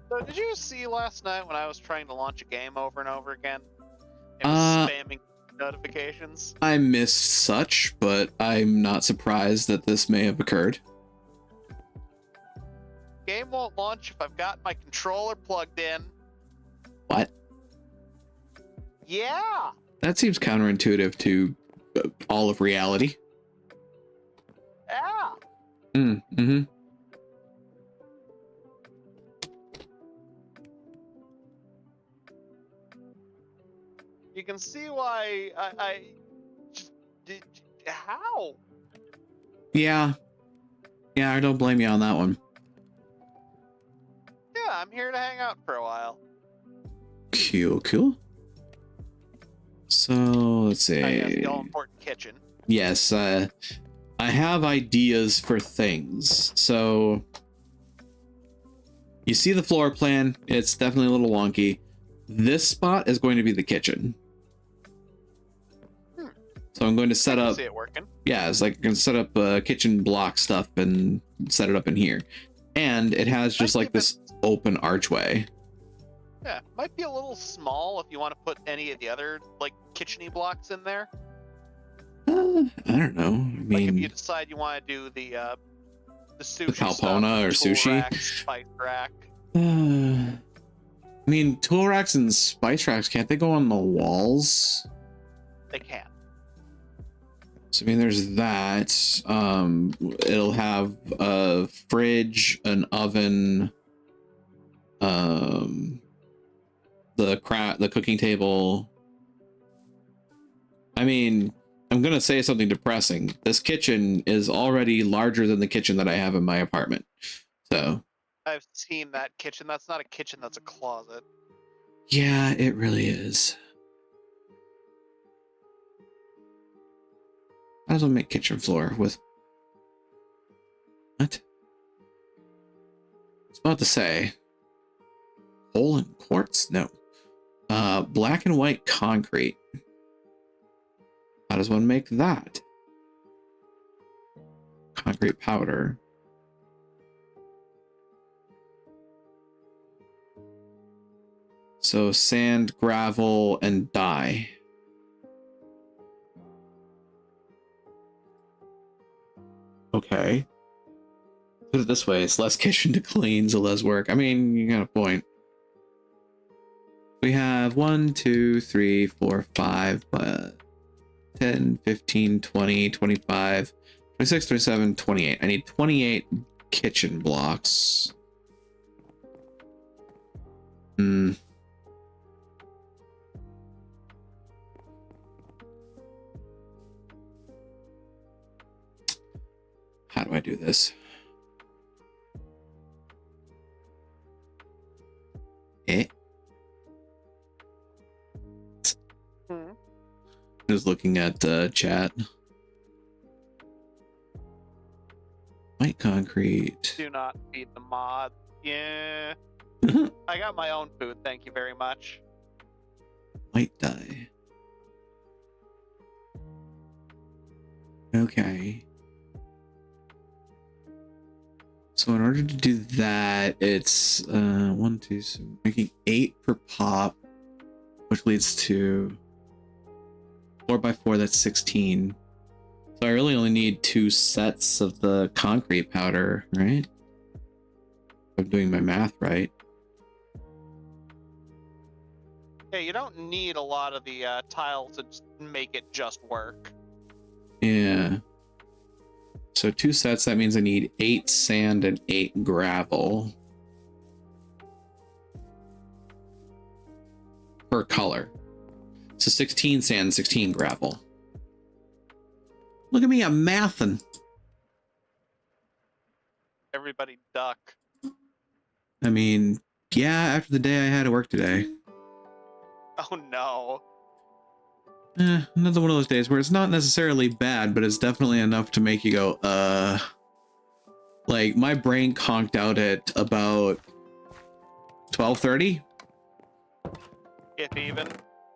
So did you see last night when I was trying to launch a game over and over again? It was spamming notifications. I missed such, but I'm not surprised that this may have occurred. Game won't launch if I've got my controller plugged in. What? Yeah. That seems counterintuitive to all of reality. Yeah. Mm-hmm. You can see why I just did. How? Yeah. Yeah, I don't blame you on that one. Yeah, I'm here to hang out for a while. Cool. So, let's see. I guess the all-important kitchen. Yes, I have ideas for things. So, you see the floor plan. It's definitely a little wonky. This spot is going to be the kitchen. So I'm going to set I can up... see it working. Yeah, it's like I'm going to set up kitchen block stuff and set it up in here. And it has just like this open archway. Yeah, might be a little small if you want to put any of the other like kitchen-y blocks in there. I don't know. I Like if mean, you decide you want to do the sushi Palpona stuff, or tool sushi? rack, spice rack. I mean, tool racks and spice racks, can't they go on the walls? They can. So I mean, there's that. It'll have a fridge, an oven, the cooking table. I mean, I'm gonna say something depressing. This kitchen is already larger than the kitchen that I have in my apartment. So I've seen that kitchen. That's not a kitchen. That's a closet. yeah, it really is. Might as well make kitchen floor with... What? I was about to say... Coal and quartz? No. Black and white concrete. How does one make that? Concrete powder. So sand, gravel, and dye. Okay. Put it this way, it's less kitchen to clean, so less work. I mean, you got a point. We have 1, 2, 3, 4, 5, 10, 15, 20, 25, 26, 27, 28. I need 28 kitchen blocks. How do I do this? Just looking at chat. White concrete. Do not feed the mod. Yeah. I got my own food. Thank you very much. White dye. Okay. So in order to do that, it's 1, 2, so making 8 per pop which leads to 4x4, that's 16. So I really only need 2 sets of the concrete powder, right? If I'm doing my math right. Yeah, you don't need a lot of the tile to make it just work. Yeah. So 2 sets, that means I need 8 sand and 8 gravel. Per color. So 16 sand, 16 gravel. Look at me, I'm mathing. Everybody duck. I mean, yeah, after the day I had to work today. Oh no. Another one of those days where it's not necessarily bad, but it's definitely enough to make you go, like, my brain conked out at about 12:30. If even.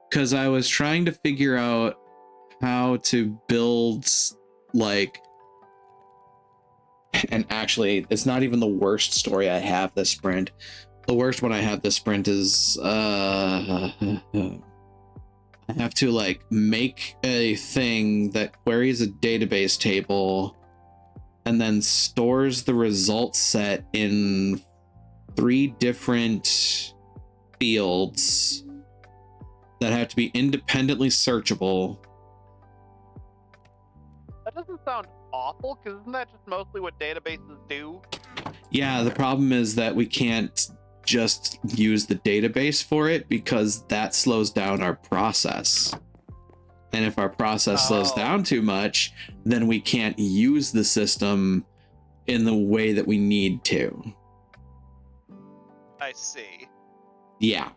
Because I was trying to figure out how to build, like, and actually, it's not even the worst story I have this sprint. The worst one I have this sprint is, I have to, like, make a thing that queries a database table and then stores the result set in 3 different fields that have to be independently searchable. That doesn't sound awful, because isn't that just mostly what databases do? Yeah, the problem is that we can't just use the database for it because that slows down our process. And if our process slows down too much, then we can't use the system in the way that we need to. I see. Yeah.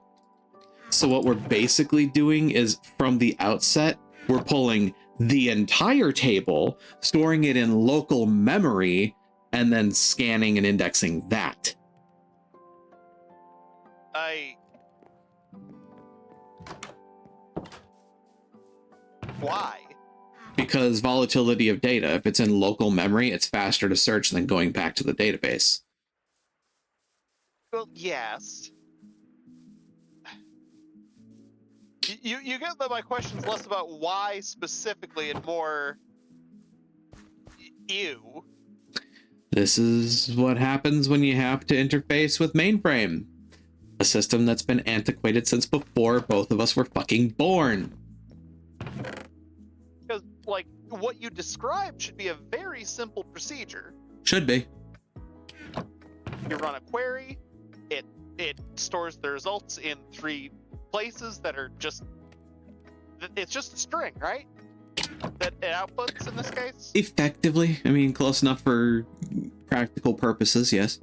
So what we're basically doing is, from the outset, we're pulling the entire table, storing it in local memory, and then scanning and indexing that. Why? Because volatility of data, if it's in local memory, it's faster to search than going back to the database. Well, yes. You get that my question's less about why specifically and more you. This is what happens when you have to interface with mainframe, a system that's been antiquated since before both of us were fucking born. Because, like, what you described should be a very simple procedure. Should be. You run a query, it stores the results in 3 places that are just, it's just a string, right? That it outputs in this case? Effectively. I mean, close enough for practical purposes, yes.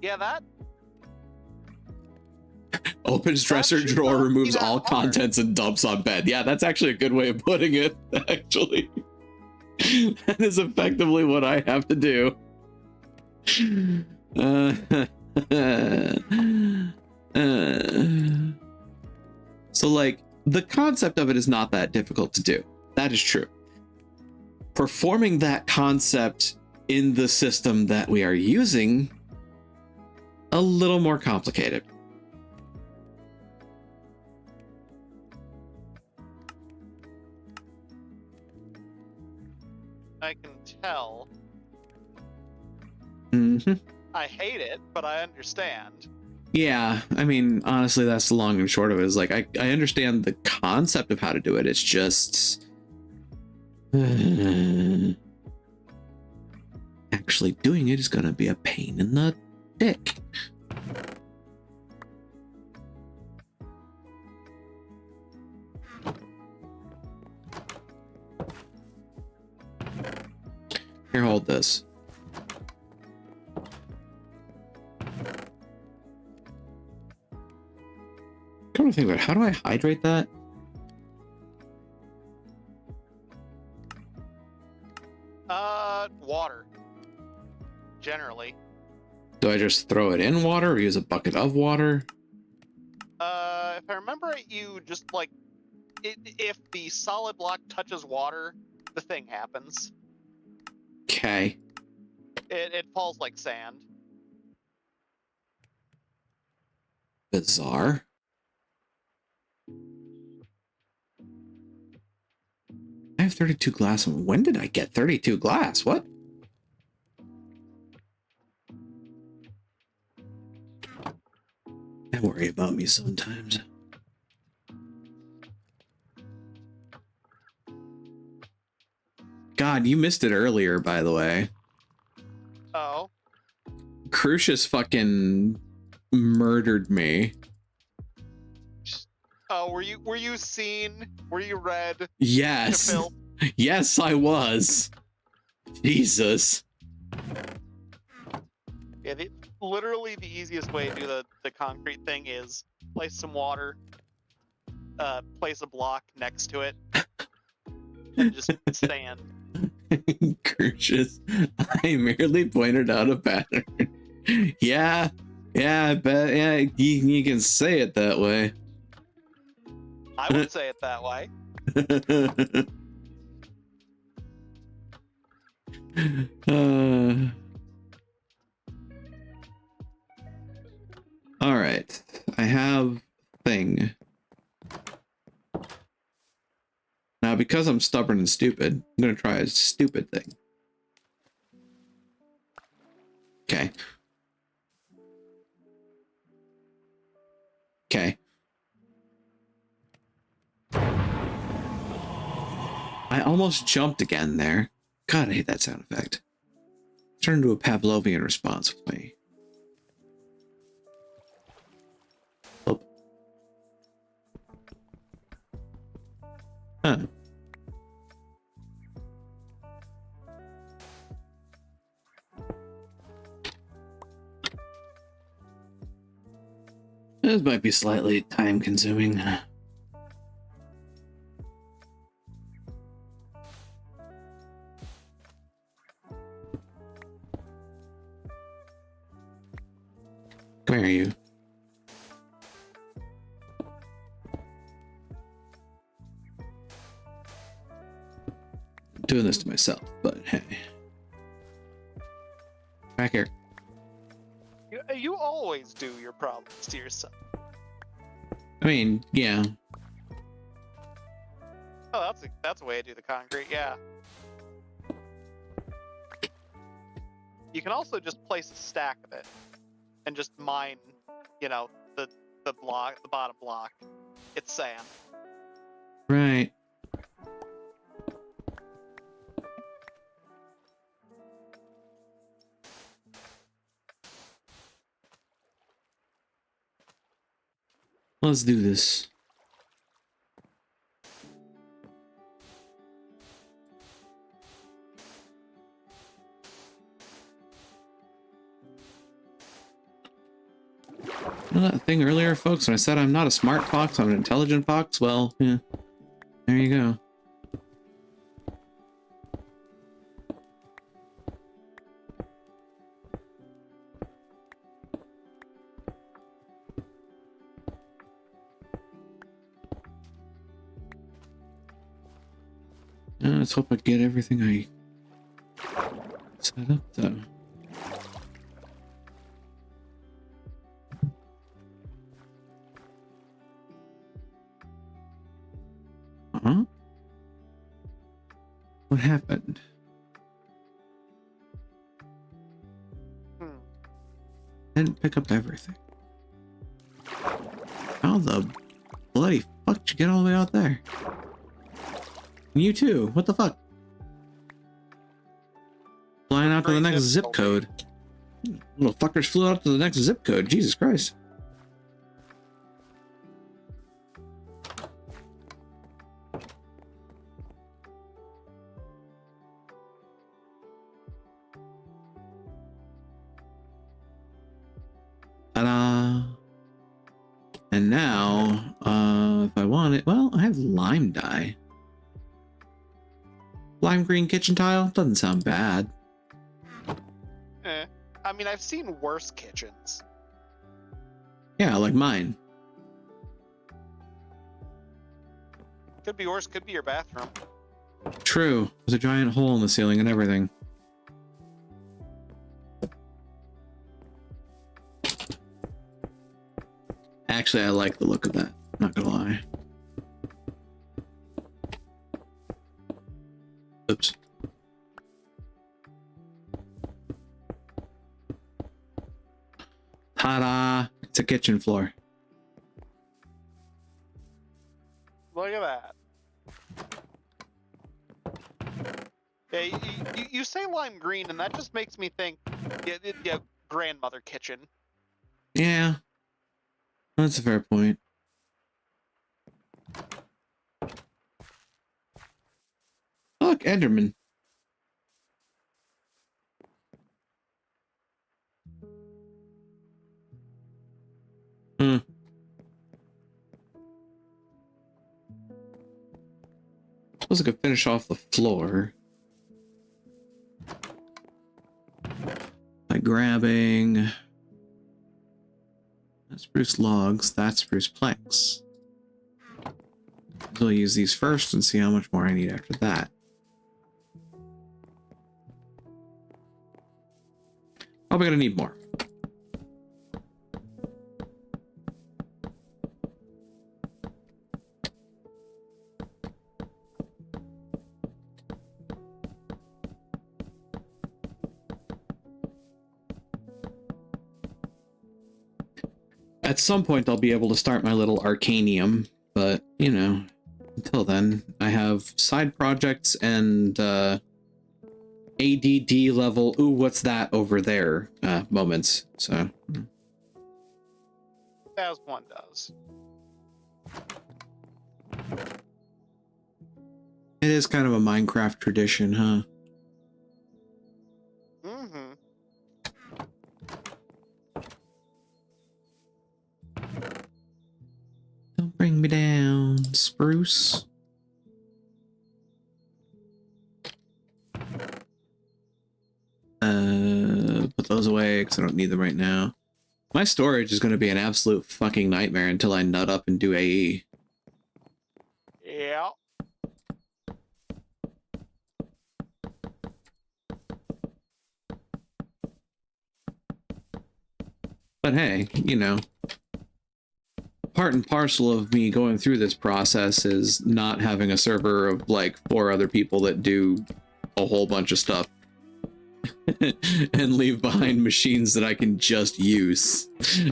Yeah, that? Opens dresser should drawer, not be removes that all hard. contents, and dumps on bed. Yeah, that's actually a good way of putting it, actually. That is effectively what I have to do. So, like, the concept of it is not that difficult to do. That is true. Performing that concept in the system that we are using, a little more complicated. I can tell. Mm-hmm. I hate it, but I understand. Yeah, I mean, honestly, that's the long and short of it. Is like, I understand the concept of how to do it. It's just actually doing it is gonna be a pain in the dick. Here, hold this. Come to think about it, how do I hydrate that? Water. Generally. Do I just throw it in water or use a bucket of water? If I remember it, you just, like, if the solid block touches water, the thing happens. Okay. It falls like sand. bizarre. I have 32 glass. When did I get 32 glass? What? They worry about me sometimes. God, you missed it earlier, by the way. Oh. Crucius fucking murdered me. Oh, were you seen? Were you read? Yes. To Phil? Yes, I was. Jesus. Yeah, literally the easiest way to do the concrete thing is place some water, place a block next to it, and just stand. Crucius, I merely pointed out a pattern. Yeah, I bet. Yeah, you can say it that way. I would say it that way. All right, I have thing. Now, because I'm stubborn and stupid, I'm gonna try a stupid thing. Okay. Okay. I almost jumped again there. God, I hate that sound effect. Turned into a Pavlovian response with me. Oh. Huh. This might be slightly time consuming. Come here, you. I'm doing this to myself, but hey. Back here. You always do your problems to yourself. I mean, yeah. Oh, that's a way to do the concrete. Yeah. You can also just place a stack of it and just mine, you know, the block, the bottom block. It's sand. Right. Let's do this. You know that thing earlier, folks, when I said I'm not a smart fox, I'm an intelligent fox? Well, yeah. There you go. Let's hope I get everything I set up, though. Huh? What happened? I didn't pick up everything. How the bloody fuck did you get all the way out there? And you too. What the fuck? Flying out to the next zip code. Little fuckers flew out to the next zip code. Jesus Christ. Ta-da. And now, if I want it, well, I have lime dye. Lime green kitchen tile? Doesn't sound bad. I mean, I've seen worse kitchens. Yeah, like mine. Could be worse, could be your bathroom. True. There's a giant hole in the ceiling and everything. Actually, I like the look of that. Not gonna lie. Oops. Ta-da! It's a kitchen floor. Look at that. Yeah, you say lime green, and that just makes me think, yeah, grandmother kitchen. Yeah. That's a fair point. Look, Enderman. Hmm. Suppose I could finish off the floor by grabbing that spruce logs, that spruce planks. So I'll use these first and see how much more I need after that. Probably gonna need more. At some point, I'll be able to start my little Arcanium, but, you know, until then, I have side projects and ADD level, ooh, what's that over there, moments, so. As one does. It is kind of a Minecraft tradition, huh? Mm-hmm. Don't bring me down, spruce. Put those away because I don't need them right now. My storage is going to be an absolute fucking nightmare until I nut up and do AE. Yeah. But hey, you know, part and parcel of me going through this process is not having a server of like 4 other people that do a whole bunch of stuff and leave behind machines that I can just use,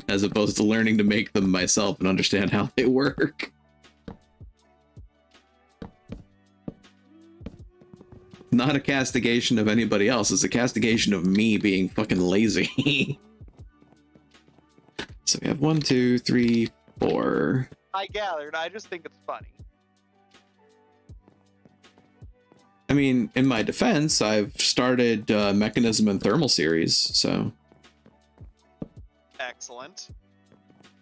as opposed to learning to make them myself and understand how they work. Not a castigation of anybody else, it's a castigation of me being fucking lazy. So we have 1, 2, 3, 4. I gathered. I just think it's funny. I mean, in my defense, I've started Mechanism and Thermal series, so Excellent.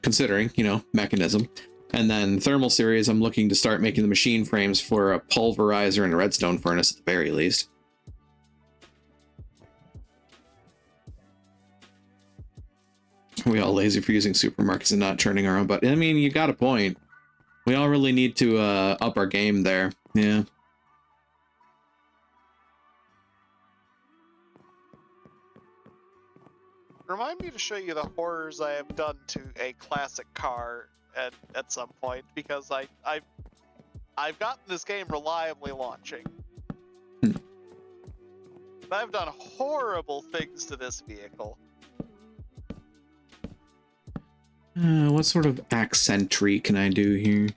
considering, you know, Mechanism. And then Thermal series, I'm looking to start making the machine frames for a pulverizer and a redstone furnace at the very least. We all lazy for using supermarkets and not churning our own, but I mean, you got a point. We all really need to up our game there. Yeah. Remind me to show you the horrors I have done to a classic car at some point, because I've gotten this game reliably launching. Hmm. But I've done horrible things to this vehicle. What sort of accentry can I do here?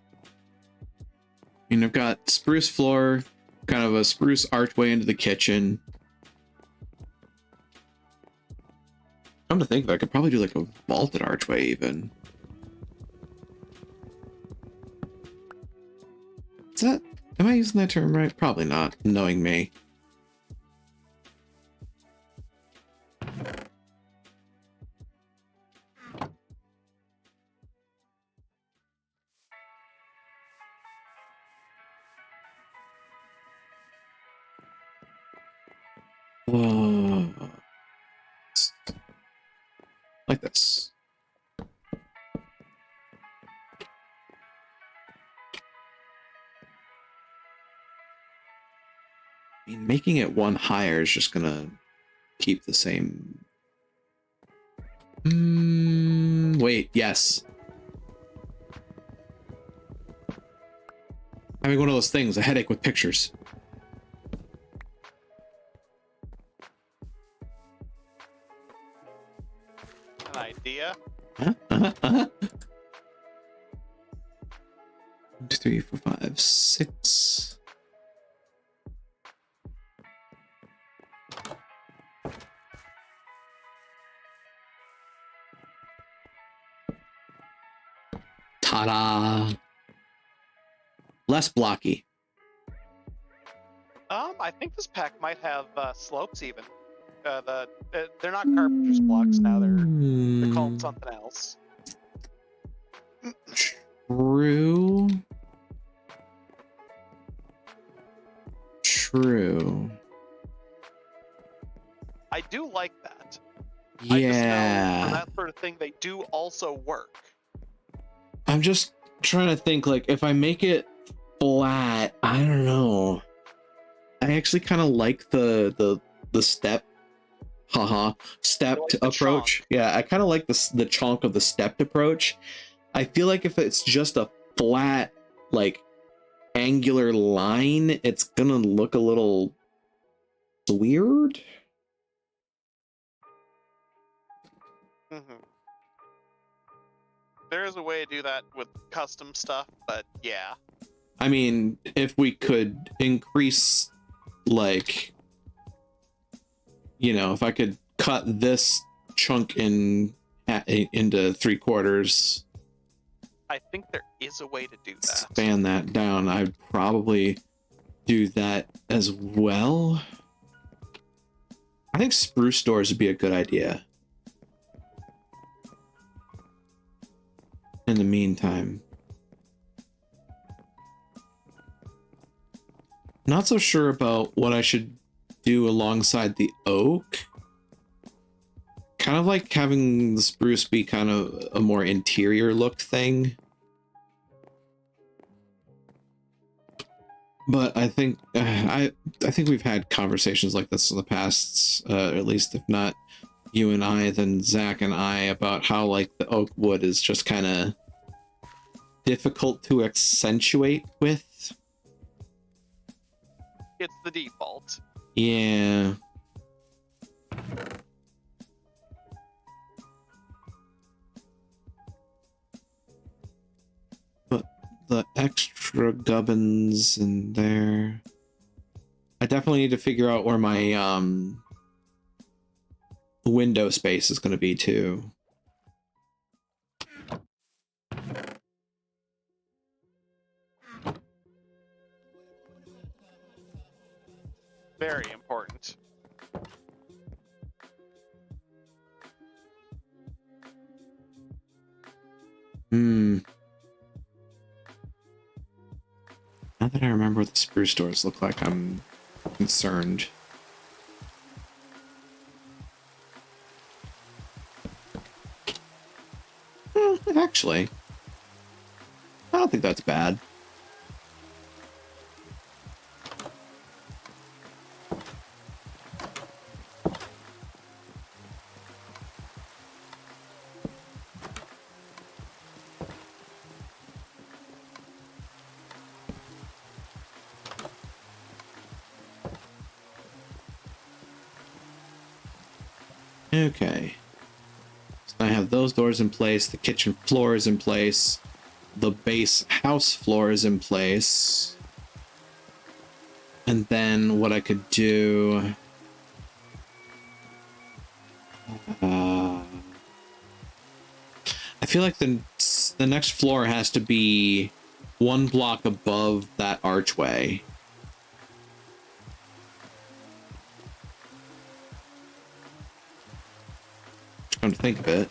I mean, I've got spruce floor, kind of a spruce archway into the kitchen. Come to think of it, I could probably do like a vaulted archway even. Is that, am I using that term right? Probably not, knowing me. Whoa. Like this. I mean, making it one higher is just gonna keep the same. Wait, yes. Having one of those things, a headache with pictures. An idea? Huh? Uh-huh, uh-huh. 1, 2, 3, 4, 5, 6. Ta-da! Less blocky. I think this pack might have slopes even. They're not carpenter's blocks now. They're called something else. True. True. I do like that. I just know Yeah. for that sort of thing, they do also work. I'm just trying to think, like, if I make it flat, I don't know. I actually kind of like the step, stepped You like the approach. Yeah, I kind of like the chunk of the stepped approach. I feel like if it's just a flat, like, angular line, it's gonna look a little weird. Mm-hmm. There is a way to do that with custom stuff, but yeah. I mean, if we could increase, like, you know, if I could cut this chunk into 3/4, I think there is a way to do that. expand that down, I'd probably do that as well. I think spruce doors would be a good idea. In the meantime, not so sure about what I should do alongside the oak. Kind of like having the spruce be kind of a more interior look thing. But I think I think we've had conversations like this in the past, at least if not you and I, then Zach and I, about how like the oak wood is just kind of difficult to accentuate with. It's the default. Yeah. But the extra gubbins in there. I definitely need to figure out where my window space is going to be too. Very important. Now that I remember what the spruce doors look like, I'm concerned. Actually, I don't think that's bad. Okay. So I have those doors in place, the kitchen floor is in place, the base house floor is in place. And then what I could do... I feel like the next floor has to be 1 block above that archway. Come to think of it.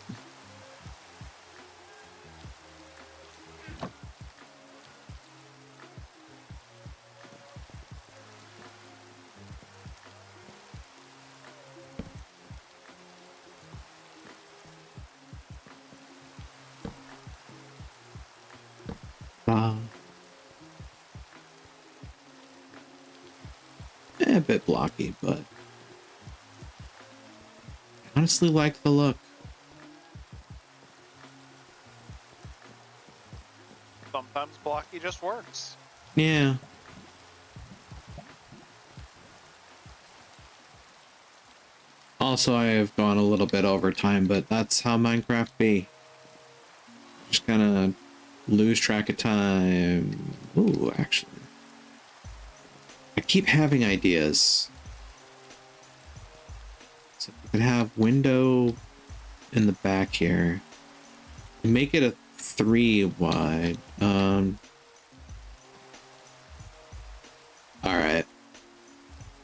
A bit blocky, but I honestly like the look. Sometimes blocky just works. Yeah. Also, I have gone a little bit over time, but that's how Minecraft be. Just kind of lose track of time. Ooh, actually. I keep having ideas. So we could have window in the back here. And make it a 3 wide. Alright.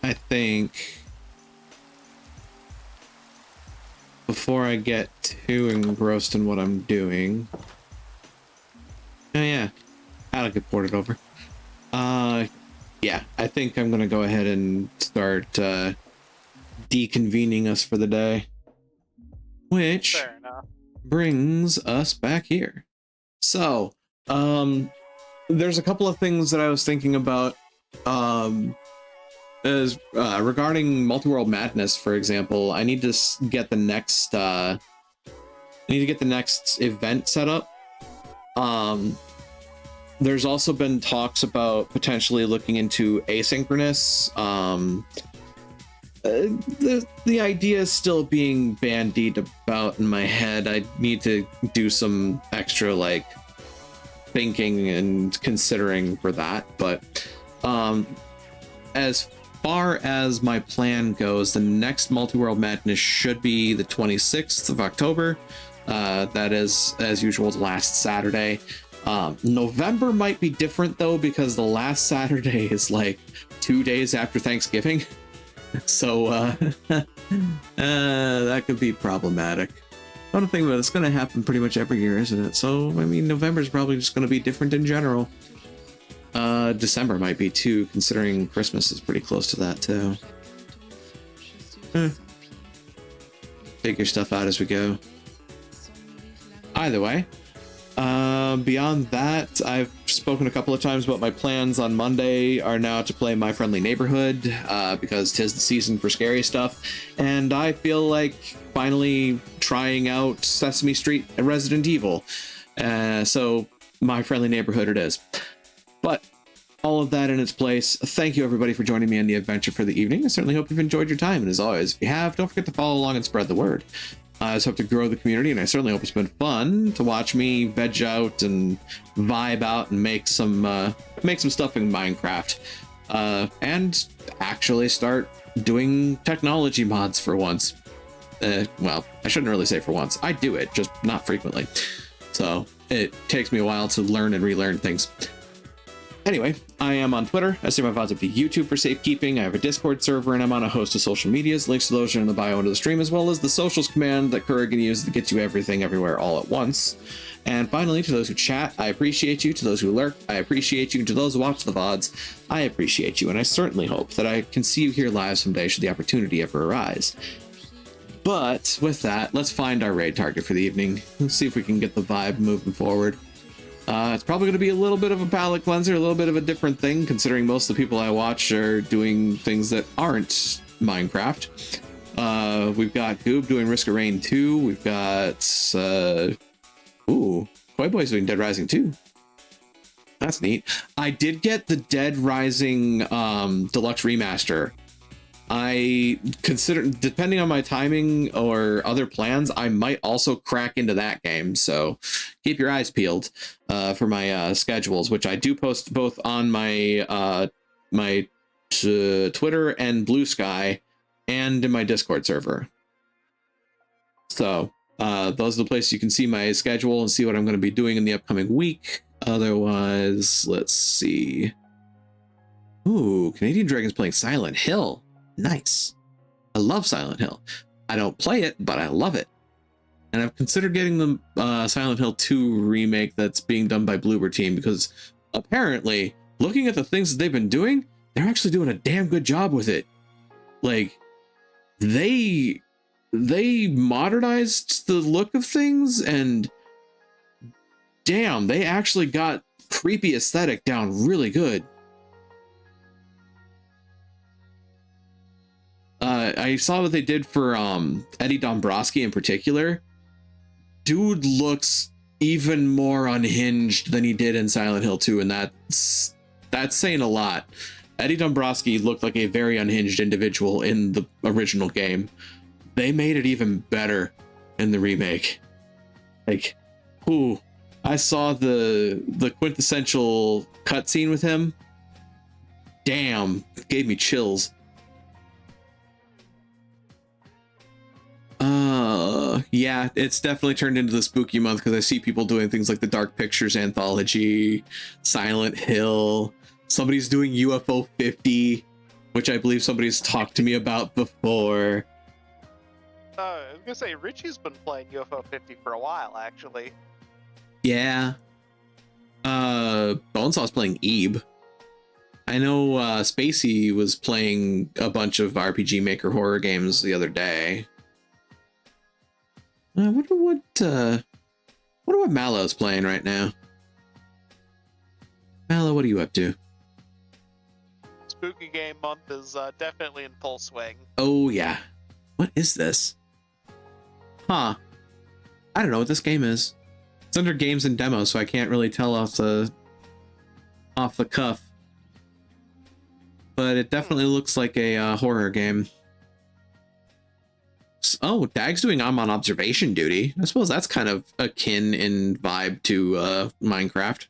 I think before I get too engrossed in what I'm doing. Oh yeah, I'll get ported over. Yeah, I think I'm gonna go ahead and start deconvening us for the day, which Fair enough. brings us back here. So, there's a couple of things that I was thinking about, as regarding Multi-World Madness, for example. I need to get the next event set up. There's also been talks about potentially looking into asynchronous. The idea is still being bandied about in my head. I need to do some extra like thinking and considering for that. But as far as my plan goes, the next Multi-World Madness should be the 26th of October. That is, as usual, the last Saturday. November might be different though, because the last Saturday is like 2 days after Thanksgiving. So that could be problematic. I don't think about it, it's going to happen pretty much every year, isn't it? So, I mean, November is probably just going to be different in general. December might be too, considering Christmas is pretty close to that too. Figure stuff out as we go. Either way, beyond that, I've spoken a couple of times about my plans on Monday are now to play My Friendly Neighborhood, because 'tis the season for scary stuff, and I feel like finally trying out Sesame Street and Resident Evil. So My Friendly Neighborhood it is. But all of that in its place, thank you everybody for joining me on the adventure for the evening. I certainly hope you've enjoyed your time, and as always, if you have, don't forget to follow along and spread the word. I just hope to grow the community, and I certainly hope it's been fun to watch me veg out and vibe out and make some stuff in Minecraft, and actually start doing technology mods for once. Well, I shouldn't really say for once. I do it, just not frequently. So it takes me a while to learn and relearn things. Anyway, I am on Twitter. I see my VODs up to YouTube for safekeeping. I have a Discord server, and I'm on a host of social medias. Links to those are in the bio under the stream, as well as the socials command that Kurgan uses that gets you everything everywhere all at once. And finally, to those who chat, I appreciate you. To those who lurk, I appreciate you. And to those who watch the VODs, I appreciate you. And I certainly hope that I can see you here live someday should the opportunity ever arise. But with that, let's find our raid target for the evening. Let's see if we can get the vibe moving forward. It's probably going to be a little bit of a palate cleanser, a little bit of a different thing, considering most of the people I watch are doing things that aren't Minecraft. We've got Goob doing Risk of Rain 2. We've got, Koi Boy's doing Dead Rising 2. That's neat. I did get the Dead Rising Deluxe Remaster. I consider, depending on my timing or other plans, I might also crack into that game. So keep your eyes peeled for my schedules, which I do post both on my Twitter and Blue Sky and in my Discord server. So those are the places you can see my schedule and see what I'm going to be doing in the upcoming week. Otherwise, let's see. Ooh, Canadian Dragon's playing Silent Hill. Nice. I love Silent Hill. I don't play it, but I love it. And I've considered getting the Silent Hill 2 remake that's being done by Bloober Team, because apparently, looking at the things that they've been doing, they're actually doing a damn good job with it. Like, they modernized the look of things, and damn, they actually got creepy aesthetic down really good. I saw what they did for Eddie Dombrowski in particular. Dude looks even more unhinged than he did in Silent Hill 2, and That's saying a lot. Eddie Dombrowski looked like a very unhinged individual in the original game. They made it even better in the remake. Like, ooh, I saw the quintessential cutscene with him. Damn, gave me chills. Yeah, it's definitely turned into the spooky month because I see people doing things like the Dark Pictures anthology, Silent Hill. Somebody's doing UFO 50, which I believe somebody's talked to me about before. I was gonna say Richie's been playing UFO 50 for a while, actually. Yeah. Bonesaw's playing Ebe. I know Spacey was playing a bunch of RPG Maker horror games the other day. I wonder what Mallow's playing right now. Mallow, what are you up to? Spooky game month is definitely in full swing. Oh yeah. What is this? Huh. I don't know what this game is. It's under games and demos, so I can't really tell off the cuff. But it definitely looks like a horror game. Oh, Dag's doing I'm on observation duty. I suppose that's kind of akin in vibe to Minecraft.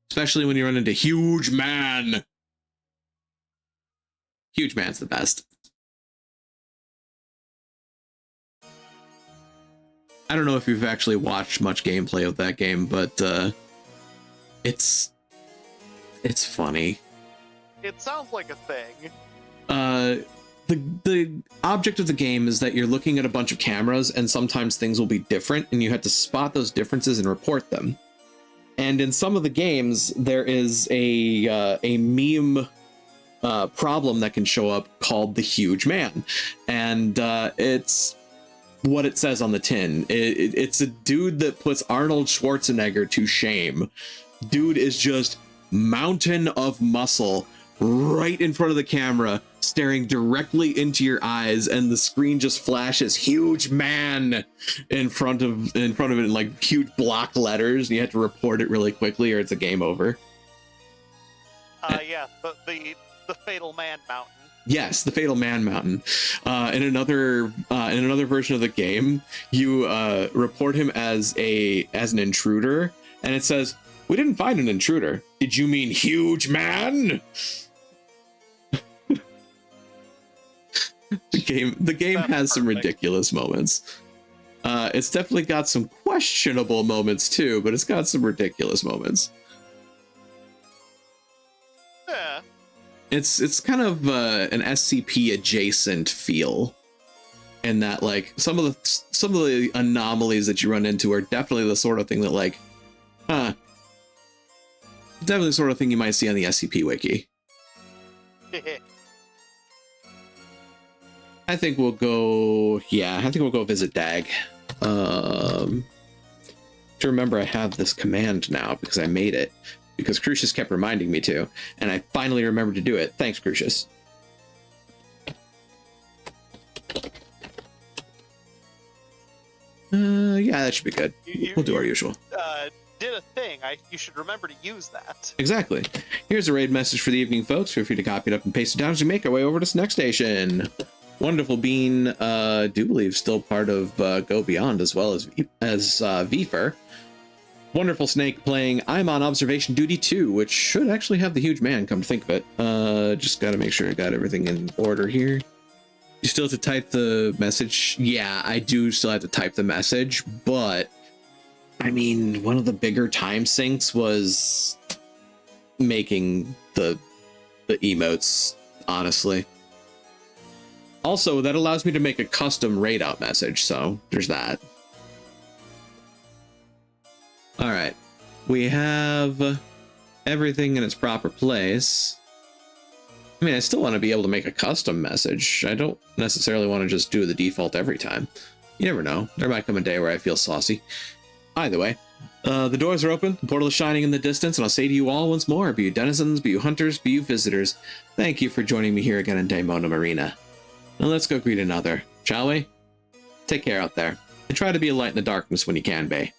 Especially when you run into Huge Man. Huge Man's the best. I don't know if you've actually watched much gameplay of that game, but it's funny. It sounds like a thing. The object of the game is that you're looking at a bunch of cameras, and sometimes things will be different, and you have to spot those differences and report them. And in some of the games, there is a meme problem that can show up called the Huge Man, and it's what it says on the tin. It's a dude that puts Arnold Schwarzenegger to shame. Dude is just mountain of muscle right in front of the camera, staring directly into your eyes, and the screen just flashes Huge Man in front of it in like huge block letters, and you have to report it really quickly or it's a game over. Yeah, the Fatal Man Mountain. Yes, the Fatal Man Mountain. In another version of the game, you report him as an intruder, and it says, "We didn't find an intruder. Did you mean Huge Man?" The game has some ridiculous moments. It's definitely got some questionable moments too, but it's got some ridiculous moments. Yeah. It's kind of an SCP adjacent feel, in that like some of the anomalies that you run into are definitely the sort of thing that like, definitely the sort of thing you might see on the SCP wiki. I think we'll go visit Dag. To remember I have this command now because I made it, because Crucius kept reminding me to, and I finally remembered to do it. Thanks, Crucius. Yeah, that should be good. We'll do our usual. Did a thing. You should remember to use that. Exactly. Here's a raid message for the evening, folks. Feel free to copy it up and paste it down as we make our way over to Snack Station. Wonderful Bean, do believe still part of Go Beyond, as well as Vfer. Wonderful Snake playing I'm on observation duty too, which should actually have the Huge Man, come to think of it. Just gotta make sure I got everything in order here. You still have to type the message? Yeah, I do still have to type the message, but I mean, one of the bigger time sinks was making the emotes, honestly. Also, that allows me to make a custom raid out message, so there's that. All right, we have everything in its proper place. I mean, I still want to be able to make a custom message. I don't necessarily want to just do the default every time. You never know. There might come a day where I feel saucy. Either way, the doors are open, the portal is shining in the distance, and I'll say to you all once more, be you denizens, be you hunters, be you visitors, thank you for joining me here again in Daemona Marina. Now let's go greet another, shall we? Take care out there, and try to be a light in the darkness when you can be.